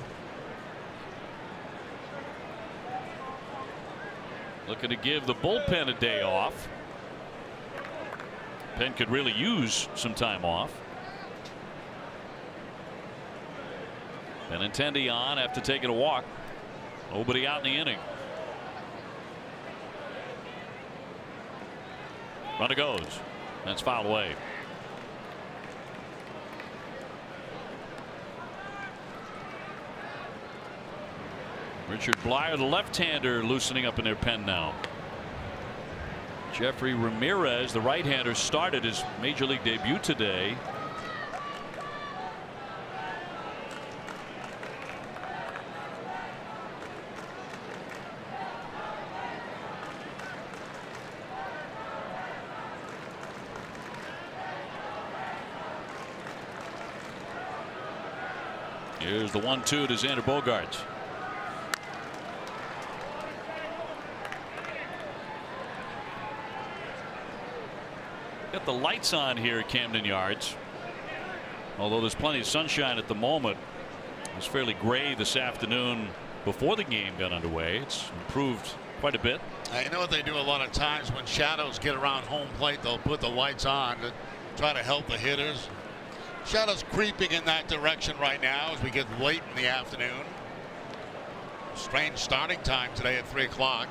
Looking to give the bullpen a day off. Pen could really use some time off. Benintendi on after taking a walk. Nobody out in the inning. Runner goes. That's fouled away. Richard Blyer, the left-hander, loosening up in their pen now. Jeffrey Ramirez, the right-hander, started his major league debut today. Here's the 1-2 to Xander Bogaerts. Got the lights on here at Camden Yards. Although there's plenty of sunshine at the moment. It was fairly gray this afternoon before the game got underway. It's improved quite a bit. You know what they do a lot of times when shadows get around home plate, they'll put the lights on to try to help the hitters. Shadows creeping in that direction right now as we get late in the afternoon. Strange starting time today at 3 o'clock.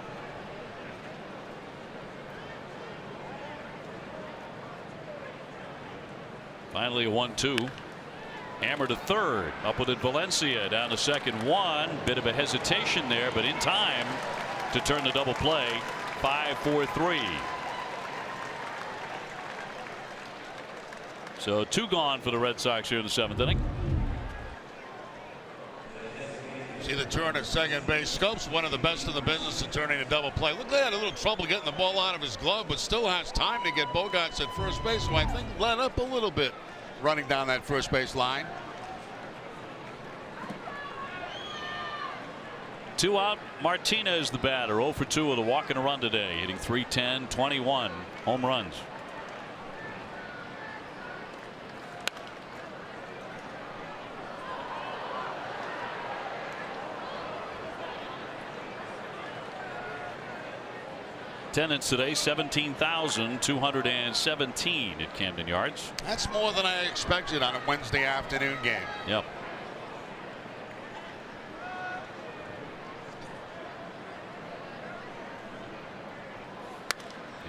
Finally a 1-2. Hammer to third. Up with it Valencia. Down to second. 1. Bit of a hesitation there, but in time to turn the double play. 5-4-3. So 2 gone for the Red Sox here in the 7th inning. See the turn at second base. Scope's one of the best in the business at turning a double play. Look, they had a little trouble getting the ball out of his glove, but still has time to get Bogarts at first base, so I think let up a little bit running down that first base line. 2 out. Martinez, the batter, 0 for 2 with a walk and a run today, hitting .310, 21 home runs. Attendance today, 17,217 at Camden Yards. That's more than I expected on a Wednesday afternoon game. Yep.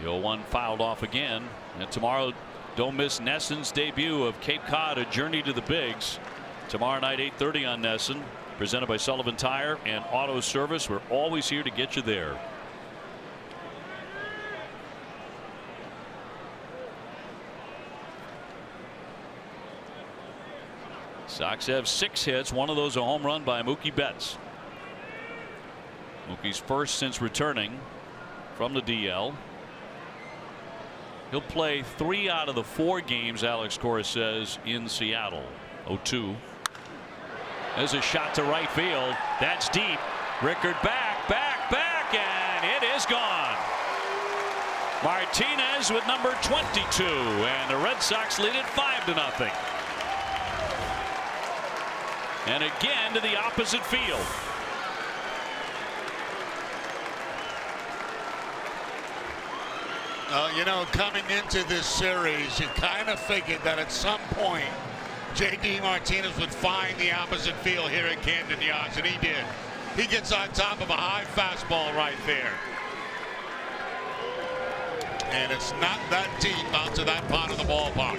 The 0-1 fouled off again. And tomorrow, don't miss Nesson's debut of Cape Cod, A Journey to the Bigs. Tomorrow night, 8:30 on Nesson. Presented by Sullivan Tire and Auto Service. We're always here to get you there. Sox have 6 hits, one of those a home run by Mookie Betts. Mookie's first since returning from the DL. He'll play 3 out of the 4 games, Alex Cora says, in Seattle. 0-2. There's a shot to right field. That's deep. Rickard back, and it is gone. Martinez with number 22, and the Red Sox lead it 5-0. And again to the opposite field. You know, coming into this series, you kind of figured that at some point J.D. Martinez would find the opposite field here at Camden Yards, and he did. He gets on top of a high fastball right there. And it's not that deep out to that part of the ballpark.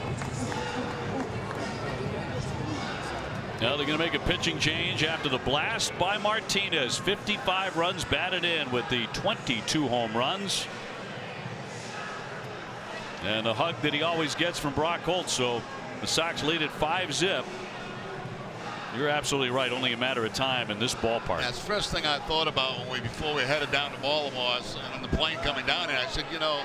Now they're going to make a pitching change after the blast by Martinez. 55 runs batted in with the 22 home runs. And the hug that he always gets from Brock Holt. So the Sox lead at 5-0. You're absolutely right. Only a matter of time in this ballpark. That's the first thing I thought about before we headed down to Baltimore and on the plane coming down here. I said, you know,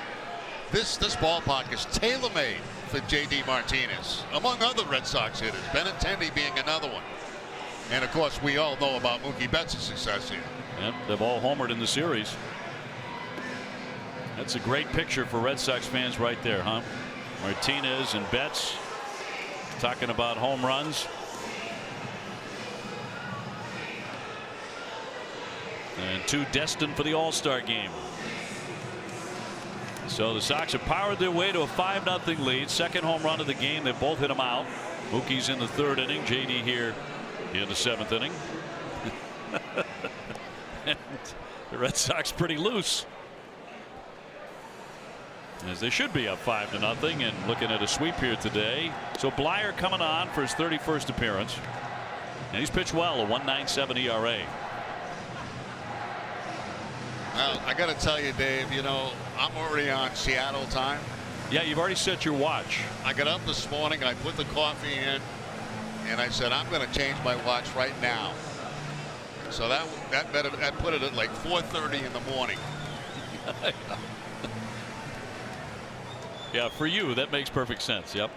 this ballpark is tailor-made for J.D. Martinez, among other Red Sox hitters, Benintendi being another one. And of course, we all know about Mookie Betts' success here. Yep, they've all homered in the series. That's a great picture for Red Sox fans right there, huh? Martinez and Betts talking about home runs. And 2 destined for the All-Star game. So the Sox have powered their way to a 5-0 lead. Second home run of the game. They both hit them out. Mookie's in the 3rd inning. JD here in the 7th inning. And the Red Sox pretty loose, as they should be up 5-0, and looking at a sweep here today. So Blyer coming on for his 31st appearance, and he's pitched well, a 1.97 ERA. Well, I got to tell you, Dave, you know, I'm already on Seattle time. Yeah, you've already set your watch. I got up this morning, I put the coffee in, and I said, I'm going to change my watch right now. So that put it at like 4:30 in the morning. Yeah, for you, that makes perfect sense. Yep.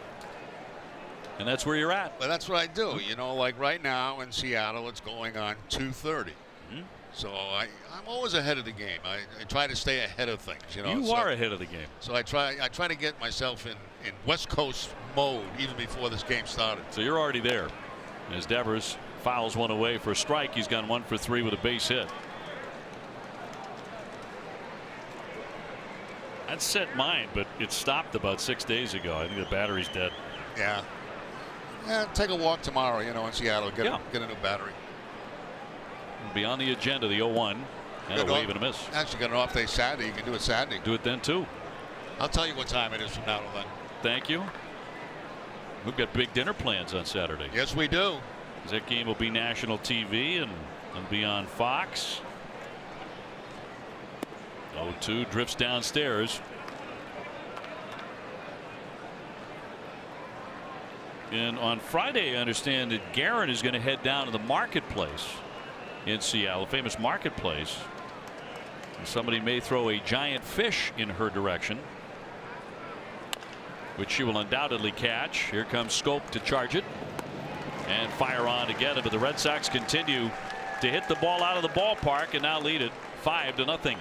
And that's where you're at. But that's what I do. You know, like right now in Seattle, it's going on 2:30. Mm-hmm. So I'm always ahead of the game. I try to stay ahead of things. You know, you are ahead of the game. So I try to get myself in West Coast mode even before this game started. So you're already there. As Devers fouls one away for a strike, he's gone 1 for 3 with a base hit. I'd set mine, but it stopped about 6 days ago. I think the battery's dead. Yeah. Yeah. Take a walk tomorrow. You know, in Seattle, get a new battery. It'll be on the agenda, the 0-1. And a wave and a miss. Actually, got an off day Saturday. You can do it Saturday. Do it then too. I'll tell you what time it is from now to then. Thank you. We've got big dinner plans on Saturday. Yes, we do. That game will be national TV and it'll be on Fox. 0-2 drifts downstairs. And on Friday, I understand that Guerin is going to head down to the marketplace in Seattle, famous marketplace. And somebody may throw a giant fish in her direction, which she will undoubtedly catch. Here comes Scope to charge it and fire on together. But the Red Sox continue to hit the ball out of the ballpark and now lead it 5-0.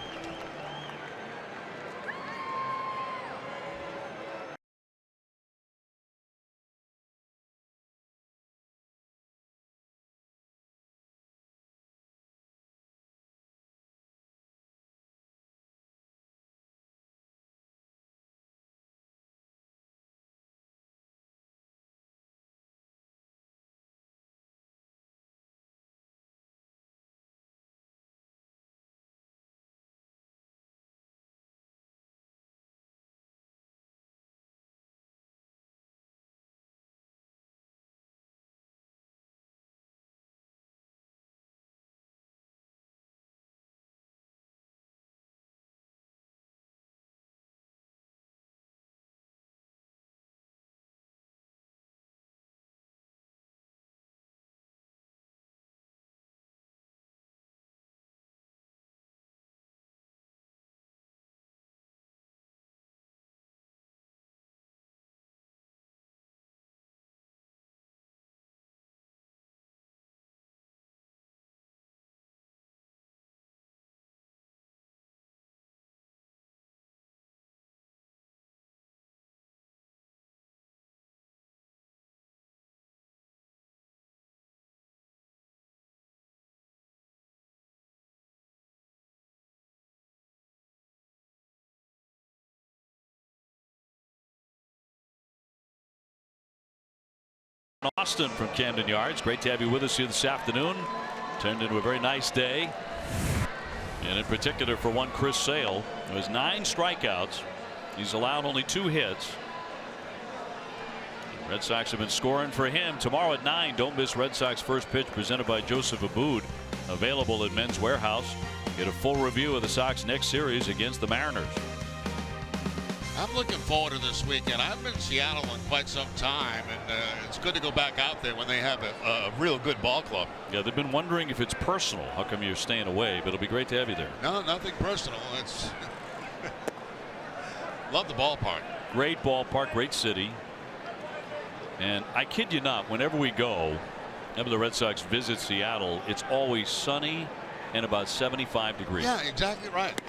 Austin from Camden Yards. Great to have you with us here this afternoon. Turned into a very nice day. And in particular for one Chris Sale, who has 9 strikeouts. He's allowed only 2 hits. Red Sox have been scoring for him. Tomorrow at 9, don't miss Red Sox first pitch presented by Joseph Abboud. Available at Men's Warehouse. Get a full review of the Sox next series against the Mariners. I'm looking forward to this weekend. I've been in Seattle in quite some time, and it's good to go back out there when they have a real good ball club. Yeah, they've been wondering if it's personal. How come you're staying away? But it'll be great to have you there. No, nothing personal. It's love the ballpark. Great ballpark, great city. And I kid you not, whenever we go, whenever the Red Sox visit Seattle, it's always sunny and about 75 degrees. Yeah, exactly right.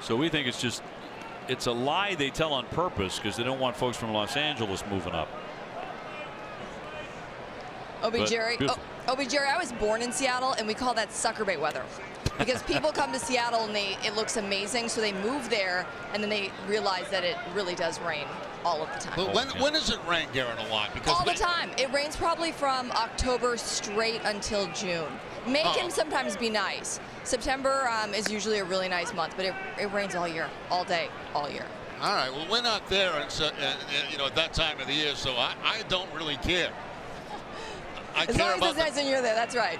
So we think it's a lie they tell on purpose because they don't want folks from Los Angeles moving up. Jerry, I was born in Seattle, and we call that sucker bait weather. Because people come to Seattle and it looks amazing, so they move there, and then they realize that it really does rain all of the time. But when does it rain, Garrett, a lot? Because all the time. It rains probably from October straight until June. May can sometimes be nice. September is usually a really nice month, but it rains all year, all day, all year. All right, well, we're not there and at that time of the year, so I don't really care. As long as it's nice and you're there, that's right.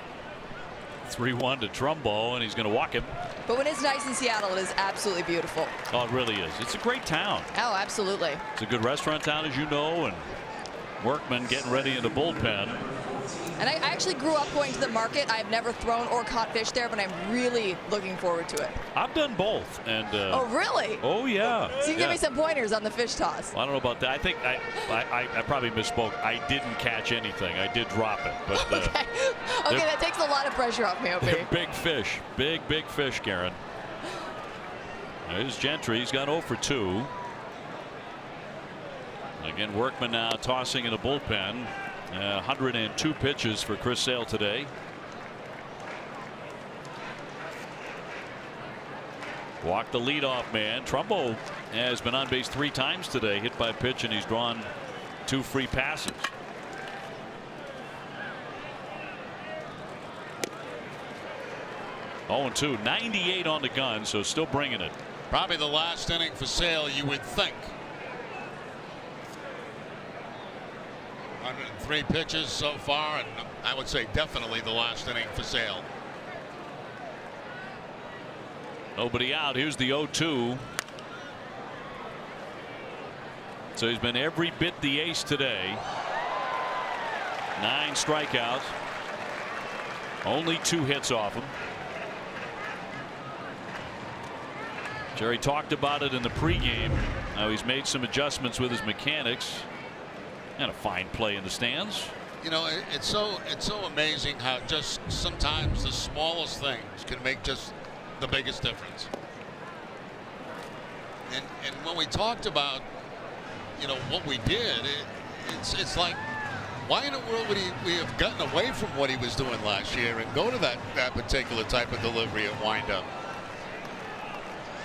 3-1 to Trumbo, and he's going to walk him. But when it's nice in Seattle, it is absolutely beautiful. Oh, it really is. It's a great town. Oh, absolutely. It's a good restaurant town, as you know, and workmen getting ready in the bullpen. And I actually grew up going to the market. I've never thrown or caught fish there, but I'm really looking forward to it. I've done both. And oh, really? Oh, yeah. So you can give me some pointers on the fish toss. Well, I don't know about that. I think I probably misspoke. I didn't catch anything. I did drop it. But okay, that takes a lot of pressure off me, They're big fish. Big fish, Karen. There's Gentry. He's got 0 for 2. Again, Workman now tossing in the bullpen. 102 pitches for Chris Sale today. Walked the leadoff man. Trumbo has been on base 3 times today, hit by pitch, and he's drawn 2 free passes. Oh, 2, 98 on the gun, so still bringing it. Probably the last inning for Sale, you would think. 103 pitches so far, and I would say definitely the last inning for Sale. Nobody out. Here's the 0-2. So he's been every bit the ace today. 9 strikeouts. Only 2 hits off him. Jerry talked about it in the pregame. Now he's made some adjustments with his mechanics. And a fine play in the stands. You know, it's so amazing how just sometimes the smallest things can make just the biggest difference. And when we talked about, you know, what we did, it's like, why in the world would we have gotten away from what he was doing last year and go to that particular type of delivery at windup?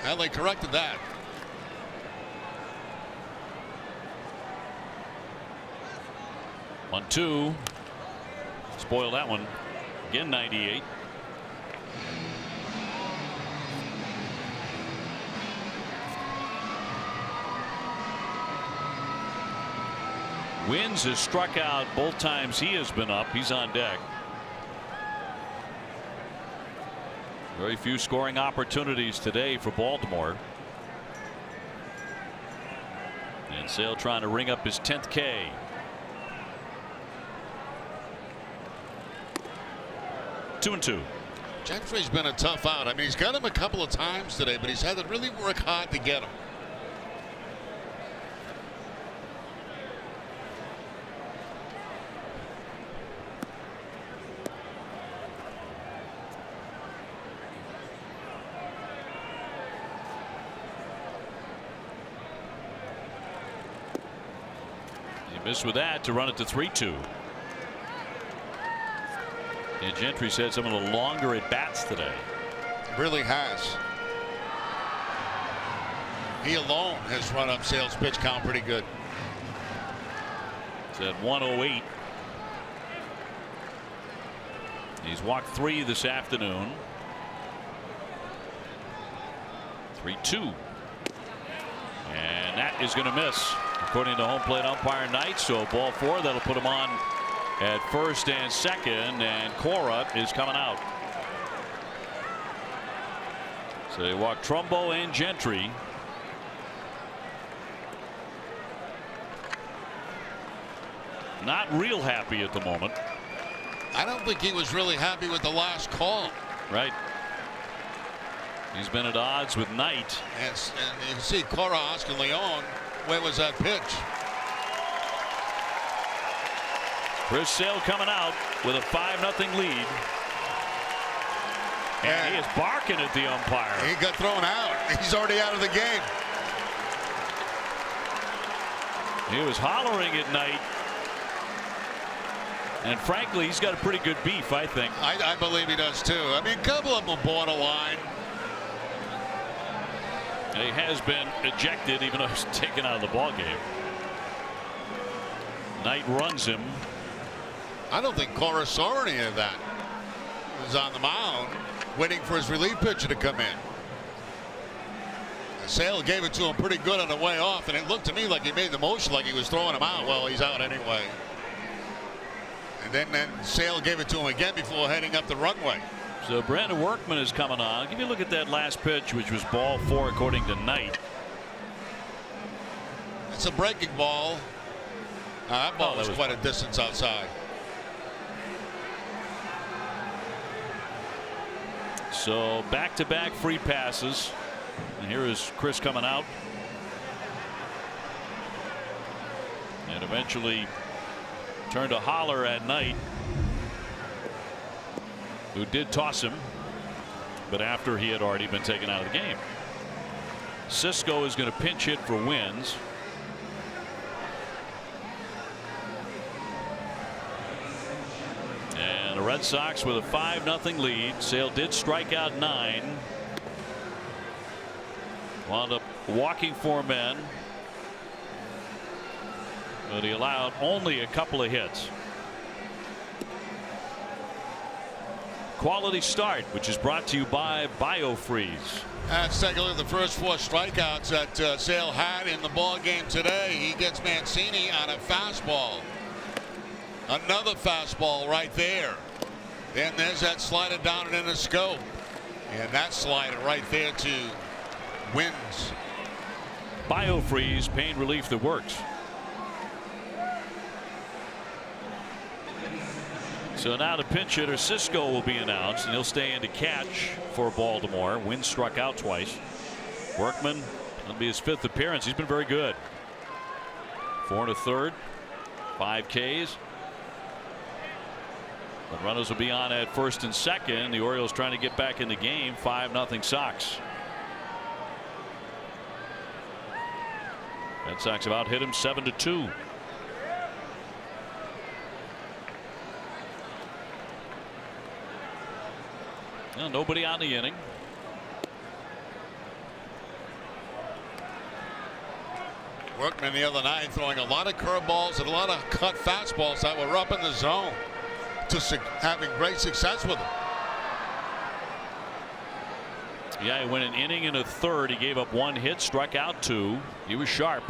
Well, they corrected that. One, two. Spoil that one. Again, 98. Wins has struck out both times he has been up. He's on deck. Very few scoring opportunities today for Baltimore. And Sale trying to ring up his 10th K. 2-2. Gentry's been a tough out. I mean, he's got him a couple of times today, but he's had to really work hard to get him. He missed with that to run it to 3-2. And Gentry's had some of the longer at bats today. Really has. He alone has run up Sale's pitch count pretty good. It's at 108. He's walked 3 this afternoon. 3-2. And that is going to miss, according to home plate umpire Knight. So ball 4, that'll put him on at first and second, and Cora is coming out. So they walk Trumbo and Gentry. Not real happy at the moment. I don't think he was really happy with the last call. Right. He's been at odds with Knight. And you can see Cora Oscar Leon. Where was that pitch? Chris Sale coming out with a 5-0 lead. And he is barking at the umpire. He got thrown out. He's already out of the game. He was hollering at Knight. And frankly, he's got a pretty good beef, I think. I believe he does too. I mean, a couple of them are borderline. And he has been ejected, even though he's taken out of the ball game. Knight runs him. I don't think Cora saw any of that. He was on the mound waiting for his relief pitcher to come in. Sale gave it to him pretty good on the way off, and it looked to me like he made the motion like he was throwing him out. Well, he's out anyway. And then Sale gave it to him again before heading up the runway. So Brandon Workman is coming on. Give you a look at that last pitch, which was ball 4 according to Knight. It's a breaking ball. That ball was quite a distance outside. So back-to-back free passes. And here is Chris coming out. And eventually turned a holler at Knight, who did toss him, but after he had already been taken out of the game. Cisco is going to pinch hit for Wins. And the Red Sox with a 5-0 lead. Sale did strike out 9. Wound up walking 4 men. But he allowed only a couple of hits. Quality Start, which is brought to you by BioFreeze. Let's take a look at the first 4 strikeouts that Sale had in the ball game today. He gets Mancini on a fastball. Another fastball right there. Then there's that slider down and in the scope. And that slider right there to Wins. BioFreeze, pain relief that works. So now the pinch hitter Cisco will be announced, and he'll stay in to catch for Baltimore. Wins struck out twice. Workman, that'll be his 5th appearance. He's been very good. 4 1/3, 5 Ks. The runners will be on at first and second. The Orioles trying to get back in the game. 5-0 Sox. Red Sox about hit him 7-2. Well, nobody out in the inning. Workman the other night throwing a lot of curveballs and a lot of cut fastballs that were up in the zone, to having great success with them. Yeah, he went an inning and a third. He gave up 1 hit, struck out 2. He was sharp.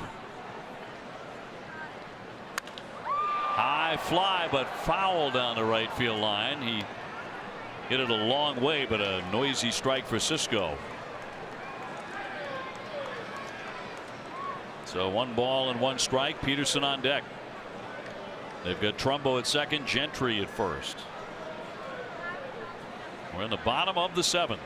High fly, but foul down the right field line. He hit it a long way, but a noisy strike for Cisco. So 1 ball and 1 strike. Peterson on deck. They've got Trumbo at second, Gentry at first. We're in the bottom of the 7th.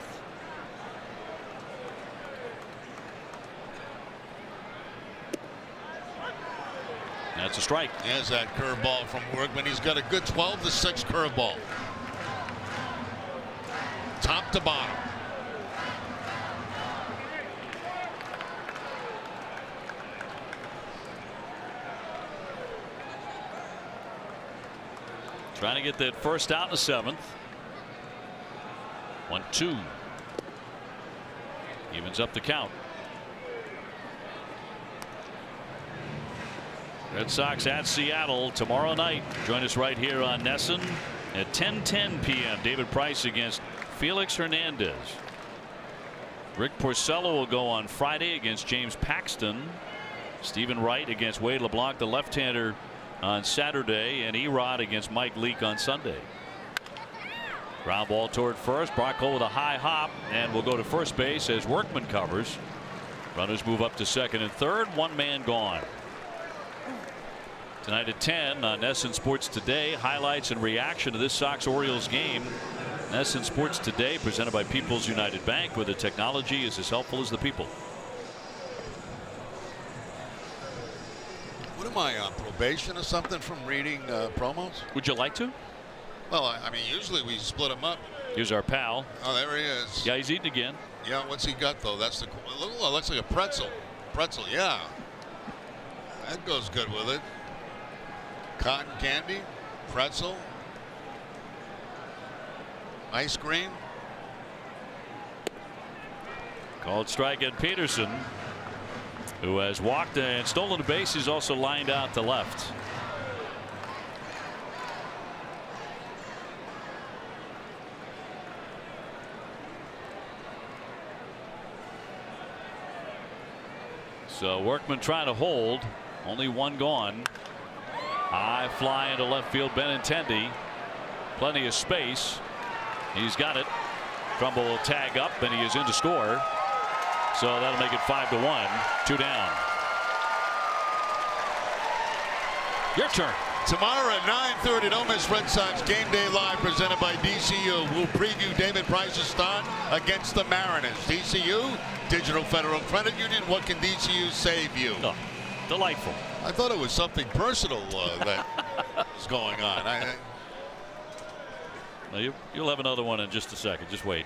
That's a strike. There's that curveball from Workman. He's got a good 12-6 curveball. Top to bottom. Trying to get that first out in the 7th. 1-2. Evens up the count. Red Sox at Seattle tomorrow night. Join us right here on NESN at 10:10 p.m. David Price against Felix Hernandez. Rick Porcello will go on Friday against James Paxton. Stephen Wright against Wade LeBlanc, the left-hander, on Saturday, and Erod against Mike Leake on Sunday. Ground ball toward first. Bracco with a high hop, and will go to first base as Workman covers. Runners move up to second and third. 1 man gone. Tonight at 10 on NESN Sports Today, highlights and reaction to this Sox-Orioles game. NESN Sports Today, presented by People's United Bank, where the technology is as helpful as the people. What am I on probation or something from reading promos? Would you like to? Well, I mean, usually we split them up. Here's our pal. Oh, there he is. Yeah, he's eating again. Yeah, what's he got though? That's the looks like a pretzel. Pretzel, yeah. That goes good with it. Cotton candy, pretzel, ice cream. Called strike at Peterson, who has walked and stolen a base. He's also lined out to left. So Workman trying to hold. Only 1 gone. High fly into left field. Benintendi. Plenty of space. He's got it. Trumbull will tag up, and he is in to score. So that'll make it 5-1. 2 down. Your turn. Tomorrow at 9:30, don't miss Red Sox Game Day Live, presented by DCU. We'll preview David Price's start against the Mariners. DCU, Digital Federal Credit Union. What can DCU save you? Oh, delightful. I thought it was something personal that was going on. Now you'll have another one in just a second. Just wait.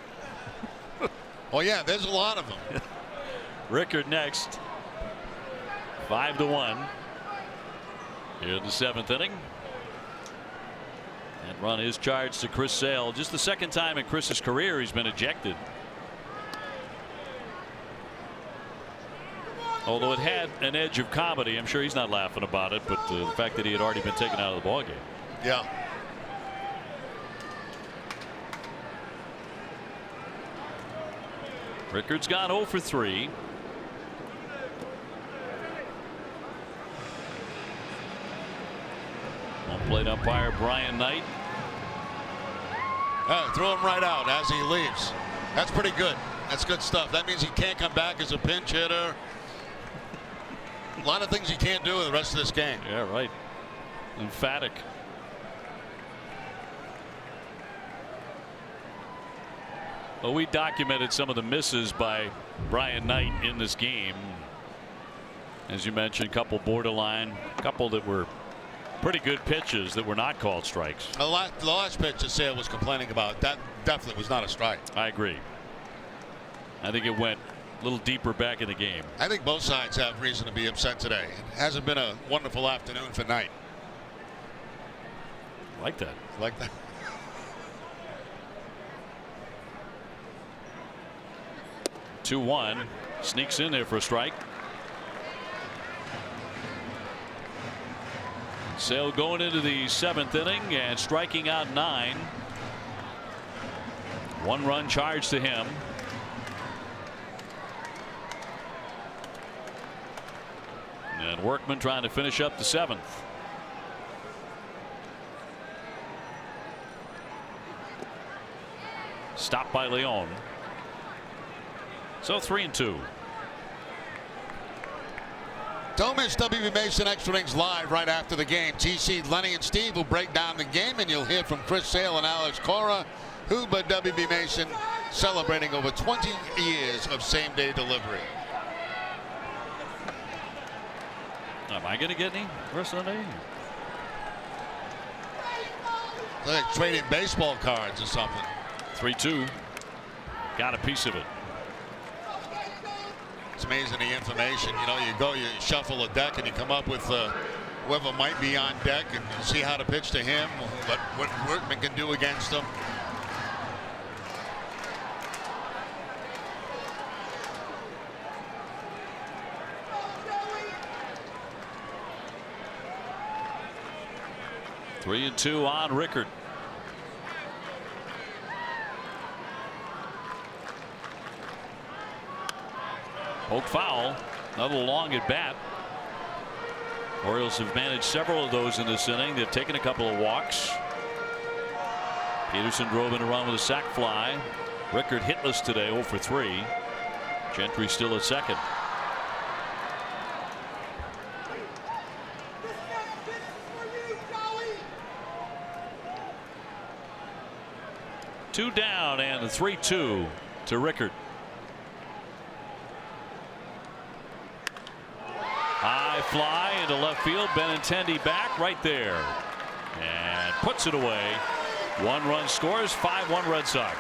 Oh yeah, there's a lot of them. Rickard next. 5-1. Here in the 7th inning. That run is charged to Chris Sale. Just the 2nd time in Chris's career he's been ejected. Although it had an edge of comedy, I'm sure he's not laughing about it, but the fact that he had already been taken out of the ballgame. Yeah. Rickard's gone 0 for 3. Home plate umpire Brian Knight. Throw him right out as he leaves. That's pretty good. That's good stuff. That means he can't come back as a pinch hitter. A lot of things he can't do in the rest of this game. Yeah, right. Emphatic. Well, we documented some of the misses by Brian Knight in this game. As you mentioned, a couple borderline, a couple that were Pretty good pitches that were not called strikes. The last pitch that Sale was complaining about, that definitely was not a strike. I agree. I think it went a little deeper back in the game. I think both sides have reason to be upset today. It hasn't been a wonderful afternoon for Knight. Like that. Like that. Two 1 sneaks in there for a strike. Sale going into the 7th inning and striking out 9. 1 run charge to him. And Workman trying to finish up the 7th. Stopped by Leon. So 3-2. Don't miss WB Mason Extra Innings live right after the game. TC, Lenny, and Steve will break down the game, and you'll hear from Chris Sale and Alex Cora, who but WB Mason celebrating over 20 years of same-day delivery. Am I going to get any rest of the day? Like trading baseball cards or something. 3-2. Got a piece of it. It's amazing the information. You know, you shuffle a deck and you come up with whoever might be on deck and see how to pitch to him, what Workman can do against him. Three and 2 on Rickard. Poke foul. Another long at bat. Orioles have managed several of those in this inning. They've taken a couple of walks. Peterson drove in a run with a sac fly. Rickard hitless today, 0 for 3. Gentry still at second. Two down and the 3-2 to Rickard. High fly into left field. Benintendi back right there and puts it away. 1 run scores. 5-1 Red Sox.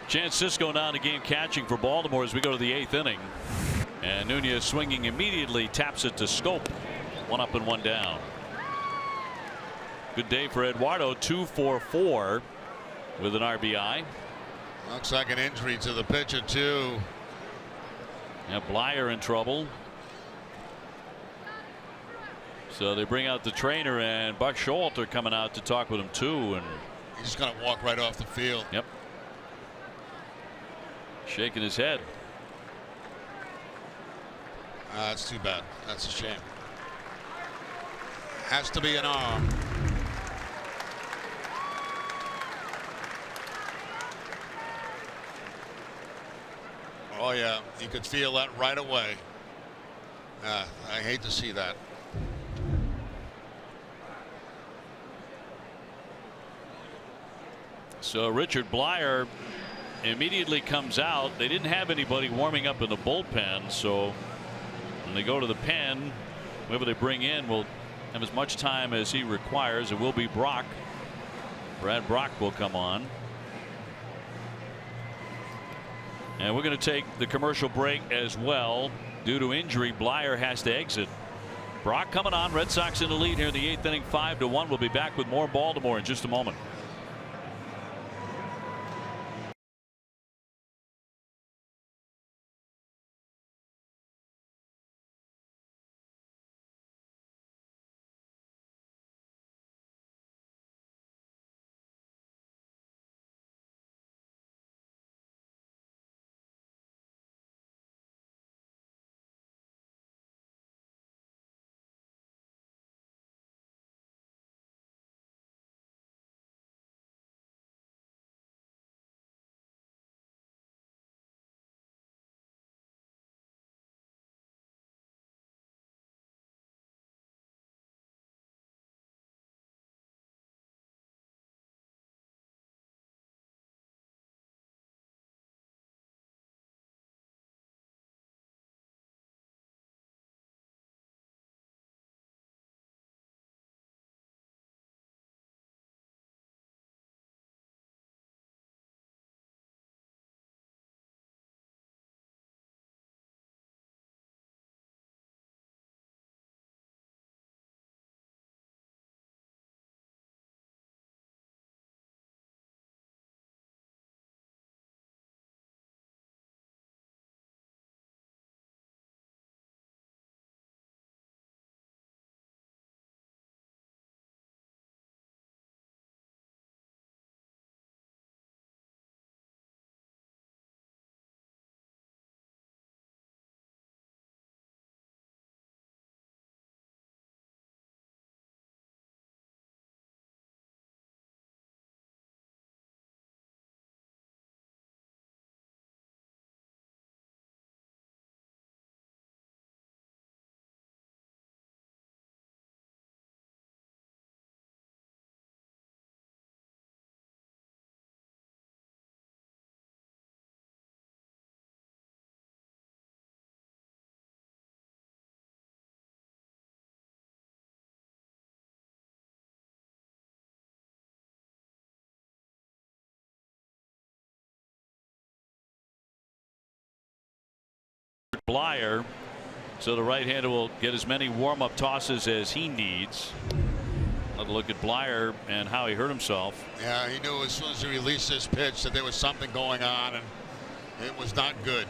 Chance Cisco now in the game catching for Baltimore as we go to the 8th inning. And Nunez swinging immediately, taps it to Scope. 1 up and 1 down. Good day for Eduardo. 2 for 4 with an RBI. Looks like an injury to the pitcher too. Yeah, Blyer in trouble. So they bring out the trainer, and Buck Showalter coming out to talk with him too. And he's just going to walk right off the field. Yep. Shaking his head. That's too bad. That's a shame. Has to be an arm. Oh yeah, you could feel that right away. I hate to see that. So Richard Blyer immediately comes out. They didn't have anybody warming up in the bullpen, so when they go to the pen, whoever they bring in will have as much time as he requires. It will be Brock. Brad Brock will come on. And we're going to take the commercial break as well. Due to injury, Blyer has to exit. Brock coming on. Red Sox in the lead here in the 8th inning, 5-1. We'll be back with more Baltimore in just a moment. Blyer, so the right-hander will get as many warm-up tosses as he needs. Another look at Blyer and how he hurt himself. Yeah, he knew as soon as he released this pitch that there was something going on, and it was not good.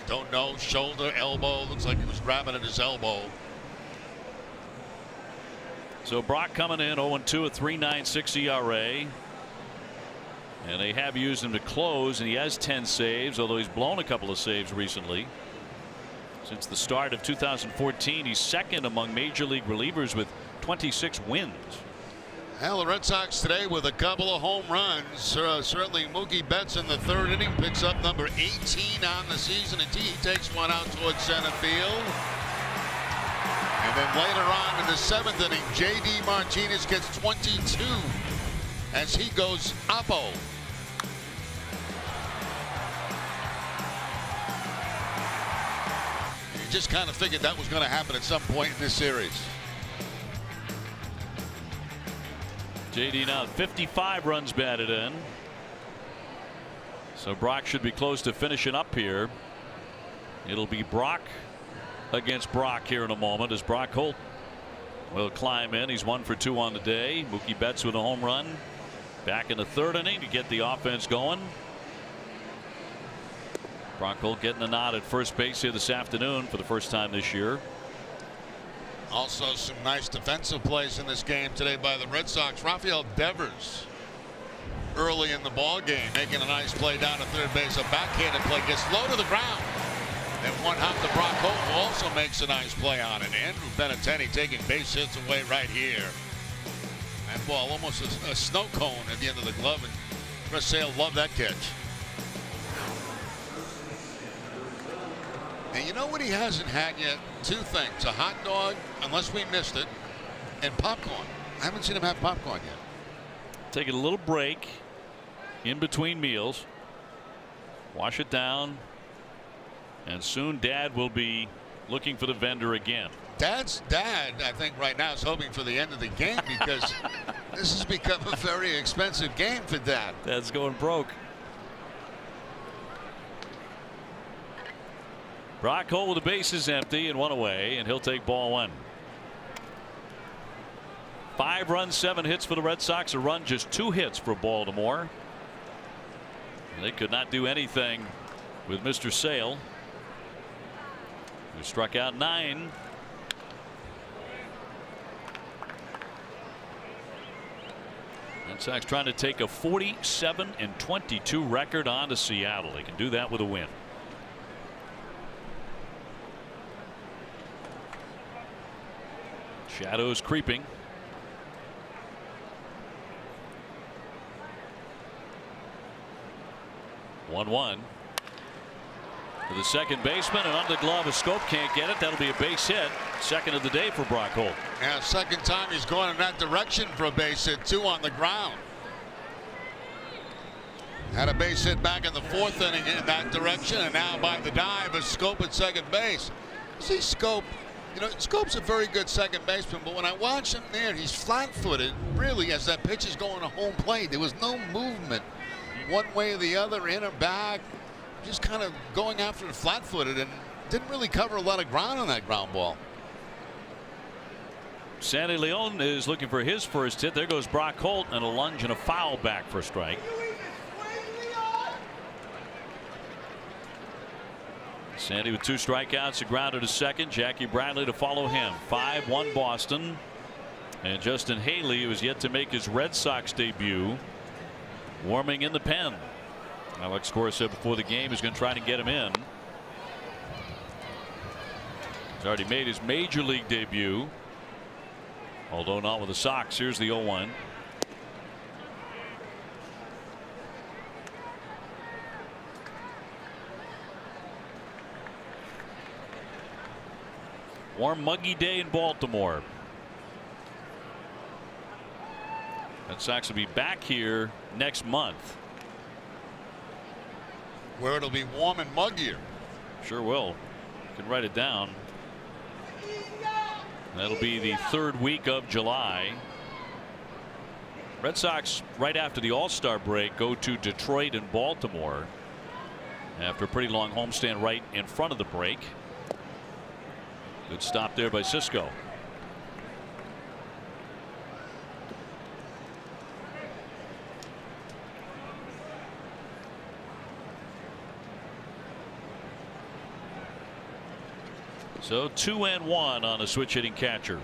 Don't know, shoulder, elbow. Looks like he was grabbing at his elbow. So Brock coming in 0-2, a 3.96 ERA. And they have used him to close, and he has 10 saves, although he's blown a couple of saves recently. Since the start of 2014, he's second among major league relievers with 26 wins. Well, the Red Sox today with a couple of home runs. Certainly Mookie Betts in the 3rd inning picks up number 18 on the season, and he takes one out towards center field. And then later on in the 7th inning, J.D. Martinez gets 22 as he goes oppo. You just kind of figured that was going to happen at some point in this series. JD now 55 runs batted in. So Brock should be close to finishing up here. It'll be Brock against Brock here in a moment as Brock Holt will climb in. He's 1 for 2 on the day. Mookie Betts with a home run back in the 3rd inning to get the offense going. Brock Holt getting a nod at first base here this afternoon for the first time this year. Also some nice defensive plays in this game today by the Red Sox. Rafael Devers early in the ball game making a nice play down to third base. A backhanded play gets low to the ground. And one hop to Brock Holt, who also makes a nice play on it. Andrew Benintendi taking base hits away right here. That ball almost a snow cone at the end of the glove, and Chris Sale loved that catch. And you know what he hasn't had yet? Two things: a hot dog, unless we missed it, and popcorn. I haven't seen him have popcorn yet. Taking a little break in between meals. Wash it down. And soon Dad will be looking for the vendor again. Dad's dad, I think right now, is hoping for the end of the game because this has become a very expensive game for Dad. Dad's going broke. Brock Holt with the bases empty and one away, and he'll take ball one. 5 runs, 7 hits for the Red Sox. A run, just 2 hits for Baltimore. They could not do anything with Mr. Sale, who struck out 9. Red Sox trying to take a 47-22 record on to Seattle. They can do that with a win. Shadows creeping. One to the second baseman, and under the glove, a Scope can't get it. That'll be a base hit. Second of the day for Brock Holt. Yeah, second time he's going in that direction for a base hit, 2 on the ground. Had a base hit back in the 4th inning in that direction, and now by the dive is Scope at second base. See Scope, you know, Scope's a very good second baseman, but when I watch him there, he's flat-footed. Really, as that pitch is going to home plate, there was no movement one way or the other, in or back. Just kind of going after the flat-footed and didn't really cover a lot of ground on that ground ball. Sandy Leon is looking for his first hit. There goes Brock Holt, and a lunge and a foul back for a strike. Sandy with 2 strikeouts, a grounder to second. Jackie Bradley to follow him. 5-1 Boston. And Justin Haley, who has yet to make his Red Sox debut, warming in the pen. Alex Cora said before the game he's going to try to get him in. He's already made his major league debut, although not with the Sox. Here's the 0-1. Warm, muggy day in Baltimore. Red Sox will be back here next month, where it'll be warm and muggier. Sure will. You can write it down. That'll be the 3rd week of July. Red Sox, right after the All-Star break, go to Detroit and Baltimore after a pretty long homestand right in front of the break. Good stop there by Cisco. So 2-1 on a switch hitting catcher.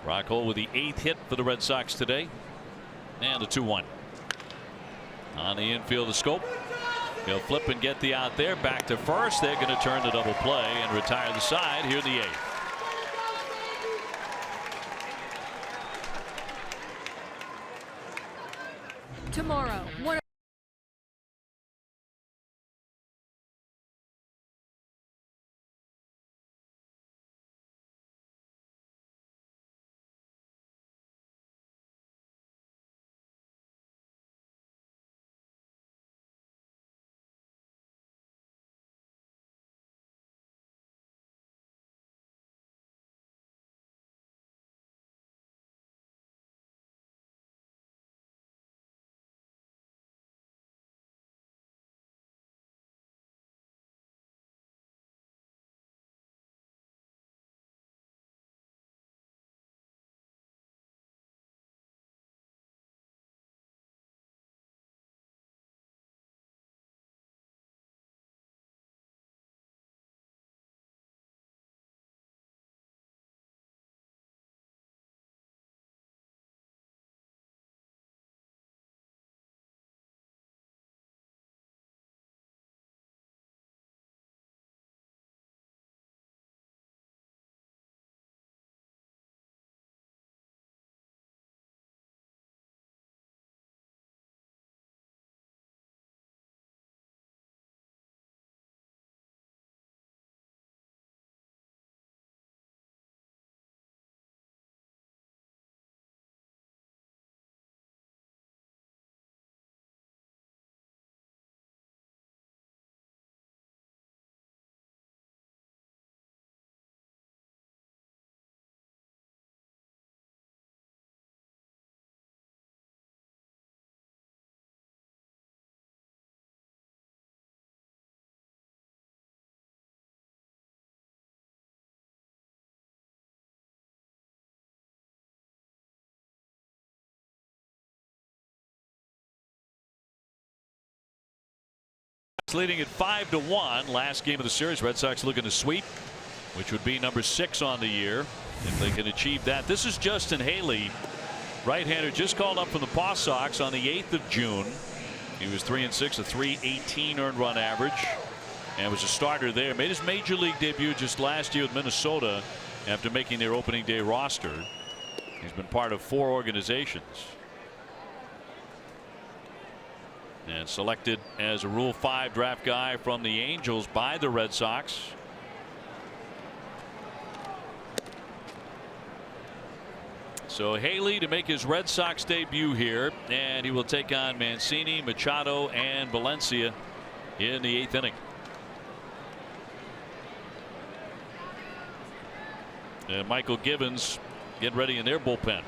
Brock Holt with the 8th hit for the Red Sox today, and a 2-1 on the infield. The Scope, he'll flip and get the out there. Back to first. They're going to turn the double play and retire the side here in the 8th. Tomorrow, leading at 5-1. Last game of the series. Red Sox looking to sweep, which would be number 6 on the year if they can achieve that. This is Justin Haley, right-hander, just called up from the Paw Sox on the 8th of June. He was 3-6, a .318 earned run average, and was a starter there. Made his major league debut just last year with Minnesota after making their opening day roster. He's been part of 4 organizations. And selected as a Rule 5 draft guy from the Angels by the Red Sox. So Haley to make his Red Sox debut here, and he will take on Mancini, Machado, and Valencia in the 8th inning. And Michael Gibbons getting ready in their bullpen.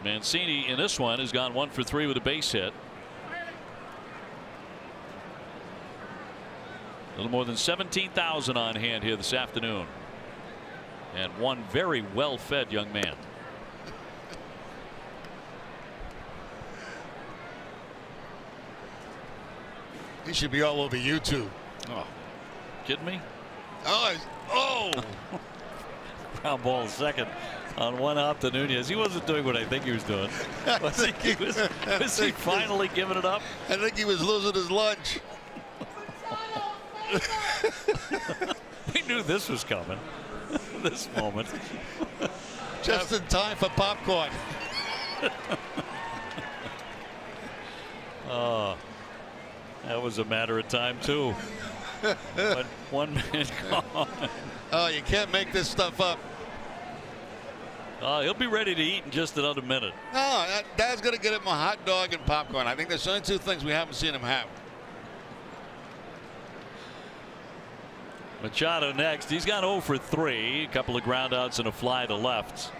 Mancini in this one has gone 1 for 3 with a base hit. A little more than 17,000 on hand here this afternoon. And one very well-fed young man. He should be all over YouTube. Oh, kidding me? Oh! Ground ball second on one out to Nunez. He wasn't doing what I think he was doing. Was he finally giving it up? I think he was losing his lunch. We knew this was coming. This moment. Just in time for popcorn. Oh, that was a matter of time too. But 1 minute gone. Oh, you can't make this stuff up. He'll be ready to eat in just another minute. No, Dad's going to get him a hot dog and popcorn. I think there's only 2 things we haven't seen him have. Machado next. He's gone 0 for 3. A couple of ground outs and a fly to left.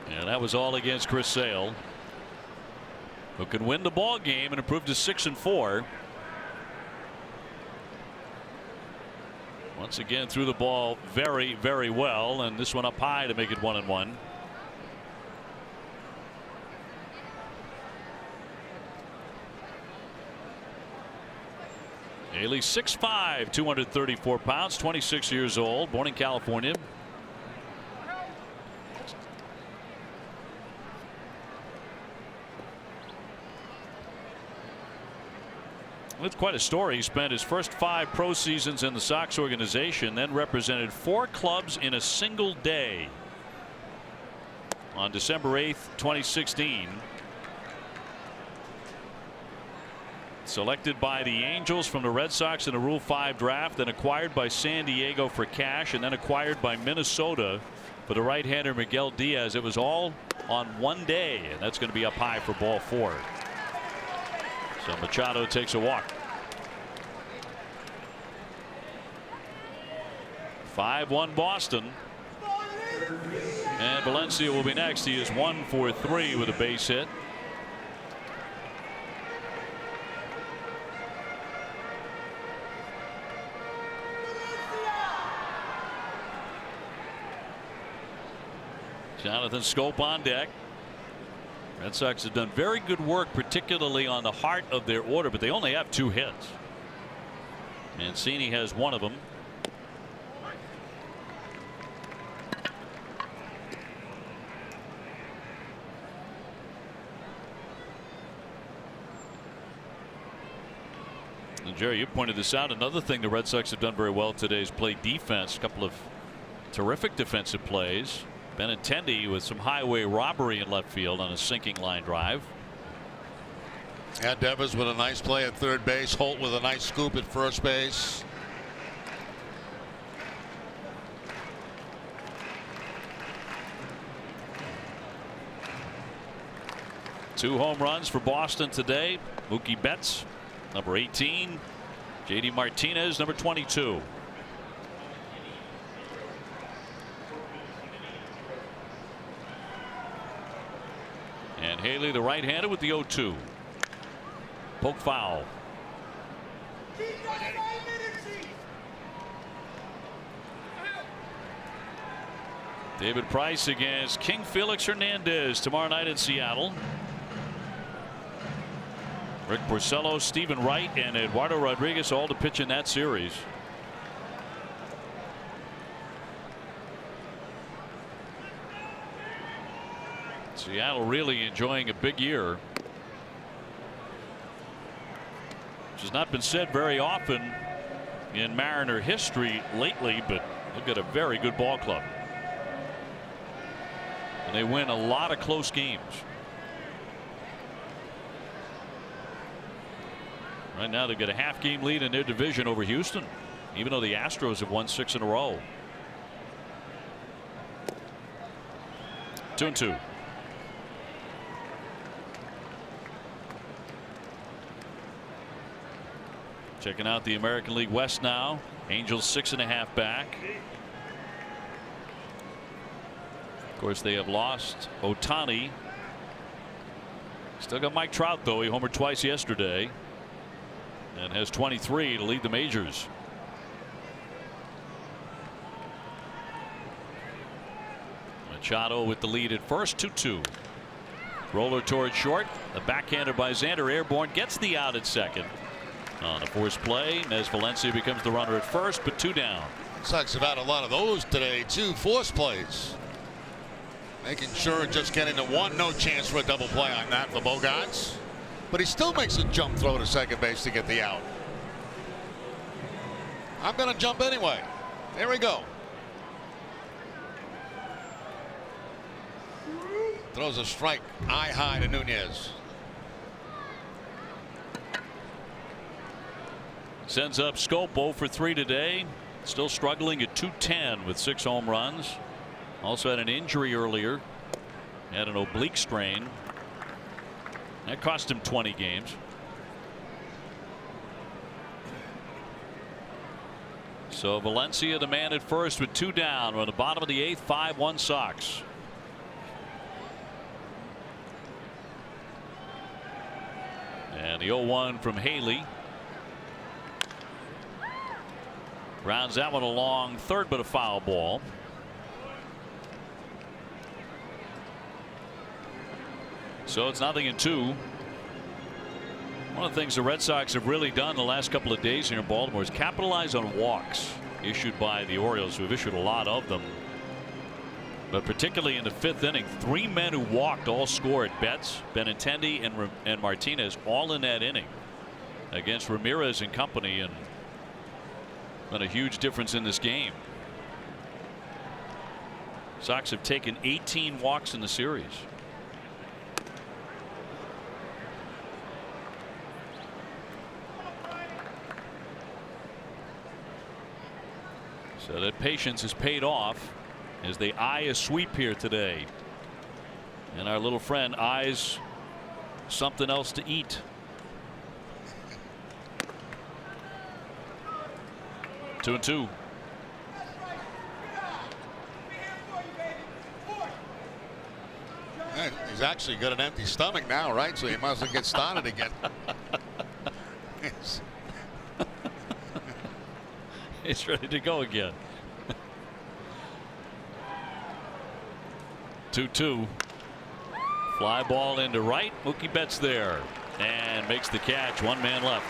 And that was all against Chris Sale, who can win the ball game and improve to 6-4. Once again threw the ball very, very well, and this one up high to make it 1-1. Haley 6'5", 234 pounds, 26 years old, born in California. With quite a story. He spent his first 5 pro seasons in the Sox organization, then represented 4 clubs in a single day. On December 8th, 2016. Selected by the Angels from the Red Sox in a Rule 5 draft, then acquired by San Diego for cash, and then acquired by Minnesota for the right-hander Miguel Diaz. It was all on one day, and that's going to be up high for ball 4. So Machado takes a walk. 5-1 Boston. And Valencia will be next. He is 1 for 3 with a base hit. Jonathan Scope on deck. Red Sox have done very good work, particularly on the heart of their order, but they only have 2 hits. Mancini has 1 of them. And Jerry, you pointed this out. Another thing the Red Sox have done very well today is play defense. A couple of terrific defensive plays. Benintendi with some highway robbery in left field on a sinking line drive. Ed Devers with a nice play at third base. Holt with a nice scoop at first base. Two home runs for Boston today. Mookie Betts, number 18. JD Martinez, number 22. And Haley, the right-hander, with the 0-2. Poke foul. David Price against King Felix Hernandez tomorrow night in Seattle. Rick Porcello, Stephen Wright, and Eduardo Rodriguez all to pitch in that series. Seattle really enjoying a big year, which has not been said very often in Mariner history lately, but they've got a very good ball club. And they win a lot of close games. Right now they've got a half-game lead in their division over Houston, even though the Astros have won 6 in a row. 2-2. Checking out the American League West now. Angels 6.5 back. Of course, they have lost Ohtani. Still got Mike Trout, though. He homered twice yesterday and has 23 to lead the majors. Machado with the lead at first. 2-2. Roller towards short. The backhander by Xander airborne, gets the out at second. On a forced play, Nez Valencia becomes the runner at first, but 2 down. Sox have had a lot of those today, too. Forced plays. Making sure just getting to one. No chance for a double play on that for Bogaerts. But he still makes a jump throw to second base to get the out. I'm going to jump anyway. There we go. Throws a strike eye high to Nunez. Sends up Scope 0 for 3 today. Still struggling at .210 with 6 home runs. Also had an injury earlier. Had an oblique strain. That cost him 20 games. So Valencia the man at first with 2 down. We're on the bottom of the 8th. 5-1 Sox. And the 0-1 from Haley. Rounds that one along third, but a foul ball. So it's 0-2. One of the things the Red Sox have really done the last couple of days here in Baltimore is capitalize on walks issued by the Orioles, who have issued a lot of them. But particularly in the 5th inning, 3 men who walked all scored. Betts, Benintendi, and Martinez all in that inning against Ramirez and company, and been a huge difference in this game. Sox have taken 18 walks in the series. So that patience has paid off as they eye a sweep here today. And our little friend eyes something else to eat. 2-2. He's actually got an empty stomach now, right? So he might as well get started again. He's ready to go again. 2-2. Fly ball into right. Mookie Betts there and makes the catch. 1 man left.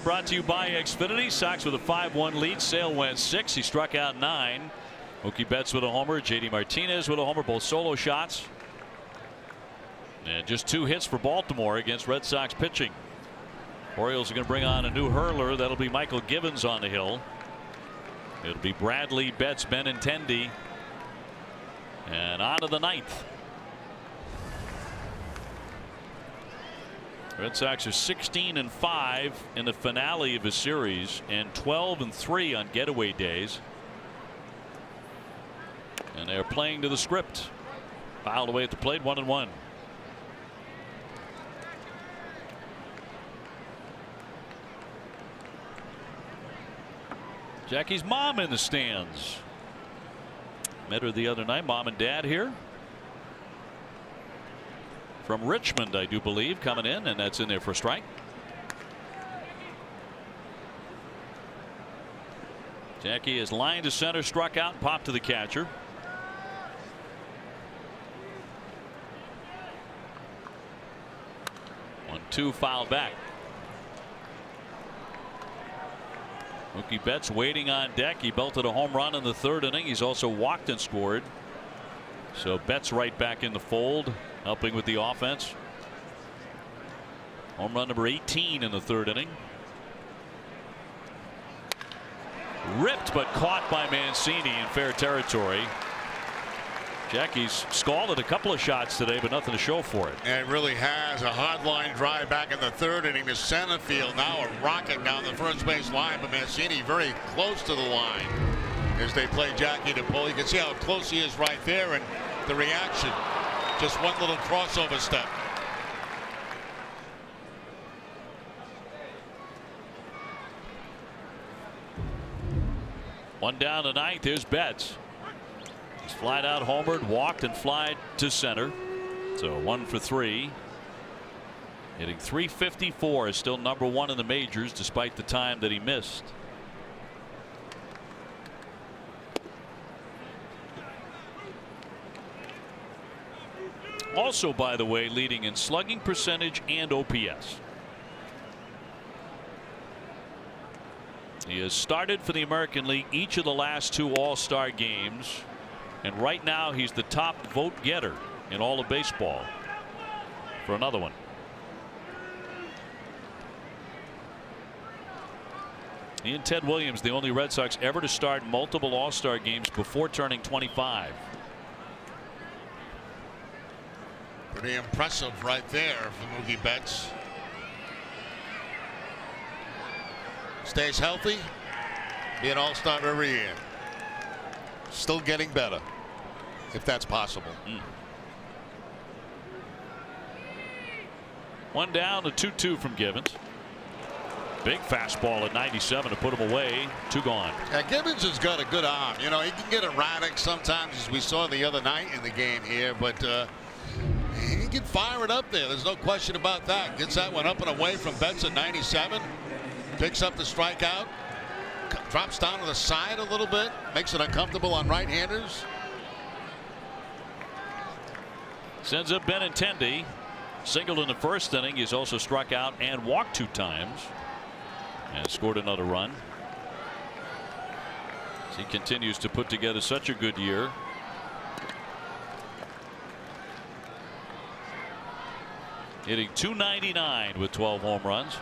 Brought to you by Xfinity. Sox with a 5-1 lead. Sale went 6. He struck out 9. Mookie Betts with a homer. JD Martinez with a homer. Both solo shots. And just 2 hits for Baltimore against Red Sox pitching. Orioles are going to bring on a new hurler. That'll be Michael Givens on the hill. It'll be Bradley, Betts, Benintendi. And on to the 9th. Red Sox are 16-5 in the finale of a series and 12-3 on getaway days. And they're playing to the script. Fouled away at the plate, 1-1. Jackie's mom in the stands. Met her the other night. Mom and dad here. From Richmond, I do believe, coming in, and that's in there for a strike. Jackie is lined to center, struck out, and popped to the catcher. One, two, foul back. Mookie Betts waiting on deck. He belted a home run in the 3rd inning. He's also walked and scored. So Betts right back in the fold, helping with the offense. Home run number 18 in the 3rd inning. Ripped but caught by Mancini in fair territory. Jackie's scalded a couple of shots today, but nothing to show for it. And it really has. A hard line drive back in the 3rd inning to center field. Now a rocket down the first base line, but Mancini very close to the line as they play Jackie to pull. You can see how close he is right there, and the reaction. Just one little crossover step. One down the 9th. Here's Betts. He's flied out, homered, walked, and flied to center. So 1 for 3. Hitting .354, is still number 1 in the majors despite the time that he missed. Also, by the way, leading in slugging percentage and OPS. He has started for the American League each of the last 2 All-Star games. And right now he's the top vote getter in all of baseball for another one. He and Ted Williams, the only Red Sox ever to start multiple All-Star games before turning 25. Pretty impressive right there for Mookie Betts. Stays healthy. Be an All-Star every year. Still getting better, if that's possible. 1 down, a 2-2 from Givens. Big fastball at 97 to put him away. 2 gone. Yeah, Givens has got a good arm. You know, he can get erratic sometimes, as we saw the other night in the game here, but he can fire it up there. There's no question about that. Gets that one up and away from Betts at 97. Picks up the strikeout. Drops down to the side a little bit. Makes it uncomfortable on right-handers. Sends up Benintendi. Singled in the 1st inning. He's also struck out and walked 2 times. And scored another run. As he continues to put together such a good year. Hitting .299 with 12 home runs.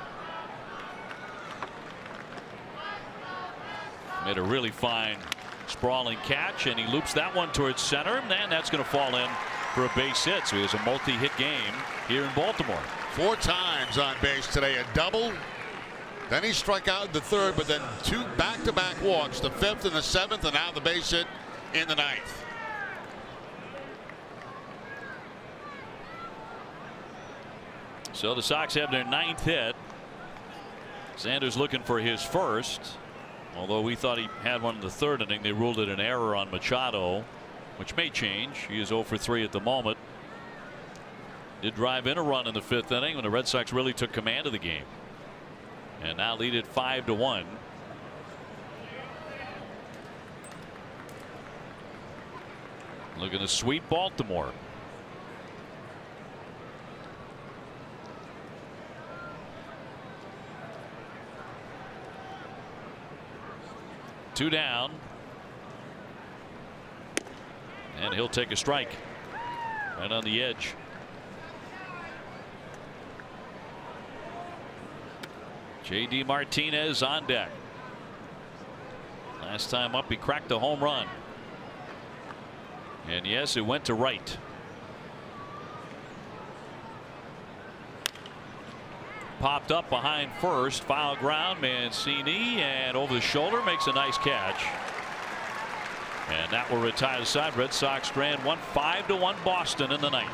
Made a really fine sprawling catch, and he loops that one towards center, and that's going to fall in for a base hit. So he has a multi-hit game here in Baltimore. 4 times on base today, a double. Then he struck out in the 3rd, but then 2 back-to-back walks, the 5th and the 7th, and now the base hit in the 9th. So the Sox have their 9th hit. Sanders looking for his 1st. Although we thought he had one in the 3rd inning, they ruled it an error on Machado, which may change. He is 0 for 3 at the moment. Did drive in a run in the 5th inning when the Red Sox really took command of the game. And now lead it 5-1. Looking to sweep Baltimore. 2 down. And he'll take a strike right on the edge. J.D. Martinez on deck. Last time up, he cracked a home run. And yes, it went to right. Popped up behind first. Foul ground. Mancini, and over the shoulder makes a nice catch. And that will retire the side. Red Sox strand one, 5-1 Boston in the ninth.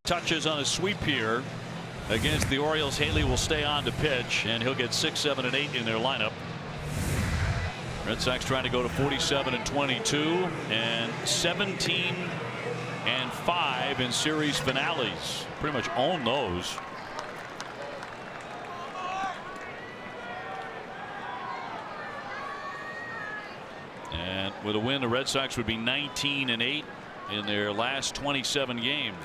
Touches on a sweep here against the Orioles. Haley will stay on to pitch, and he'll get 6, 7, and 8 in their lineup. Red Sox trying to go to 47 and 22 and 17 and 5 in series finales. Pretty much own those. And with a win, the Red Sox would be 19 and 8 in their last 27 games.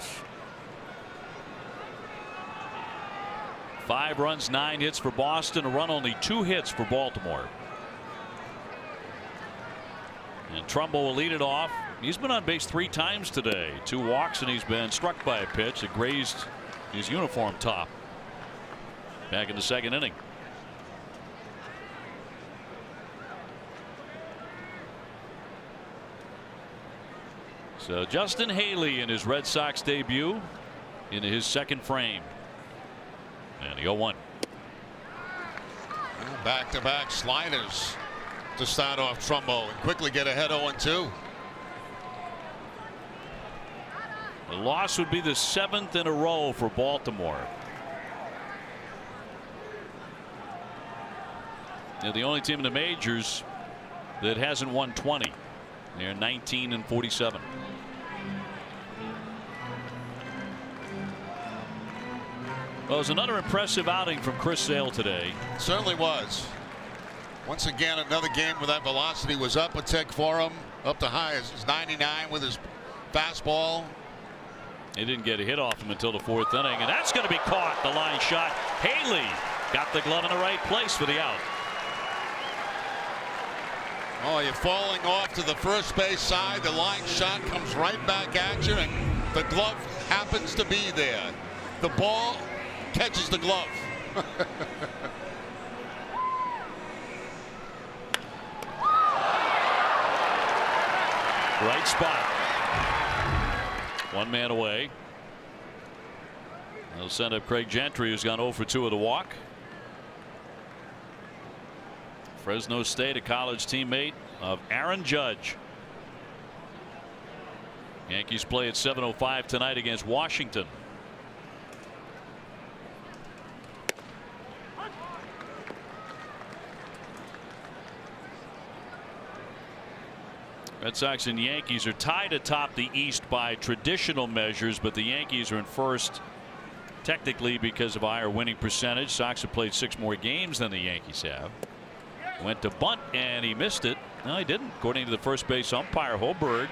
5 runs, 9 hits for Boston, a run, only 2 hits for Baltimore. And Trumbo will lead it off. He's been on base 3 times today. 2 walks, and he's been struck by a pitch that grazed his uniform top. Back in the second inning. So Justin Haley in his Red Sox debut in his second frame. And the 0-1. Back-to-back sliders to start off Trumbo and quickly get ahead 0-2. The loss would be the 7th in a row for Baltimore. They're the only team in the majors that hasn't won 20. They're 19 and 47. Well, it was another impressive outing from Chris Sale today. Certainly was. Once again, another game where that velocity was up a tick for him, up to high as 99 with his fastball. He didn't get a hit off him until the 4th inning, and that's going to be caught. The line shot. Haley got the glove in the right place for the out. Oh, you're falling off to the first base side. The line shot comes right back at you, and the glove happens to be there. The ball catches the glove. Right spot. 1 man away. They'll send up Craig Gentry, who's gone 0 for 2 with the walk. Fresno State, a college teammate of Aaron Judge. Yankees play at 7:05 tonight against Washington. Red Sox and Yankees are tied atop the East by traditional measures, but the Yankees are in first technically because of higher winning percentage. Sox have played 6 more games than the Yankees have. Went to bunt and he missed it. No, he didn't, according to the first base umpire Holberg.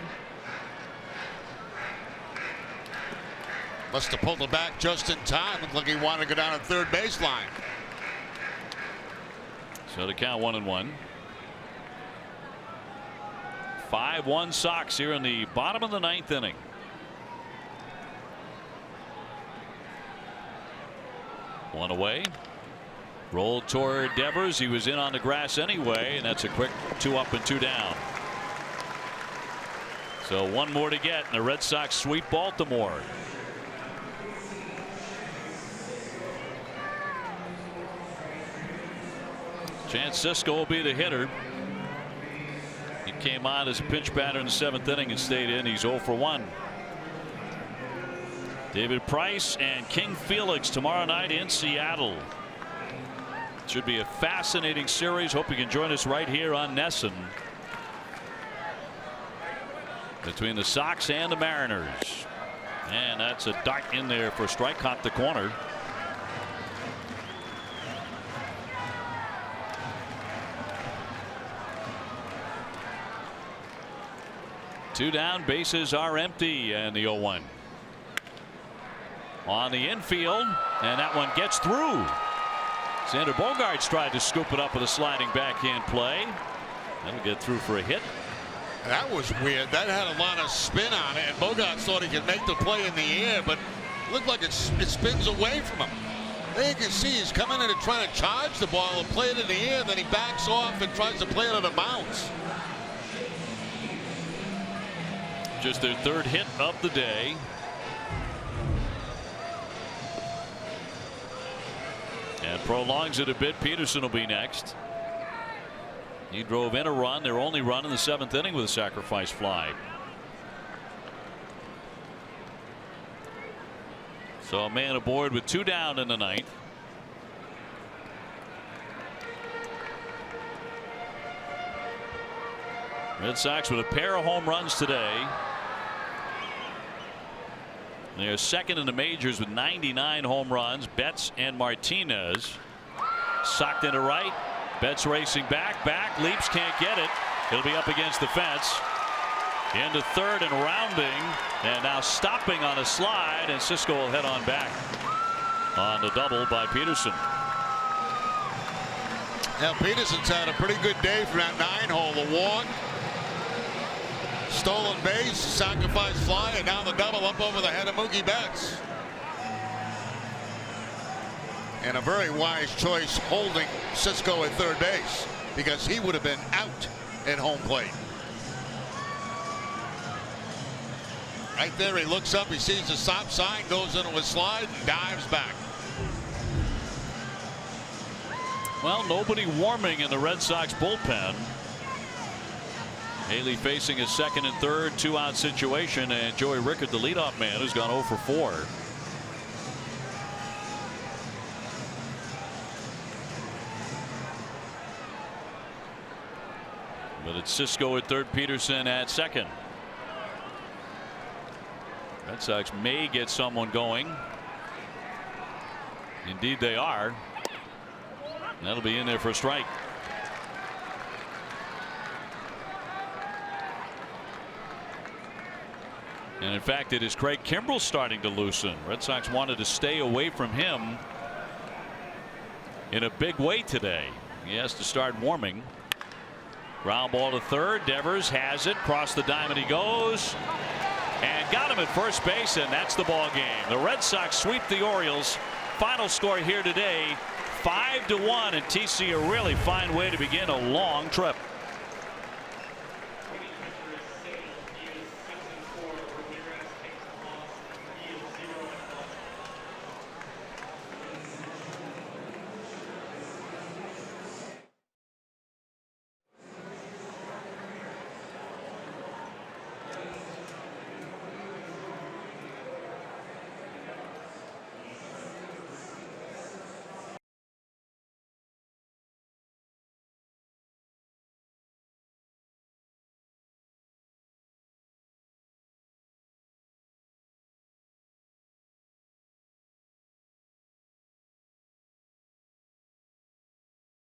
Must have pulled it back just in time. Looked like he wanted to go down at third baseline. So to count 1-1. 5-1 Sox here in the bottom of the 9th inning. One away. Rolled toward Devers. He was in on the grass anyway, and that's a quick 2 up and 2 down. So 1 more to get, and the Red Sox sweep Baltimore. Chance Sisco will be the hitter. He came on as a pinch batter in the 7th inning and stayed in. He's 0 for 1. David Price and King Felix tomorrow night in Seattle. Should be a fascinating series. Hope you can join us right here on NESN. Between the Sox and the Mariners. And that's a dart in there for a strike. Caught the corner. Two down, bases are empty, and the 0-1 on the infield, and that one gets through. Xander Bogaerts tried to scoop it up with a sliding backhand play. That'll get through for a hit. That was weird. That had a lot of spin on it, and Bogaerts thought he could make the play in the air, but it looked like it spins away from him. There you can see he's coming in and trying to charge the ball and play it in the air, then he backs off and tries to play it on a bounce. Just their 3rd hit of the day. And prolongs it a bit. Peterson will be next. He drove in a run, their only run in the 7th inning with a sacrifice fly. So a man aboard with 2 down in the 9th. Red Sox with a pair of home runs today. They're 2nd in the majors with 99 home runs. Betts and Martinez. Socked into right. Betts racing back, leaps, can't get it. He'll be up against the fence. Into 3rd and rounding, and now stopping on a slide, and Sisco will head on back on the double by Peterson. Now Peterson's had a pretty good day from that 9-hole. The walk, stolen base, sacrifice fly, and now the double up over the head of Mookie Betts. And a very wise choice holding Sisco at third base, because he would have been out at home plate. Right there, he looks up, he sees the stop sign, goes into a slide, and dives back. Well, nobody warming in the Red Sox bullpen. Haley facing his 2nd and 3rd 2-out situation, and Joey Rickard, the leadoff man, who's gone 0 for 4. But it's Sisco at 3rd, Peterson at 2nd. Red Sox may get someone going. Indeed they are. That'll be in there for a strike. And in fact, it is Craig Kimbrell starting to loosen. Red Sox wanted to stay away from him in a big way today. He has to start warming. Ground ball to 3rd. Devers has it. Cross the diamond he goes. And got him at first base, and that's the ball game. The Red Sox sweep the Orioles. Final score here today, 5-1, and TC a really fine way to begin a long trip.